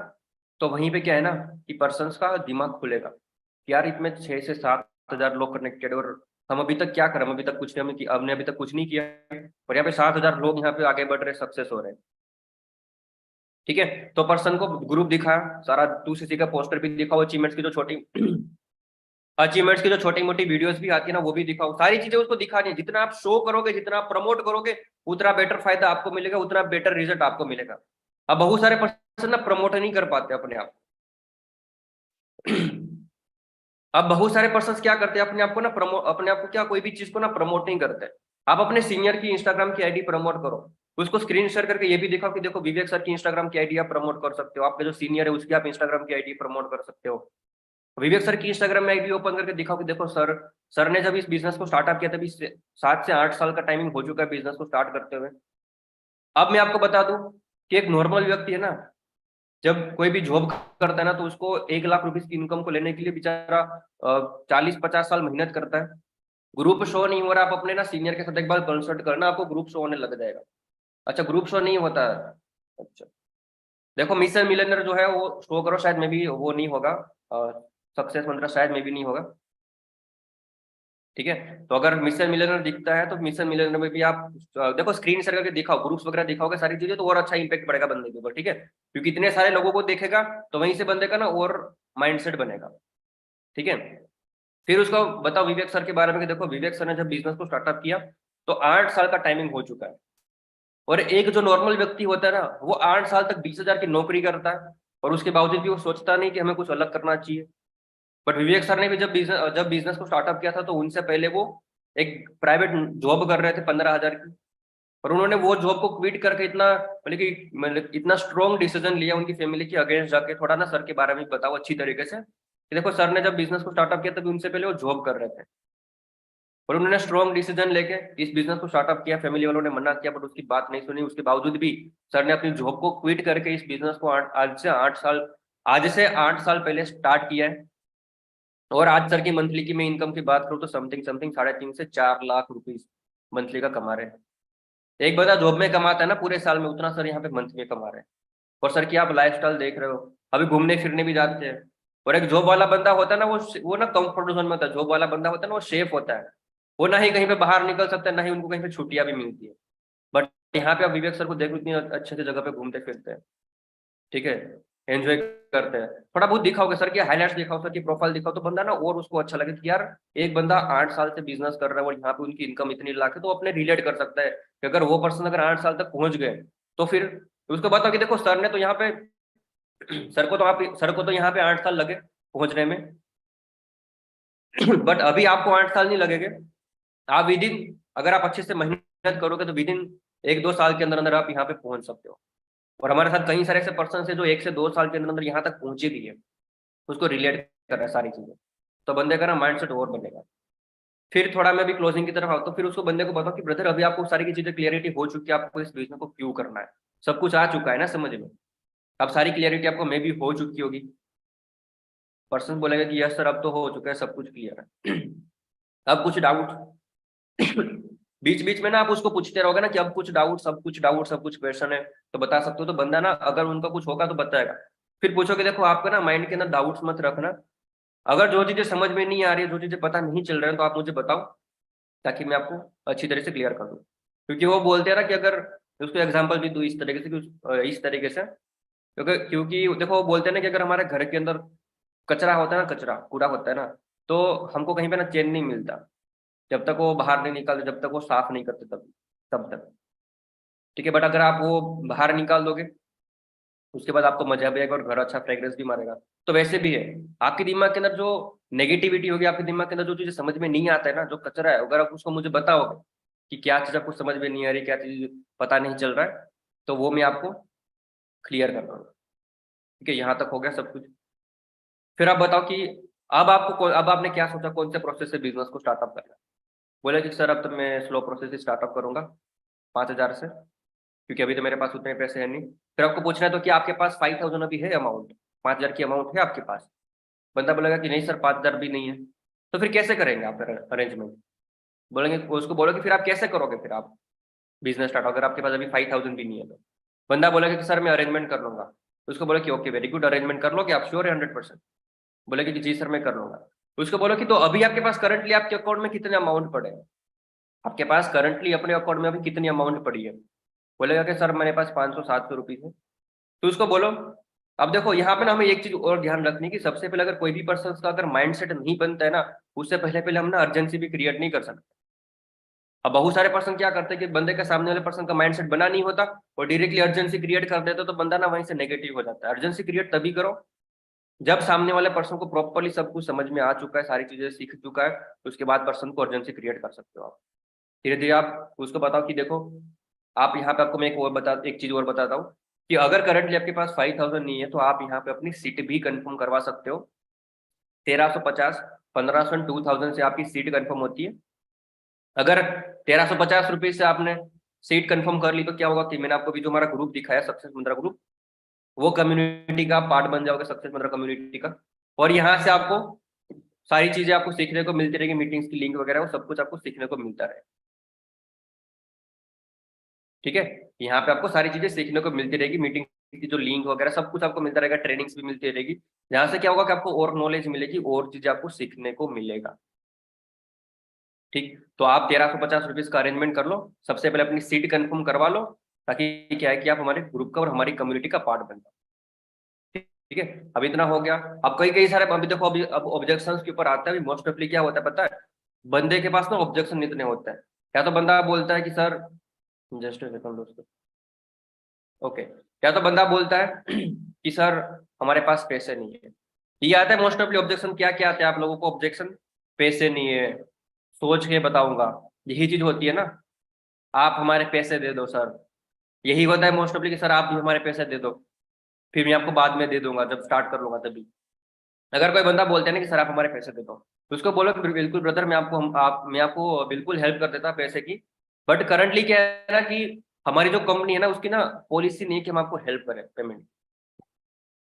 तो वहीं पे क्या है ना कि पर्सन का दिमाग खुलेगा कि यार इसमें 6 से 7 हजार लोग कनेक्टेड, और हम अभी तक क्या करें, हम अभी तक कुछ नहीं, हमने अभी तक कुछ नहीं किया, और यहाँ पे 7 हजार लोग यहाँ पे आगे बढ़ रहे, सक्सेस हो रहे हैं। ठीक है, तो पर्सन को ग्रुप दिखाया, सारा 2CC का पोस्टर भी दिखाओ, अचीवमेंट्स की जो छोटी मोटी वीडियोस भी आती है ना वो भी दिखाओ, सारी चीजें उसको दिखानी है। जितना आप शो करोगे, जितना आप प्रमोट करोगे, उतना बेटर फायदा आपको मिलेगा, उतना बेटर रिजल्ट आपको मिलेगा। अब बहुत सारे पर्सन ना प्रमोट नहीं कर पाते अपने आप। अब बहुत सारे पर्सन क्या करते हैं, अपने आप को ना अपने आप को क्या कोई भी चीज को ना प्रमोट नहीं करते। आप अपने सीनियर की इंस्टाग्राम की आईडी प्रमोट करो, उसको स्क्रीन शेयर करके ये भी दिखाओ कि देखो विवेक सर की इंस्टाग्राम की आईडी आप प्रमोट कर सकते हो, आपके जो सीनियर है उसकी आप इंस्टाग्राम की आईडी प्रमोट कर सकते हो। विवेक सर की इंस्टाग्राम में आईडी ओपन करके दिखाओ कि देखो सर ने जब इस बिजनेस को स्टार्टअप किया तभी 7 से 8 साल का टाइमिंग हो चुका है बिजनेस को स्टार्ट करते हुए। अब मैं आपको बता दूं कि एक नॉर्मल व्यक्ति है ना, जब कोई भी जॉब करता है ना तो उसको 1 लाख रुपए की इनकम को लेने के लिए बेचारा 40-50 साल मेहनत करता है। ग्रुप शो नहीं हो रहा, आप अपने ना सीनियर के साथ एक बार कंसल्ट करना, आपको ग्रुप शो होने लग जाएगा। अच्छा ग्रुप शो नहीं होता है, अच्छा देखो मिशन मिलेनियर जो है वो शो करो, शायद में भी वो नहीं होगा, सक्सेस मंत्र शायद में भी नहीं होगा। ठीक है, तो अगर मिशन मिलियनर दिखता है तो मिशन मिलियनर में भी आप देखो, स्क्रीन शेयर करके दिखाओ, ग्रुप्स वगैरह दिखाओगे सारी चीजें, तो और अच्छा इंपैक्ट पड़ेगा बंदे के ऊपर। ठीक है, क्योंकि इतने सारे लोगों को देखेगा तो वहीं से बंदे का ना और माइंडसेट बनेगा। ठीक है, फिर उसको बताओ विवेक सर के बारे में कि देखो विवेक सर ने जब बिजनेस को स्टार्टअप किया तो 8 साल का टाइमिंग हो चुका है, और एक जो नॉर्मल व्यक्ति होता है ना वो 8 साल तक 20,000 की नौकरी करता है और उसके बावजूद भी वो सोचता नहीं कि हमें कुछ अलग करना चाहिए। बट विवेक सर ने भी जब बिजनेस को स्टार्टअप किया था तो उनसे पहले वो एक प्राइवेट जॉब कर रहे थे 15,000 की, और उन्होंने वो जॉब को क्विट करके इतना मतलब इतना स्ट्रॉन्ग डिसीजन लिया उनकी फैमिली के अगेंस्ट जाके। थोड़ा ना सर के बारे में बताओ अच्छी तरीके से कि देखो सर ने जब बिजनेस को स्टार्टअप किया तभी उनसे पहले वो जॉब कर रहे थे, और उन्होंने स्ट्रॉन्ग डिसीजन लेके इस बिजनेस को स्टार्टअप किया। फैमिली वालों ने मना किया बट उसकी बात नहीं सुनी, उसके बावजूद भी सर ने अपनी जॉब को क्विट करके इस बिजनेस को आज से 8 साल पहले स्टार्ट किया है। और आज सर की मंथली की मैं इनकम की बात करूँ तो समथिंग 3.5 से 4 लाख रुपीज मंथली का कमा रहे हैं। एक बंदा जॉब में कमाता है ना पूरे साल में, उतना सर यहाँ पे मंथ में कमा रहे हैं। और सर की आप लाइफस्टाइल देख रहे हो, अभी घूमने फिरने भी जाते हैं। और एक जॉब वाला बंदा होता है ना वो ना कंफर्ट जोन में होता है। जॉब वाला बंदा होता है ना वो सेफ होता है, वो ना ही कहीं पे बाहर निकल सकता है, ना ही उनको कहीं पे छुट्टियां भी मिलती है। बट यहाँ पे आप विवेक सर को देखो इतनी अच्छे से जगह पे घूमते फिरते हैं। ठीक है, एंजॉय करते हैं। थोड़ा बहुत दिखाओगे सर की हाईलाइट्स दिखाओ, सर की प्रोफाइल दिखाओ, तो बंदा ना और उसको अच्छा लगे कि यार एक बंदा 8 साल से बिजनेस कर रहा है और यहाँ पे उनकी इनकम इतनी लाख है, तो अपने रिलेट कर सकता है कि अगर वो पर्सन अगर 8 साल तक पहुंच गए तो फिर उसको बताओ कि देखो सर ने तो यहाँ पे सर को तो यहाँ पे 8 साल लगे पहुंचने में बट अभी आपको 8 साल नहीं लगेंगे। आप विद इन, अगर आप अच्छे से मेहनत करोगे तो विद इन 1-2 साल के अंदर अंदर आप यहाँ पे पहुंच सकते हो। और हमारे साथ कई सारे ऐसे पर्सन है जो 1 से 2 साल के अंदर अंदर यहाँ तक पहुंचे भी है, उसको रिलेट कर रहा है सारी चीजें, तो बंदे का ना माइंडसेट और बनेगा। फिर थोड़ा मैं भी क्लोजिंग की तरफ आता हूँ, फिर उसको बंदे को बताओ कि ब्रदर अभी आपको सारी की चीजें क्लियरिटी हो चुकी है, आपको इस बिजनेस को क्यों करना है, सब कुछ आ चुका है ना समझ में, अब सारी क्लियरिटी आपको मे भी हो चुकी होगी। पर्सन बोलेगा कि यस सर अब तो हो चुका है, सब कुछ क्लियर है अब कुछ डाउट बीच बीच में ना आप उसको पूछते रहोगे ना कि अब कुछ डाउट, सब कुछ क्वेश्चन है तो बता सकते हो, तो बंदा ना अगर उनका कुछ होगा तो बताएगा। फिर पूछोगे, देखो आपका ना माइंड के अंदर डाउट्स मत रखना, अगर जो चीजें समझ में नहीं आ रही है, जो चीजें पता नहीं चल रहा है तो आप मुझे बताओ ताकि मैं आपको अच्छी तरह से क्लियर कर दूं। क्योंकि वो बोलते हैं ना कि अगर उसको एग्जाम्पल भी दूं इस तरीके से इस तरीके से, क्योंकि देखो वो बोलते हैं ना कि अगर हमारे घर के अंदर कचरा होता है ना, कचरा कूड़ा होता है ना, तो हमको कहीं पे ना चैन नहीं मिलता जब तक वो बाहर नहीं निकालते, जब तक वो साफ नहीं करते तब तक। ठीक है, बट अगर आप वो बाहर निकाल दोगे उसके बाद आपको मजा भी आएगा और घर अच्छा फ्रेग्रेंस भी मारेगा। तो वैसे भी है, आपके दिमाग के अंदर जो नेगेटिविटी होगी, आपके दिमाग के अंदर जो चीजें समझ में नहीं आता है ना, जो कचरा है, अगर आप उसको मुझे बताओगे कि क्या चीज आपको समझ में नहीं आ रही, क्या चीज पता नहीं चल रहा है, तो वो मैं आपको क्लियर कर दूंगा। ठीक है, यहाँ तक हो गया सब कुछ। फिर आप बताओ कि अब आपने क्या सोचा, कौन से प्रोसेस से बिजनेस को स्टार्टअप करना है। बोले कि सर अब तो मैं स्लो प्रोसेस से स्टार्टअप करूंगा 5,000 से, क्योंकि अभी तो मेरे पास उतने पैसे हैं नहीं। फिर आपको पूछना है तो कि आपके पास 5,000 अभी है अमाउंट, 5,000 की अमाउंट है आपके पास। बंदा बोलेगा कि नहीं सर 5,000 भी नहीं है। तो फिर कैसे करेंगे आप अरेंजमेंट, बोलेंगे उसको बोलो कि फिर आप कैसे करोगे फिर आप बिजनेस स्टार्ट, अगर आपके पास अभी 5,000 भी नहीं है तो। बंदा बोलेगा कि सर मैं अरेंजमेंट कर लूंगा, उसको बोलो कि ओके वेरी गुड, अरेंजमेंट कर लो कि आप श्योर है 100%। बोलेगा कि जी सर मैं कर लूंगा। उसको बोलो कि तो अभी आपके पास करंटली आपके अकाउंट में कितने अमाउंट पड़े हैं, आपके पास करंटली अपने अकाउंट में अभी कितनी अमाउंट पड़ी है। बोलेगा कि सर मेरे पास 500-700 रुपीज है। तो उसको बोलो, अब देखो यहाँ पे ना हमें एक चीज और ध्यान रखनी है कि सबसे पहले अगर कोई भी पर्सन का अगर माइंडसेट नहीं बनता है ना, उससे पहले पहले हम ना अर्जेंसी भी क्रिएट नहीं कर सकते। अब बहुत सारे पर्सन क्या करते हैं कि बंदे के सामने वाले पर्सन का माइंडसेट बना नहीं होता और डायरेक्टली अर्जेंसी क्रिएट कर देते, तो बंदा ना वहीं से नेगेटिव हो जाता है। अर्जेंसी क्रिएट तभी करो जब सामने वाले पर्सन को प्रॉपर्ली सब कुछ समझ में आ चुका है, सारी चीजें सीख चुका है, तो उसके बाद पर्सन को अर्जेंसी क्रिएट कर सकते हो आप। धीरे धीरे आप उसको बताओ कि देखो आप यहाँ पे, आपको मैं एक चीज और बताता हूँ कि अगर करंटली आपके पास 5,000 नहीं है तो आप यहाँ पे अपनी सीट भी कंफर्म करवा सकते हो। 1,350, 1,500, 2,000 से आपकी सीट कंफर्म होती है। अगर 1,350 रुपये से आपने सीट कंफर्म कर ली तो क्या होगा कि मैंने आपको भी जो हमारा ग्रुप दिखाया सक्सेस मंत्रा ग्रुप, वो कम्युनिटी का पार्ट बन जाओगे, सक्सेस मंत्रा कम्युनिटी का। और यहाँ से आपको सारी चीजें आपको सीखने को मिलती रहेगी, मीटिंग्स की लिंक वगैरह वो सब कुछ आपको सीखने को मिलता रहे। ठीक है, यहाँ पे आपको सारी चीजें सीखने को मिलती रहेगी, मीटिंग की जो लिंक वगैरह सब कुछ आपको मिलता रहेगा, ट्रेनिंग्स भी मिलती रहेगी, जहाँ से क्या होगा कि आपको और नॉलेज मिलेगी, और चीजें आपको सीखने को मिलेगा। ठीक, तो आप 1350 रुपीज का अरेंजमेंट कर लो, सबसे पहले अपनी सीट कंफर्म करवा लो, ताकि क्या है कि आप हमारे ग्रुप का और हमारी कम्युनिटी का पार्ट बन जाओ। ठीक है, अब इतना हो गया। अब कई कई सारे, अभी देखो अभी अब ऑब्जेक्शन के ऊपर आता है, मोस्ट ऑफली क्या होता है पता है, बंदे के पास ना ऑब्जेक्शन इतने होते हैं, या तो बंदा बोलता है कि सर, जस्ट सेकंड दोस्तों, ओके, या तो बंदा बोलता है कि सर हमारे पास पैसे नहीं है। ये आता है मोस्ट ऑफली ऑब्जेक्शन, क्या क्या आते हैं आप लोगों को ऑब्जेक्शन, पैसे नहीं है, सोच के बताऊंगा, यही चीज होती है ना, आप हमारे पैसे दे दो सर, यही होता है मोस्ट ऑफली कि सर आप भी हमारे पैसे दे दो, फिर मैं आपको बाद में दे दूंगा जब स्टार्ट कर लूंगा तभी। अगर कोई बंदा बोलते हैं ना कि सर आप हमारे पैसे दे दो, तो उसको बोलो कि बिल्कुल ब्रदर, मैं आपको बिल्कुल हेल्प कर देता पैसे की, बट करंटली क्या है ना कि हमारी जो कंपनी है ना, उसकी ना पॉलिसी नहीं है कि हम आपको हेल्प करें पेमेंट,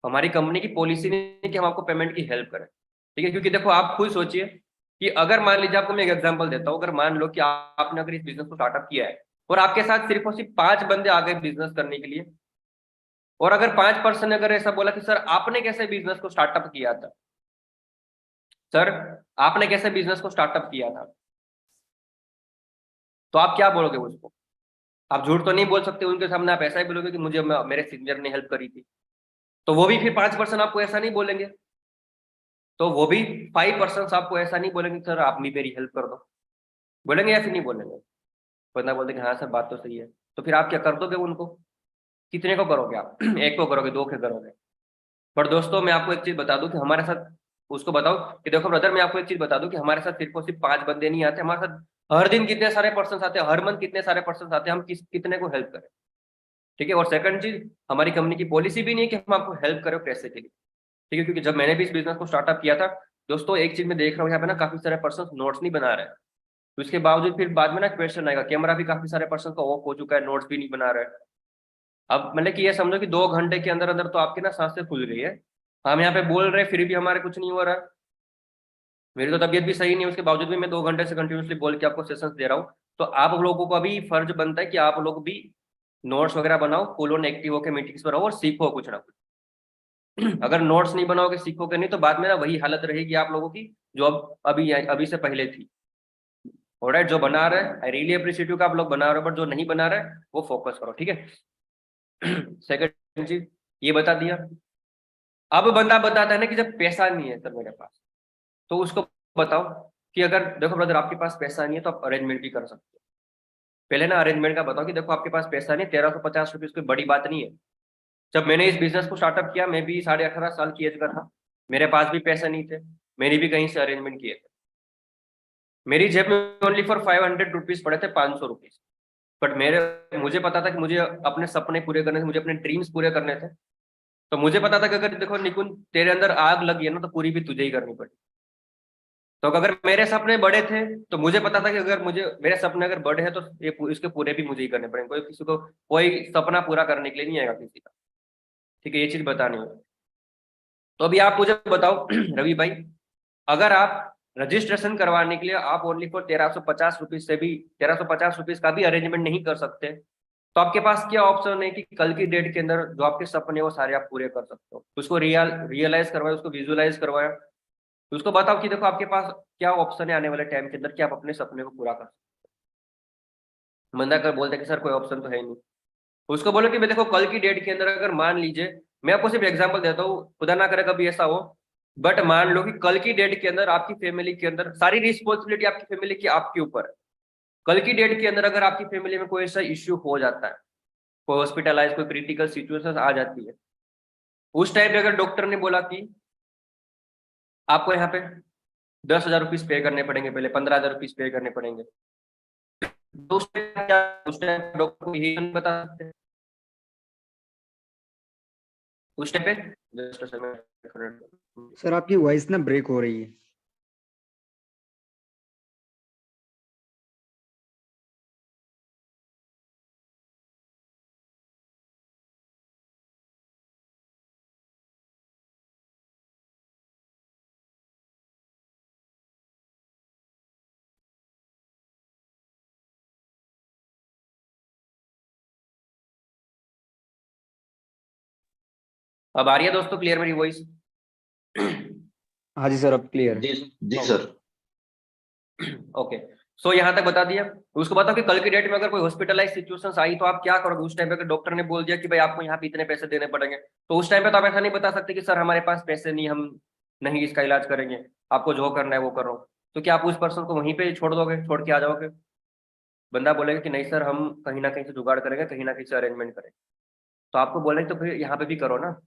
हमारी कंपनी की पॉलिसी नहीं है कि हम आपको पेमेंट की हेल्प करें। ठीक है, क्योंकि देखो आप खुद सोचिए कि अगर मान लीजिए, आपको मैं एक एग्जांपल देता हूँ, अगर मान लो कि आपने अगर इस बिजनेस को स्टार्टअप किया है, और आपके साथ सिर्फ और सिर्फ 5 बंदे आ गए बिजनेस करने के लिए, और अगर 5 पर्सन ने अगर ऐसा बोला कि सर आपने कैसे बिजनेस को स्टार्टअप किया था, सर आपने कैसे बिजनेस को स्टार्टअप किया था, तो आप क्या बोलोगे उसको? आप झूठ तो नहीं बोल सकते उनके सामने, आप ऐसा ही बोलोगे कि मुझे मेरे सीनियर ने हेल्प करी थी, तो वो भी फिर 5 पर्सन आपको ऐसा नहीं बोलेंगे, तो वो भी 5 पर्सन आपको ऐसा नहीं बोलेंगे सर आप भी मेरी हेल्प कर दो, बोलेंगे या फिर नहीं बोलेंगे? बंदा बोलते कि हाँ सर बात तो सही है, तो फिर आप क्या कर दोगे उनको? कितने को करोगे आप? एक को करोगे, दो को करोगे? पर दोस्तों मैं आपको एक चीज बता दूं कि हमारे साथ, उसको बताओ कि देखो ब्रदर, मैं आपको एक चीज बता दूं कि हमारे साथ सिर्फ और सिर्फ 5 बंदे नहीं आते, हमारे साथ हर दिन कितने सारे पर्सन आते हैं, हर मंथ कितने सारे पर्सन आते हैं, हम कितने को हेल्प करें। ठीक है, और सेकंड चीज, हमारी कंपनी की पॉलिसी भी नहीं है कि हम आपको हेल्प करें पैसे के लिए। ठीक है, क्योंकि जब मैंने भी इस बिजनेस को स्टार्टअप किया था दोस्तों, एक चीज मैं देख रहा हूँ यहाँ पे ना, काफी सारे पर्सन नोट्स नहीं बना रहे हैं, तो इसके बावजूद फिर बाद में ना क्वेश्चन आएगा, कैमरा भी काफी सारे पर्सन का ऑफ हो चुका है, नोट्स भी नहीं बना रहे। अब मतलब कि ये समझो कि 2 घंटे के अंदर अंदर तो आपकी ना सांसें खुल गई है, हम यहाँ पे बोल रहे हैं फिर भी हमारे कुछ नहीं हो रहा है। मेरी तो तबीयत भी सही नहीं है, उसके बावजूद भी मैं 2 घंटे से कंटिन्यूसली बोल के आपको सेशंस दे रहा हूँ। तो आप लोगों को अभी फर्ज बनता है कि आप लोग भी नोट्स वगैरह बनाओ, फुल ऑन एक्टिव होकर मीटिंग्स पर रहो और सीखो कुछ ना कुछ। अगर नोट्स नहीं बनाओगे, सीखोगे नहीं, तो बाद में ना वही हालत रहेगी आप लोगों की जो अब अभी अभी से पहले थी। ऑलराइट, जो बना रहे हैं आई रियली अप्रिशिएट यू का आप लोग बना रहे हो, बट जो नहीं बना रहे वो फोकस करो, ठीक है। सेकंड चीज ये बता दिया। अब बंदा बताता है ना कि जब पैसा नहीं है सर मेरे पास, तो उसको बताओ कि अगर देखो ब्रदर आपके पास पैसा नहीं है तो आप अरेंजमेंट भी कर सकते हो। पहले ना अरेंजमेंट का बताओ कि देखो आपके पास पैसा नहीं, 1350 रुपीज कोई बड़ी बात नहीं है। जब मैंने इस बिजनेस को स्टार्टअप किया, मैं भी 18.5 साल की एज का था, मेरे पास भी पैसे नहीं थे, मैंने भी कहीं से अरेंजमेंट किए थे, मेरी जेब में ओनली फॉर 500 रुपीज पड़े थे, 500 रुपीज। बट मेरे मुझे पता था कि मुझे अपने सपने पूरे करने थे, मुझे अपने ड्रीम्स पूरे करने थे। तो मुझे पता था कि अगर देखो निकुंज तेरे अंदर आग लगी है ना, तो पूरी भी तुझे ही करनी पड़ी। तो अगर मेरे सपने बड़े थे, तो मुझे पता था कि अगर मुझे मेरे सपने अगर बड़े हैं तो ये इसके पूरे भी मुझे ही करने पड़ेंगे, कोई किसी को कोई सपना पूरा करने के लिए नहीं आएगा किसी का। ठीक है, ये चीज बतानी है। तो अभी आप मुझे बताओ रवि भाई, अगर आप रजिस्ट्रेशन करवाने के लिए आप ओनली फॉर 1350 रुपीज से भी 1350 रुपीज का भी अरेंजमेंट नहीं कर सकते, तो आपके पास क्या ऑप्शन है कि कल की डेट के अंदर जो आपके सपने हैं वो सारे आप पूरे कर सकते हो। उसको रियलाइज करवाए, उसको विजुअलाइज करवाए, उसको बताओ कि देखो आपके पास क्या ऑप्शन है आने वाले टाइम के अंदर कि आप अपने सपने को पूरा कर सकते हो। बंदा कर बोलता है कि सर कोई ऑप्शन तो है ही नहीं, उसको बोलो कि मैं देखो कल की डेट के अंदर अगर मान लीजिए, मैं आपको सिर्फ एग्जांपल देता हूँ, खुदा ना करे कभी ऐसा हो, बट मान लो कि कल की डेट के अंदर आपकी फैमिली के अंदर सारी रिस्पॉन्सिबिलिटी आपकी फैमिली की आपके ऊपर है। कल की डेट के अंदर अगर आपकी फैमिली में कोई ऐसा इश्यू हो जाता है, कोई हॉस्पिटलाइज, कोई क्रिटिकल सिचुएशन आ जाती है, उस टाइम पे अगर डॉक्टर ने बोला कि आपको यहाँ पे 10,000 रुपीज पे करने पड़ेंगे, पहले 15,000 रुपीज पे करने पड़ेंगे, तो उस टाइम डॉक्टर को यही नहीं बता सकते उस टाइम पे। जस्ट सर आपकी वॉइस ना ब्रेक हो रही है। अब आ रही है दोस्तों क्लियर मेरी वॉइस? हाँ जी सर, अब क्लियर। जी सर। ओके, सो यहाँ तक बता दिया। उसको बताओ कि कल की डेट में अगर कोई हॉस्पिटलाइज सिचुएशंस आई तो आप क्या करोगे उस टाइम पे। अगर डॉक्टर ने बोल दिया कि भाई आपको यहाँ पे इतने पैसे देने पड़ेंगे, तो उस टाइम पे तो आप ऐसा नहीं बता सकते कि सर हमारे पास पैसे नहीं, हम नहीं इसका इलाज करेंगे, आपको जो करना है वो करो। तो क्या आप उस पर्सन को वहीं पे छोड़ दोगे, छोड़ के आ जाओगे? बंदा बोलेगा कि नहीं सर, हम कहीं ना कहीं से जुगाड़ करेंगे, कहीं ना कहीं से अरेंजमेंट करेंगे। तो आपको बोलेंगे तो फिर यहाँ पे भी करो ना,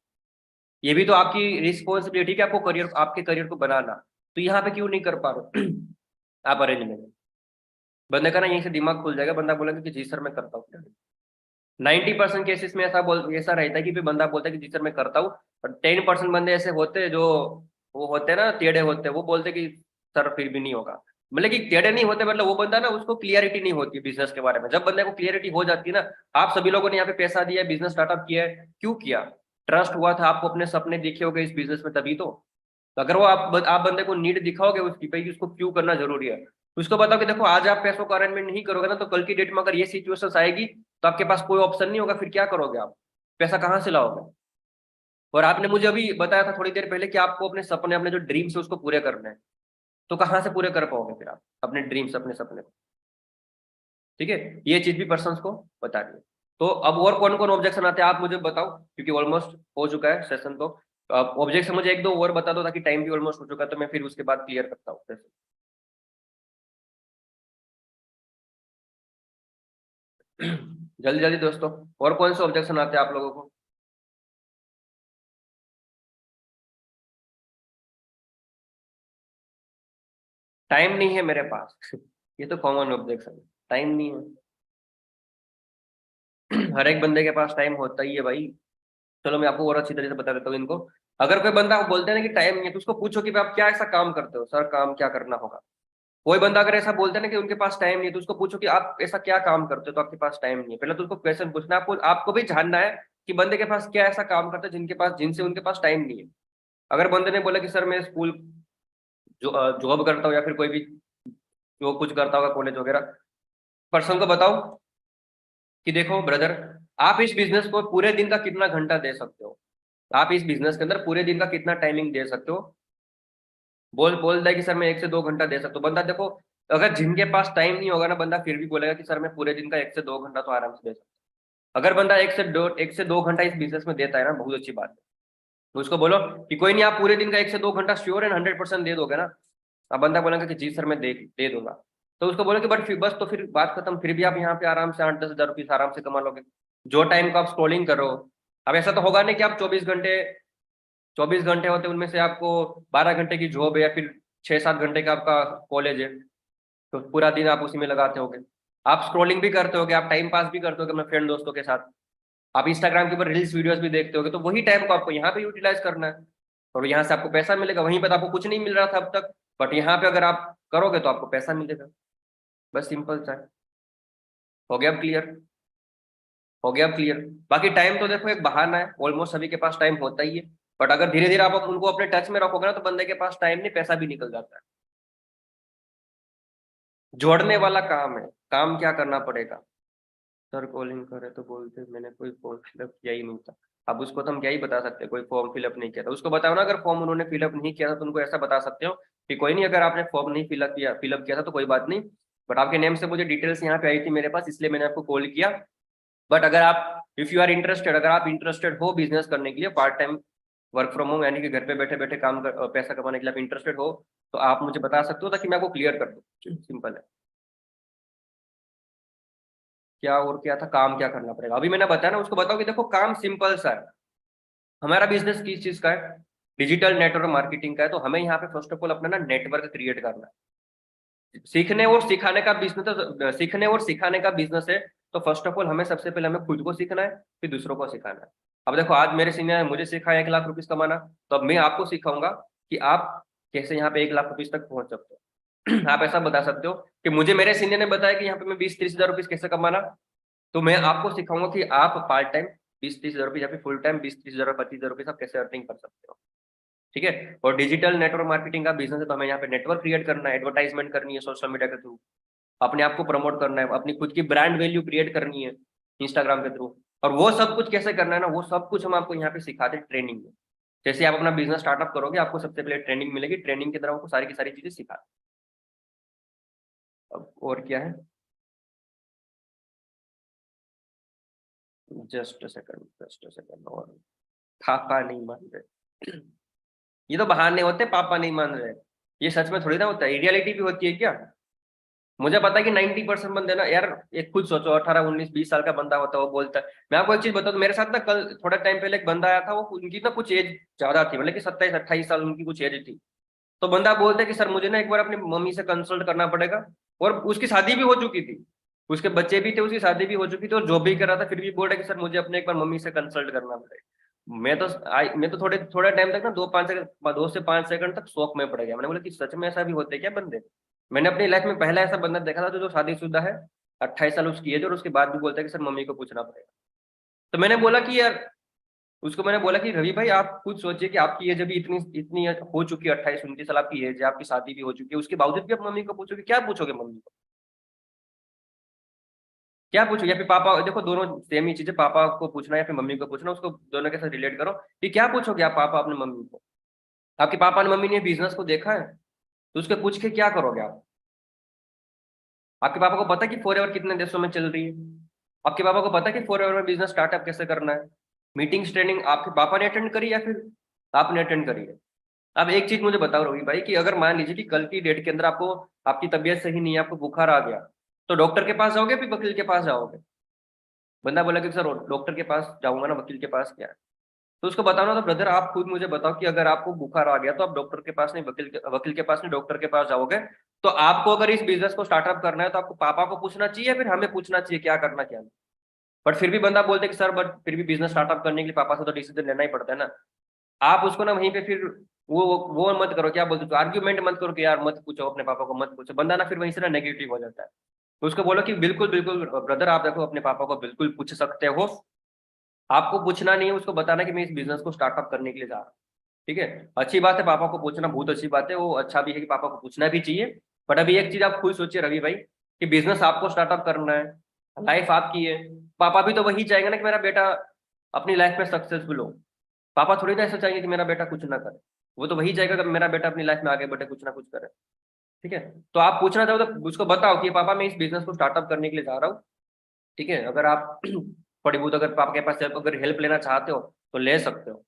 ये भी तो आपकी रिस्पॉन्सिबिलिटी है आपको करियर, आपके करियर को बनाना। तो यहाँ पे क्यों नहीं कर पा रहे हो आप अरेंजमेंट? बंदे का ना यहीं से दिमाग खुल जाएगा, बंदा बोलेगा कि जी सर मैं करता हूँ। 90% केसेस में ऐसा रहता है कि फिर बंदा बोलता है कि जी सर मैं करता हूँ, और 10% बंदे ऐसे होते हैं जो वो होते हैं ना, टेढ़े होते हैं, वो बोलते हैं कि सर फिर भी नहीं होगा। मतलब कि टेढ़े नहीं होते, मतलब वो बंदा ना, उसको क्लियरिटी नहीं होती बिजनेस के बारे में। जब बंदे को क्लियरिटी हो जाती है ना, आप सभी लोगों ने यहाँ पे पैसा दिया, बिजनेस स्टार्टअप किया है, क्यों किया? ट्रस्ट हुआ था आपको, अपने सपने देखे होगे इस बिजनेस में, तभी तो। अगर वो आप बंदे को नीड दिखाओगे उसकी भाई उसको क्यों करना जरूरी है, उसको बताओ कि देखो आज आप पैसों का अरेंजमेंट नहीं करोगे ना, तो कल की डेट में अगर ये सिचुएशन आएगी तो आपके पास कोई ऑप्शन नहीं होगा, फिर क्या करोगे आप? पैसा कहाँ से लाओगे? और आपने मुझे अभी बताया था थोड़ी देर पहले कि आपको अपने सपने, अपने जो ड्रीम्स है उसको पूरे करने हैं, तो कहाँ से पूरे कर पाओगे फिर आप अपने ड्रीम्स, अपने सपने को? ठीक है, ये चीज भी पर्सन को बता दी। तो अब और कौन कौन ऑब्जेक्शन आते हैं आप मुझे बताओ, क्योंकि ऑलमोस्ट हो चुका है सेशन। तो ऑब्जेक्शन मुझे एक दो और बता दो, ताकि टाइम भी ऑलमोस्ट हो चुका है, तो मैं फिर उसके बाद क्लियर करता हूँ। जल्दी जल्दी दोस्तों, और कौन से ऑब्जेक्शन आते हैं आप लोगों को? टाइम नहीं है मेरे पास ये तो कॉमन ऑब्जेक्शन है, टाइम नहीं है। हर एक बंदे के पास टाइम होता ही है भाई। चलो मैं आपको और अच्छी तरह से बता देता हूँ इनको। अगर कोई बंदा बोलते हैं ना कि टाइम नहीं है, तो उसको पूछो कि भाई आप क्या ऐसा काम करते हो, सर काम क्या करना होगा। कोई बंदा अगर ऐसा बोलते हैं ना कि उनके पास टाइम नहीं है, तो उसको पूछो कि आप ऐसा क्या काम करते हो तो आपके पास टाइम नहीं है। पहले तो उसको क्वेश्चन पूछना है, आपको आपको भी जानना है कि बंदे के पास क्या ऐसा काम करते हैं जिनसे उनके पास टाइम नहीं है। अगर बंदे ने बोला कि सर मैं स्कूल जॉब करता हूँ, या फिर कोई भी जो कुछ करता होगा कॉलेज वगैरह, पर्सन को बताओ कि देखो ब्रदर, आप इस बिजनेस को पूरे दिन का कितना घंटा दे सकते हो, आप इस बिजनेस के अंदर पूरे दिन का कितना टाइमिंग दे सकते हो। बोल बोल रहा है कि सर मैं 1 से 2 घंटा दे सकता हूँ। बंदा देखो, अगर जिनके पास टाइम नहीं होगा ना, बंदा फिर भी बोलेगा कि सर मैं पूरे दिन का 1 से 2 घंटा तो आराम से दे सकता हूँ। अगर बंदा 1 से 2 घंटा इस बिजनेस में देता है ना, बहुत अच्छी बात है। तो उसको बोलो कि कोई नहीं, आप पूरे दिन का 1 से 2 घंटा श्योर एंड 100% दे दोगे ना। अब बंदा बोलेगा कि जी सर मैं दे दूंगा। तो उसको बोलो कि बट फिर बस, तो फिर बात खत्म, फिर भी आप यहाँ पे आराम से 8-10 हज़ार रुपीज आराम से कमा लोगे। जो टाइम को आप स्क्रॉलिंग कर रहे हो, अब ऐसा तो होगा नहीं कि आप 24 घंटे होते हैं, उनमें से आपको 12 घंटे की जॉब है, या फिर 6-7 घंटे का आपका कॉलेज है, तो पूरा दिन आप उसी में लगाते होगे। आप स्क्रॉलिंग भी करते होगे, आप टाइम पास भी करते होगे अपने फ्रेंड दोस्तों के साथ, आप इंस्टाग्राम के ऊपर रील्स वीडियोस भी देखते होगे। तो वही टाइम को आपको यहाँ पे यूटिलाइज करना है, और यहाँ से आपको पैसा मिलेगा। वहीं पर तो आपको कुछ नहीं मिल रहा था अब तक, बट यहाँ पे अगर आप करोगे तो आपको पैसा मिलेगा। बस सिंपल सा है। हो गया अब क्लियर? हो गया अब क्लियर? बाकी टाइम तो देखो एक बहाना है, ऑलमोस्ट सभी के पास टाइम होता ही है, बट अगर धीरे धीरे आप उनको अपने टच में रखोगे ना, तो बंदे के पास टाइम नहीं, पैसा भी निकल जाता है। जोड़ने वाला काम है, काम क्या करना पड़ेगा? सर कॉलिंग करे तो बोलते मैंने कोई फॉर्म फिलअप किया ही नहीं था। अब उसको तो हम क्या ही बता सकते हैं, कोई फॉर्म फिलअप नहीं किया था। उसको बताओ ना, अगर फॉर्म उन्होंने फिलअप नहीं किया था तो उनको ऐसा बता सकते हो कि कोई नहीं, अगर आपने फॉर्म नहीं फिलअप किया था तो कोई बात नहीं, बट आपके नेम से मुझे डिटेल्स यहाँ पे आई थी मेरे पास, इसलिए मैंने आपको कॉल किया। बट अगर आप इफ यू आर इंटरेस्टेड, अगर आप इंटरेस्टेड हो बिजनेस करने के लिए, part time work from home, यानी कि घर पे बैठे बैठे पैसा कमाने के लिए आप इंटरेस्टेड हो, तो आप मुझे बता सकते हो, ताकि मैं आपको क्लियर कर दूँ। सिंपल है। क्या और क्या था, काम क्या करना पड़ेगा, अभी मैंने बताया ना। उसको बताओ कि देखो काम सिंपल सा है। हमारा बिजनेस किस चीज का है? डिजिटल नेटवर्क मार्केटिंग का है। तो हमें यहाँ पे फर्स्ट ऑफ ऑल अपना ना नेटवर्क क्रिएट करना है। सीखने और सिखाने का बिजनेस, सीखने और सिखाने का बिजनेस है। तो फर्स्ट ऑफ ऑल हमें सबसे पहले हमें खुद को सीखना है, फिर दूसरों को सिखाना है। अब देखो, आज मेरे सीनियर ने मुझे सिखाया 1 लाख रुपीज कमाना, तो अब मैं आपको सिखाऊंगा कि आप कैसे यहाँ पे 1 लाख रुपीज तक पहुंच सकते हो। आप ऐसा बता सकते हो कि मुझे मेरे सीनियर ने बताया कि यहाँ पे मैं 20-30 हज़ार रुपीज कैसे कमाना, तो मैं आपको सिखाऊंगा कि आप पार्ट टाइम 20-30 हज़ार रुपीज या फिर फुल टाइम 20-30 हज़ार 25 हज़ार रुपीज आप कैसे अर्निंग कर सकते हो। ठीक है। और डिजिटल नेटवर्क मार्केटिंग का बिजनेस है, तो हमें यहाँ पे नेटवर्क क्रिएट करना है, एडवर्टाइजमेंट करनी है सोशल मीडिया के थ्रू, अपने आप को प्रमोट करना है, अपनी खुद की ब्रांड वैल्यू क्रिएट करनी है इंस्टाग्राम के थ्रू। और वो सब कुछ कैसे करना है ना, वो सब कुछ हम आपको यहाँ पे सिखाते हैं ट्रेनिंग में। जैसे आप अपना बिजनेस स्टार्टअप करोगे, आपको सबसे पहले ट्रेनिंग मिलेगी, ट्रेनिंग के तरह आपको सारी की सारी चीजें सिखाते हैं। अब और क्या है, जस्ट जस्ट सेकंड। और पापा नहीं मान रहे, ये तो बहाने होते, पापा नहीं मान रहे, ये सच में थोड़ी ना होता है, रियलिटी भी होती है क्या। मुझे पता है कि 90% बंदे ना यार, एक खुद सोचो 18 19 20 साल का बंदा होता है, वो बोलता है। मैं आपको एक चीज बताऊं, मेरे साथ ना कल थोड़ा टाइम पहले एक बंदा आया था, वो उनकी ना कुछ एज ज्यादा थी, मतलब कि 27 28 साल उनकी कुछ एज थी। तो बंदा बोलता है कि सर मुझे ना एक बार अपनी मम्मी से कंसल्ट करना पड़ेगा। और उसकी शादी भी हो चुकी थी, उसके बच्चे भी थे, उसकी शादी भी हो चुकी थी और जॉब भी कर रहा था, फिर भी बोल रहा है कि सर मुझे अपने एक बार मम्मी से कंसल्ट करना पड़ेगा। मैं तो थोड़े थोड़ा टाइम तक ना 2 5 सेकंड 2 से 5 सेकंड तक शौक में पड़ गया। मैंने बोला कि सच में ऐसा भी होते हैं क्या बंदे। मैंने अपनी लाइफ में पहला ऐसा बंदा देखा था जो शादीशुदा है, 28 साल उसकी एज, और उसके बाद भी बोलता है कि सर मम्मी को पूछना पड़ेगा। तो मैंने बोला कि यार, उसको मैंने बोला कि रवि भाई आप खुद सोचिए कि आपकी एज अभी इतनी इतनी हो चुकी है, 28 29 साल आपकी एज है, आपकी शादी भी हो चुकी है, उसके बावजूद भी आप मम्मी को पूछोगे, क्या पूछोगे मम्मी को, क्या पूछोगे। या फिर पापा, देखो दोनों सेम ही चीजें, पापा को पूछना या फिर मम्मी को पूछना, उसको दोनों के साथ रिलेट करो कि क्या पूछोगे आप पापा अपने मम्मी को। आपके पापा ने मम्मी ने बिजनेस को देखा है, तो उसके पूछ के क्या करोगे आप। आपके पापा को पता है कि फॉर एवर कितने देशों में चल रही है, आपके पापा को पता है कि फॉर एवर में बिजनेस स्टार्टअप कैसे करना है। मीटिंग्स ट्रेनिंग आपके पापा ने अटेंड करी या फिर आपने अटेंड करी है। अब एक चीज मुझे बताओ रवि भाई, कि अगर मान लीजिए कि कल की डेट के अंदर आपको, आपकी तबीयत सही नहीं है, आपको बुखार आ गया, तो डॉक्टर के पास जाओगे फिर वकील के पास जाओगे। बंदा बोला कि सर डॉक्टर के पास जाऊंगा ना, वकील के पास क्या है। तो उसको बताओ ना, तो ब्रदर आप खुद मुझे बताओ कि अगर आपको बुखार आ गया तो आप डॉक्टर के पास नहीं, वकील के पास नहीं, डॉक्टर के पास जाओगे। तो आपको अगर इस बिजनेस को स्टार्टअप करना है तो आपको पापा को पूछना चाहिए या फिर हमें पूछना चाहिए क्या करना क्या नहीं। बट फिर भी बंदा बोलते कि सर बट फिर भी बिजनेस स्टार्टअप करने के लिए पापा से तो डिसीजन लेना ही पड़ता है ना। आप उसको ना वहीं पे फिर वो मत करो, क्या बोलते हो, आर्ग्यूमेंट मत करो कि यार मत पूछो अपने पापा को, मत पूछो। बंदा ना फिर वहीं से ना नेगेटिव हो जाता है। तो उसको बोलो कि बिल्कुल बिल्कुल ब्रदर, आप देखो अपने पापा को बिल्कुल पूछ सकते हो, आपको पूछना नहीं है, उसको बताना कि मैं इस बिजनेस को स्टार्टअप करने के लिए जा रहा हूँ। ठीक है, अच्छी बात है, पापा को पूछना बहुत अच्छी बात है, वो अच्छा भी है कि पापा को पूछना भी चाहिए। बट अभी एक चीज आप खुद सोचिए रवि भाई, कि बिजनेस आपको स्टार्टअप करना है, लाइफ आपकी है। पापा भी तो वही चाहेंगे ना कि मेरा बेटा अपनी लाइफ में सक्सेसफुल हो। पापा थोड़ी ना ऐसा चाहेंगे कि मेरा बेटा कुछ ना करे, वो तो वही चाहेगा कि मेरा बेटा अपनी लाइफ में आगे बढ़े, कुछ ना कुछ करे। ठीक है, तो आप पूछना चाहो तो उसको बताओ कि पापा मैं इस बिजनेस को स्टार्टअप करने के लिए जा रहा हूँ। ठीक है, अगर आप थोड़ी बहुत अगर पापा के पास अगर हेल्प लेना चाहते हो तो ले सकते हो।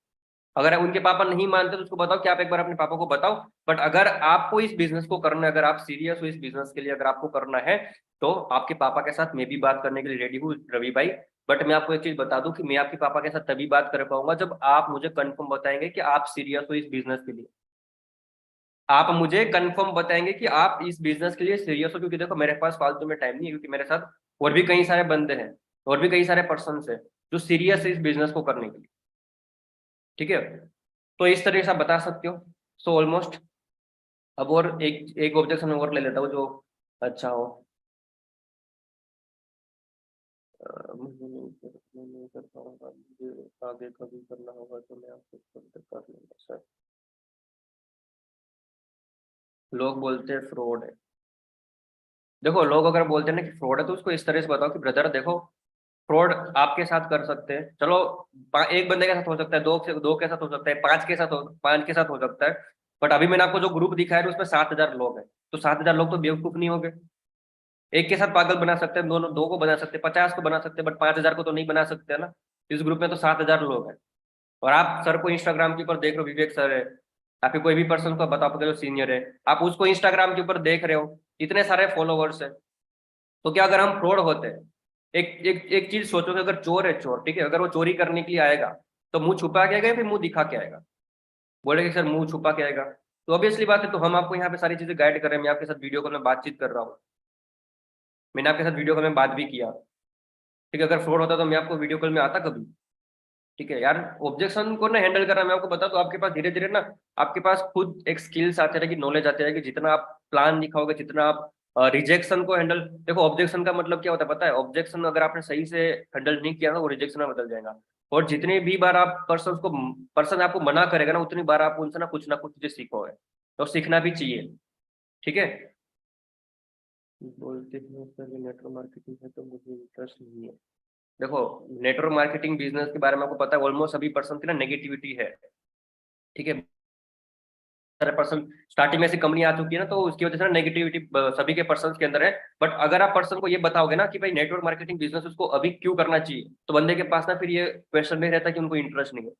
अगर उनके पापा नहीं मानते तो उसको बताओ कि आप एक बार अपने पापा को बताओ। बट अगर आपको इस बिजनेस को करना है, अगर आप सीरियस हो इस बिजनेस के लिए, अगर आपको करना है, तो आपके पापा के साथ मैं भी बात करने के लिए रेडी हूँ रवि भाई। बट मैं आपको एक चीज बता दूं कि मैं आपके पापा के साथ तभी बात कर पाऊंगा जब आप मुझे कंफर्म बताएंगे कि आप सीरियस हो इस बिजनेस के लिए। आप मुझे कंफर्म बताएंगे कि आप इस बिजनेस के लिए सीरियस हो, क्योंकि देखो मेरे पास फालतू में टाइम नहीं है, क्योंकि मेरे साथ और भी कई सारे बंदे हैं, और भी कई सारे पर्सन है जो सीरियस है इस बिजनेस को करने के लिए। ठीक है, तो इस तरह से आप बता सकते हो। सो ऑलमोस्ट, अब और एक एक ऑब्जेक्शन और ले लेता हूँ जो अच्छा हो। मैं नहीं कर पाऊंगा, मुझे आगे कभी करना होगा तो मैं आपसे कांटेक्ट कर लूंगा सर। लोग बोलते हैं फ्रॉड है। देखो लोग अगर बोलते हैं ना कि फ्रॉड है, तो उसको इस तरह से बताओ कि ब्रदर देखो, फ्रॉड आपके साथ कर सकते हैं, चलो एक बंदे के साथ हो सकता है, दो के साथ हो सकता है, पांच के साथ हो सकता है। बट अभी मैंने आपको जो ग्रुप दिखाया है उसमें 7,000 लोग हैं, तो 7,000 लोग तो बेवकूफ नहीं होंगे। एक के साथ पागल बना सकते हैं, दोनों दो को बना सकते हैं, 50 को बना सकते हैं, बट 5,000 को तो नहीं बना सकते है ना। इस ग्रुप में तो 7,000 लोग हैं। और आप सर को इंस्टाग्राम के ऊपर देख रहे हो, विवेक सर है, या फिर कोई भी पर्सन को बता पाओगे जो सीनियर है, आप उसको इंस्टाग्राम के ऊपर देख रहे हो, इतने सारे फॉलोवर्स है। तो क्या अगर हम फ्रॉड होते हैं, एक एक एक चीज सोचो कि अगर चोर है, चोर ठीक है, अगर वो चोरी करने के लिए आएगा तो मुंह छुपा के आएगा या फिर मुंह दिखा के आएगा। बोलेगा सर मुंह छुपा के आएगा। तो ऑब्वियसली बात है, तो हम आपको यहाँ पे सारी चीजें गाइड कर रहे हैं, मैं आपके साथ वीडियो कॉल में बातचीत कर रहा हूँ, मैंने आपके साथ वीडियो कॉल में बात भी किया। ठीक है, अगर फ्रॉड होता तो मैं आपको वीडियो कॉल में आता कभी। ठीक है यार, ऑब्जेक्शन को ना हैंडल करना, मैं आपको बता दूं, आपके पास धीरे धीरे ना, आपके पास खुद एक स्किल्स आते रहेगी, नॉलेज आती रहेगी, जितना आप प्लान दिखाओगे, जितना आप रिजेक्शन को हैंडल। देखो ऑब्जेक्शन का मतलब क्या होता है पता है, ऑब्जेक्शन अगर आपने सही से हैंडल नहीं किया ना, वो रिजेक्शन में बदल जाएगा। और जितनी भी बार आप पर्सन आपको मना करेगा ना, उतनी बार आप उनसे ना कुछ चीजें सीखोगे, तो सीखना भी चाहिए। ठीक है, बोलते हैं सर ये नेटवर्क मार्केटिंग है तो मुझे इंटरेस्ट नहीं है। देखो, नेटवर्क मार्केटिंग बिजनेस के बारे में आपको पता है ऑलमोस्ट सभी पर्सन की ना नेगेटिविटी है, ठीक है। सारे पर्सन स्टार्टिंग में ऐसी कंपनी आ चुकी है ना, तो उसकी वजह से ना नेगेटिविटी सभी के पर्सन के अंदर है। बट अगर आप पर्सन को ये बताओगे ना कि भाई नेटवर्क मार्केटिंग बिजनेस उसको अभी क्यों करना चाहिए, तो बंदे के पास ना फिर ये क्वेश्चन नहीं रहता कि उनको इंटरेस्ट नहीं है।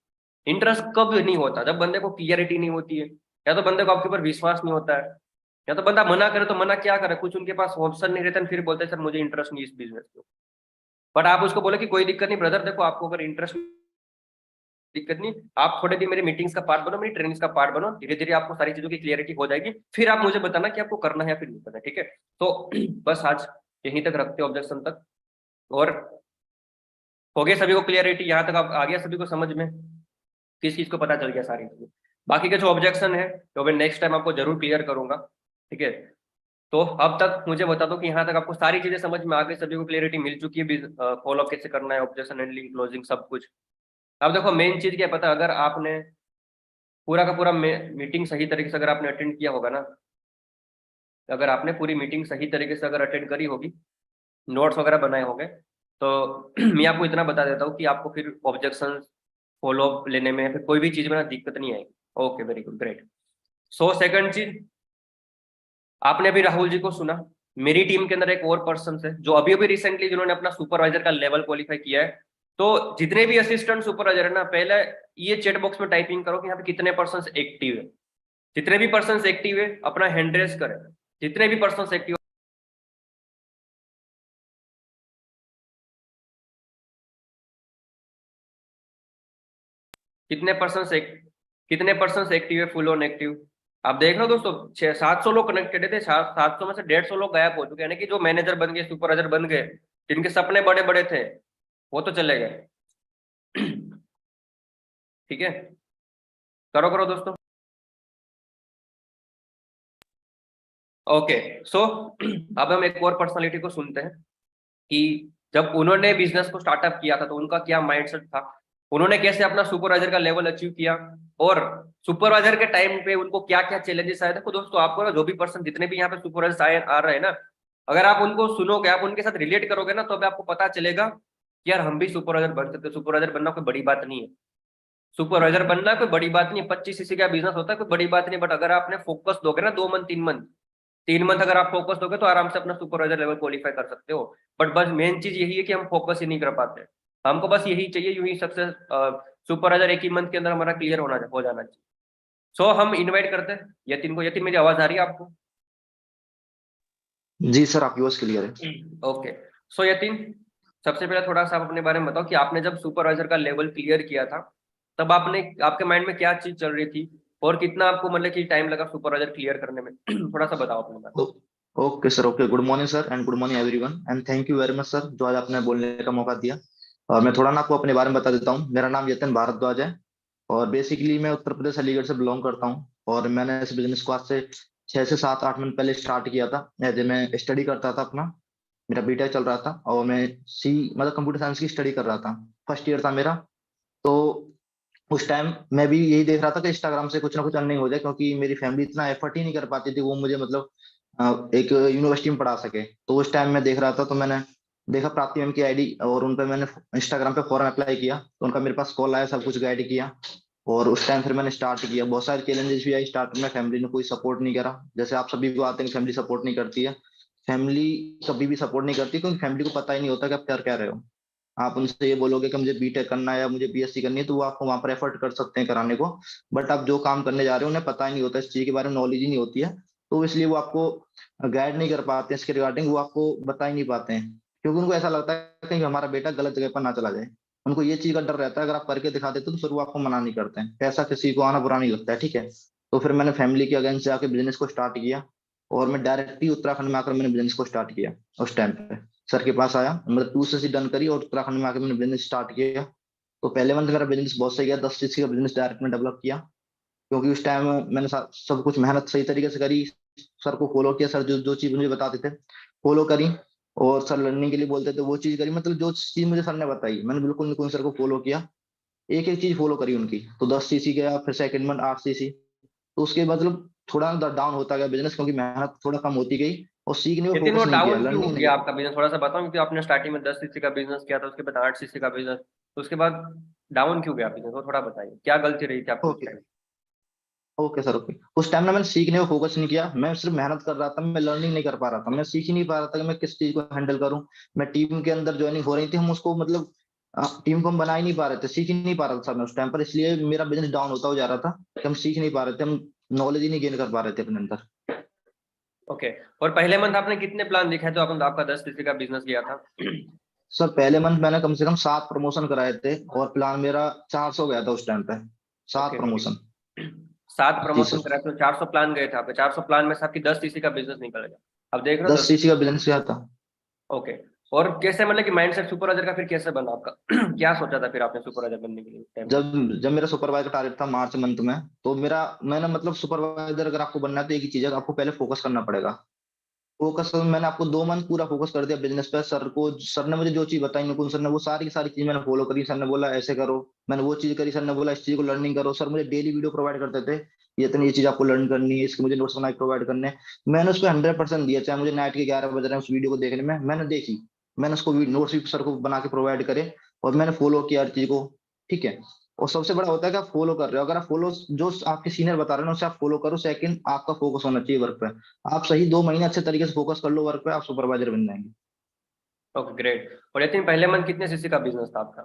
इंटरेस्ट कब नहीं होता, जब बंदे को क्लियरिटी नहीं होती है, या तो बंदे को आपके ऊपर विश्वास नहीं होता है, या तो बंदा मना करे तो मना क्या करे, कुछ उनके पास ऑप्शन नहीं रहता, फिर बोलते हैं सर मुझे इंटरेस्ट नहीं इस बिजनेस में। बट आप उसको बोले कि कोई दिक्कत नहीं ब्रदर, देखो आपको अगर इंटरेस्ट, दिक्कत नहीं, आप थोड़े दिन मेरे मीटिंग्स का पार्ट बनो, मेरी ट्रेनिंग्स का पार्ट बनो, धीरे धीरे आपको सारी चीजों की क्लियरिटी हो जाएगी, फिर आप मुझे बताना कि आपको करना है या फिर नहीं करना है, ठीक है। तो बस आज यहीं तक रखते हैं, ऑब्जेक्शन तक। और हो गया सभी को क्लियरिटी, यहाँ तक आप आ गया सभी को समझ में, किस चीज को पता चल गया सारी चीजें। बाकी के जो ऑब्जेक्शन है तो मैं नेक्स्ट टाइम आपको जरूर क्लियर करूंगा, ठीक है। तो अब तक मुझे बता दो कि यहाँ तक आपको सारी चीजें समझ में आ गई, सभी को क्लियरिटी मिल चुकी है, फॉलो कैसे करना है, ऑब्जेक्शन हैंडलिंग, क्लोजिंग, सब कुछ। अब देखो मेन चीज क्या है पता, अगर आपने पूरा का पूरा मीटिंग सही तरीके से अगर आपने अटेंड किया होगा ना, अगर आपने पूरी मीटिंग सही तरीके से अगर अटेंड करी होगी, नोट्स वगैरह बनाए होंगे, तो मैं आपको इतना बता देता हूँ कि आपको फिर ऑब्जेक्शन फॉलो अप लेने में फिर कोई भी चीज में ना दिक्कत नहीं आएगी। Okay, very good, great. So second चीज, आपने अभी राहुल जी को सुना, मेरी टीम के अंदर एक और पर्सन है जो अभी अभी रिसेंटली जिन्होंने अपना सुपरवाइजर का लेवल क्वालिफाई किया है। तो जितने भी असिस्टेंट सुपरवाइजर है ना, पहले ये चैट बॉक्स में टाइपिंग करो कि यहाँ पे कितने पर्सन एक्टिव है। जितने भी पर्सन एक्टिव है अपना हैंड रेस करें, जितने भी पर्सन एक्टिव, कितने पर्सन एक्टिव है, फुल ऑन एक्टिव। आप देख रहे हो दोस्तों, 600-700 लोग कनेक्टेड थे, 700 में से 150 लोग गायब हो चुके हैं, यानी कि जो मैनेजर बन गए, सुपरवाइजर बन गए, जिनके सपने बड़े बड़े थे वो तो चले गए। ठीक है, करो करो दोस्तों। ओके, सो अब हम एक और पर्सनालिटी को सुनते हैं कि जब उन्होंने बिजनेस को स्टार्टअप किया था तो उनका क्या माइंडसेट था, उन्होंने कैसे अपना सुपरवाइजर का लेवल अचीव किया, और सुपरवाइजर के टाइम पे उनको क्या क्या चैलेंजेस आए। देखो दोस्तों, आपको ना जो भी पर्सन, जितने भी यहाँ पे सुपरवाइजर आए आ रहे हैं ना, अगर आप उनको सुनोगे, आप उनके साथ रिलेट करोगे ना, तो अभी आपको पता चलेगा कि यार हम भी सुपरवाइजर बन सकते हैं। सुपरवाइजर बनना कोई बड़ी बात नहीं है, सुपरवाइजर बनना कोई बड़ी बात नहीं है, 25 सीसी का बिजनेस होता है, कोई बड़ी बात नहीं। बट अगर आपने फोकस दोगे ना 2 मंथ 3 मंथ, 3 मंथ अगर आप फोकस दोगे तो आराम से अपना सुपरवाइजर लेवल क्वालिफाई कर सकते हो। बट बस मेन चीज यही है कि हम फोकस ही नहीं कर पाते, हमको बस यही चाहिए, यूं ही सक्सेस, सुपरवाइजर एक ही मंथ के अंदर हमारा क्लियर हो जाना चाहिए। सो हम इनवाइट करते हैं यतिन को। यतिन, मेरी आवाज आ रही है आपको? जी सर, आपकी वॉइस क्लियर है। ओके, सो यतिन, सबसे पहले थोड़ा सा आप अपने बारे में बताओ कि आपने जब सुपरवाइजर का लेवल क्लियर किया था, तब आपने, आपके माइंड में क्या चीज चल रही थी, और कितना आपको मतलब कि टाइम लगा सुपरवाइजर क्लियर करने में? थोड़ा सा बताओ अपने बारे okay sir, okay. Good morning sir, and good morning everyone, and thank you very much sir जो आज आपने बोलने का मौका दिया। और मैं थोड़ा ना आपको अपने बारे में बता देता हूँ। मेरा नाम यतिन भारद्वाज है, और बेसिकली मैं उत्तर प्रदेश अलीगढ़ से बिलोंग करता हूँ। और मैंने इस बिजनेस को आज से 6 से 7 8 महीने पहले स्टार्ट किया था। एज मैं स्टडी करता था अपना, मेरा बीटेक चल रहा था, और मैं मतलब कंप्यूटर साइंस की स्टडी कर रहा था, फर्स्ट ईयर था मेरा। तो उस टाइम मैं भी यही देख रहा था कि इंस्टाग्राम से कुछ ना कुछ अर्निंग हो जाए, क्योंकि मेरी फैमिली इतना एफर्ट ही नहीं कर पाती थी वो मुझे मतलब एक यूनिवर्सिटी में पढ़ा सके। तो उस टाइम मैं देख रहा था, तो मैंने देखा प्राप्ति मैम की आईडी, और उन पर मैंने इंस्टाग्राम पे फॉर्म अप्लाई किया, तो उनका मेरे पास कॉल आया, सब कुछ गाइड किया। और उस टाइम फिर मैंने स्टार्ट किया। बहुत सारे चैलेंजेस भी आई स्टार्ट में, फैमिली ने कोई सपोर्ट नहीं करा, जैसे आप सभी को आते हैं फैमिली सपोर्ट नहीं करती है। फैमिली कभी भी सपोर्ट नहीं करती, क्योंकि फैमिली को पता ही नहीं होता कि आप कर क्या रहे हो। आप उनसे ये बोलोगे कि मुझे बीटेक करना है या मुझे बीएससी करनी है, तो वो आपको वहां पर एफर्ट कर सकते हैं कराने को। बट आप जो काम करने जा रहे हो उन्हें पता ही नहीं होता, इस चीज के बारे में नॉलेज ही नहीं होती है। तो इसलिए वो आपको गाइड नहीं कर पाते इसके रिगार्डिंग, वो आपको बता ही नहीं पाते हैं, क्योंकि उनको ऐसा लगता है कि हमारा बेटा गलत जगह पर ना चला जाए। उनको ये चीज का डर रहता है, अगर आप करके दिखा देते तो फिर वो आपको मना नहीं करते हैं। पैसा किसी को आना बुरा नहीं लगता है, ठीक है। तो फिर मैंने फैमिली के अगेंस्ट जाके बिजनेस को स्टार्ट किया, और मैं डायरेक्ट ही उत्तराखंड में आकर मैंने बिजनेस को स्टार्ट किया। उस टाइम पे सर के पास आया, मतलब 2 से डन करी, और उत्तराखंड में आकर मैंने बिजनेस स्टार्ट किया। तो पहले मंथ मेरा बिजनेस बहुत सही गया, 10 चीज का बिजनेस डायरेक्ट में डेवलप किया, क्योंकि उस टाइम मैंने सब कुछ मेहनत सही तरीके से करी। सर को फॉलो किया, सर जो जो चीज मुझे बताते थे फॉलो करी, और सर लर्निंग के लिए बोलते थे वो चीज करी। मतलब जो चीज मुझे सर ने बताई मैंने बिल्कुल निकुंज सर को फॉलो किया, एक एक चीज फॉलो करी उनकी। तो 10 सीसी गया, फिर सेकंड मंथ 8 सीसी। तो उसके मतलब थोड़ा डाउन होता गया बिजनेस, क्योंकि मेहनत थोड़ा कम होती गई। और सीखने को लेकिन वो फोकस नहीं किया, डाउन क्यों हो लर्निंग नहीं गया किया। आपका बिजनेस, थोड़ा सा बताओ, क्योंकि आपने स्टार्टिंग में 10 सीसी का बिजनेस किया था, उसके बाद 8 सीसी का बिजनेस, तो उसके बाद डाउन क्यों गया बिजनेस, वो थोड़ा बताइए, क्या गलती रही थी आपकी उस okay, time? Okay sir, okay. उस टाइम ना मैंने सीखने को फोकस नहीं किया, मैं सिर्फ मेहनत कर रहा था, मैं लर्निंग नहीं कर पा रहा था, मैं सीख ही नहीं पा रहा था कि मैं किस चीज को हैंडल करूं। मैं टीम के अंदर ज्वाइनिंग हो रही थी, हम उसको मतलब टीम को हम बना ही नहीं पा रहे थे, सीख ही नहीं पा रहा था मैं उस टाइम पर, इसलिए मेरा बिजनेस डाउन होता हो जा रहा था कि हम सीख नहीं पा रहे थे, हम नॉलेज ही नहीं गेन कर पा रहे थे अपने अंदर। ओके। और पहले मंथ आपने कितने प्लान लिखे थे, आपका 10 सीसी का बिजनेस किया था? सर पहले मंथ मैंने कम से कम 7 प्रमोशन कराए थे, और प्लान मेरा 400 गया था उस टाइम पे, 7 ओके। प्रमोशन। 7 जी प्रमोशन सर, कराए तो 400 प्लान गए थे आपके, 400 प्लान में से आपकी 10 सीसी का बिजनेस निकल गया, अब देख रहे हो 10 सीसी का बिजनेस किया था। ओके। और कैसे, मतलब कि माइंडसेट सुपरवाइजर का फिर कैसे बना आपका? क्या सोचा था फिर आपने सुपरवाइजर बनने के लिए उस टाइम पे? जब जब मेरा सुपरवाइजर टारगेट था मार्च मंथ में, तो मैंने मतलब सुपरवाइजर अगर आपको बनना है तो एक ही चीज है, आपको पहले फोकस करना पड़ेगा। फोकस मैंने आपको 2 मंथ पूरा फोकस कर दिया बिजनेस पे। सर ने मुझे जो चीज बताई, मुकुंद सर ने, वो सारी की सारी चीज मैंने फॉलो करी। सर ने बोला ऐसे करो, मैंने वो चीज करी। सर ने बोला इस चीज को लर्निंग करो। सर मुझे डेली वीडियो प्रोवाइड करते थे, ये चीज आपको लर्न करनी है, इसके मुझे नोट्स बना के प्रोवाइड करने हैं। मैंने उसको 100% दिया, चाहे मुझे नाइट के 11 बज रहे हैं उस वीडियो को देखने में, मैंने देखी, मैंने उसको नोट्स भी सर को बना के प्रोवाइड करे, और मैंने फॉलो किया हर चीज को। ठीक है। और सबसे बड़ा होता है कि आप फॉलो कर रहे हो, अगर आप फॉलो जो आपके सीनियर बता रहे हैं ना उसे आप फॉलो करो। सेकंड, आपका फोकस होना चाहिए वर्क पे। आप सही 2 महीने अच्छे तरीके से फोकस कर लो वर्क पे, आप सुपरवाइजर बन जाएंगे। Okay great. और यतीन पहले मंथ कितने सीसी का बिजनेस था आपका?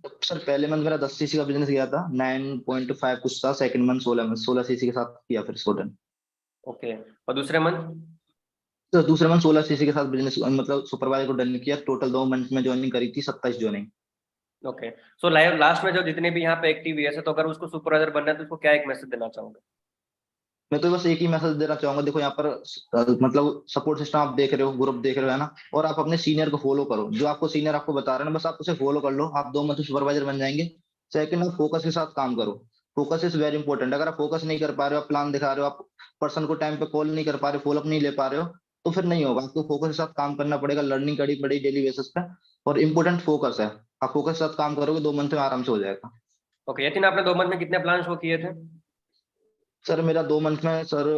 तो सर पहले मंथ मेरा 10 सीसी का बिजनेस गया था, 9.5 कुछ था। सेकंड मंथ 16 सीसी के साथ किया फिर स्टूडेंट। ओके। और दूसरे मंथ? तो दूसरे मंथ 16 सीसी के साथ बिजनेस मतलब सुपरवाइजर को डन किया। टोटल 2 मंथ में ज्वाइनिंग करी थी, 27 ज्वाइनिंग। ओके। सो लाइव लास्ट में जो जितने भी यहाँ पे एक्टिव है, तो अगर उसको सुपरवाइजर बनना है तो उसको क्या एक मैसेज देना चाहूंगा? मैं तो बस एक ही मैसेज देना चाहूंगा, देखो यहाँ पर मतलब सपोर्ट सिस्टम आप देख रहे हो, ग्रुप देख रहे हो, है ना। और आप अपने सीनियर को फॉलो करो, जो आपको सीनियर आपको बता रहे हैं ना, बस आप उसे फॉलो कर लो, आप 2 मंथ सुपरवाइजर बन जाएंगे। सेकंड, आप फोकस के साथ काम करो। Focus is very important. अगर आप फोकस नहीं कर पा रहे हो, आप प्लान दिखा रहे हो, आप पर्सन को टाइम पे कॉल नहीं कर पा रहे हो, फॉलोअप नहीं ले पा रहे हो, तो फिर नहीं होगा। आपको फोकस के साथ काम करना पड़ेगा, लर्निंग करनी पड़ेगी डेली बेसिस पे। और इम्पोर्टेंट फोकस है, आप फोकस के साथ काम करोगे 2 मंथ में आराम से हो जाएगा। ओके यतीन, आपने 2 मंथ में कितने प्लान शो किए थे? सर मेरा 2 मंथ में sir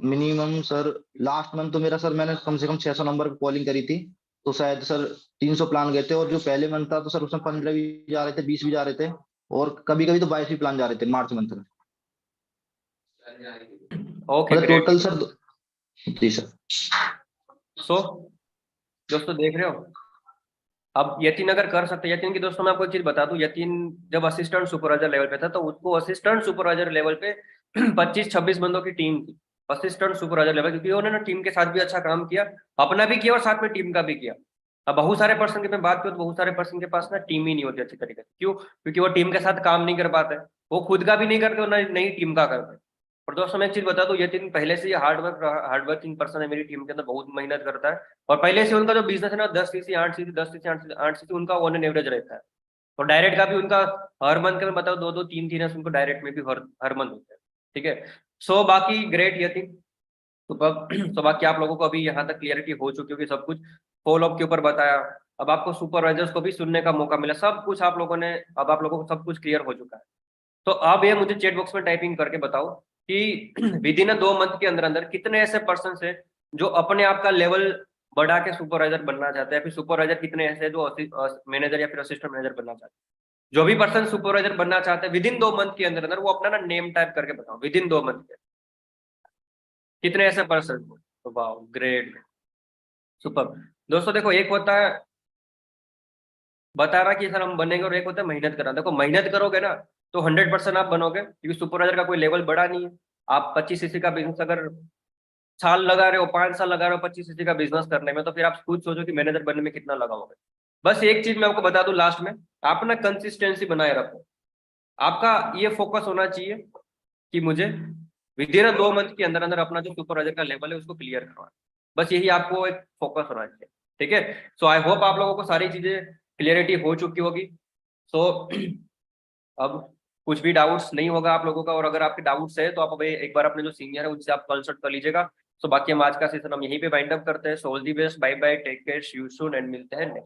minimum sir, last month तो मेरा सर मैंने कम से कम 600 नंबर पे कॉलिंग करी थी, तो शायद सर 300 प्लान गए थे। और जो पहले मंथ था तो सर उसमें 15 भी जा रहे थे, 20 भी जा रहे थे, और कभी कभी तो 22 भी प्लान जा रहे थे मार्च मंथ में। ओके मतलब ग्रेट। टोटल सर जी सर। सो दोस्तों देख रहे हो, अब यतीन अगर कर सकते, यतीन की दोस्तों मैं आपको एक चीज बता दूं, यतीन जब असिस्टेंट सुपरवाइजर लेवल पे था तो उसको असिस्टेंट सुपरवाइजर लेवल पे 25-26 बंदों की टीम थी, असिस्टेंट सुपरवाइजर लेवल, क्योंकि उन्होंने टीम के साथ भी अच्छा काम किया, अपना भी किया और साथ में टीम का भी किया। अब बहुत सारे पर्सन की मैं बात करूं तो बहुत सारे पर्सन के पास ना टीम ही नहीं होती अच्छी तरीके से, क्यों? क्योंकि वो टीम के साथ काम नहीं कर पाते, वो खुद का भी नहीं करते और नई टीम का करते। और दोस्तों मैं एक चीज बता दूं, यतीन पहले से ही हार्ड वर्किंग पर्सन है, मेरी टीम के अंदर बहुत मेहनत करता है, और पहले से उनका जो बिजनेस है ना 10 सीसी 8 सीसी 10 सीसी 8 सीसी उनका ऑन एन एवरेज रहता है। और डायरेक्ट का भी उनका हर मंथ का मैं बताऊँ 2-2 3-3 उनको डायरेक्ट में भी हर मंथ होता है। ठीक है। सो बाकी ग्रेट यतीन। तो बाकी आप लोगों को अभी यहाँ तक क्लियरिटी हो चुकी होगी, सब कुछ फॉलो अप के ऊपर बताया। अब आपको सुपरवाइजर्स को भी सुनने का मौका मिला, सब कुछ आप लोगों ने, अब आप लोगों को सब कुछ क्लियर हो चुका है। तो अब ये मुझे चैट बॉक्स में टाइपिंग करके बताओ कि विद इन 2 मंथ के अंदर अंदर कितने ऐसे पर्सन है जो अपने आप का लेवल बढ़ा के सुपरवाइजर बनना चाहते हैं, फिर सुपरवाइजर कितने ऐसे हैं जो मैनेजर या फिर असिस्टेंट मैनेजर बनना चाहते हैं। जो भी पर्सन सुपरवाइजर बनना चाहते हैं विद इन 2 मंथ के अंदर अंदर वो अपना ना नेम टाइप करके बताओ, विद इन 2 मंथ के कितने ऐसे पर्सन। तो वाह ग्रेट, सुपर। दोस्तों देखो, एक होता है बता रहा कि सर हम बनेंगे, और एक होता है मेहनत करना। देखो मेहनत करोगे ना तो 100% आप बनोगे, क्योंकि सुपरवाइजर का कोई लेवल बड़ा नहीं है। आप 25 सीसी का बिजनेस अगर साल लगा रहे हो, 5 साल लगा रहे हो 25 सीसी का बिजनेस करने में, तो फिर आप खुद सोचो कि मैनेजर बनने में कितना लगाओगे। बस एक चीज मैं आपको बता दूं लास्ट में, आप ना कंसिस्टेंसी बनाए रखो। आपका ये फोकस होना चाहिए कि मुझे विद इन 2 मंथ के अंदर अंदर अपना जो सुपरवाइजर का लेवल है उसको क्लियर करवाना। बस यही आपको एक फोकस होना चाहिए। ठीक है। सो आई होप आप लोगों को सारी चीजें क्लियरिटी हो चुकी होगी। सो अब कुछ भी डाउट्स नहीं होगा आप लोगों का, और अगर आपके डाउट्स है तो आप अभी एक बार अपने जो सीनियर है उनसे आप कंसल्ट कर लीजिएगा। सो बाकी हम आज का सेशन हम यहीं पे वाइंड अप करते हैं। So all the best, bye bye, take care, see you soon, and मिलते हैं नेक्स्ट।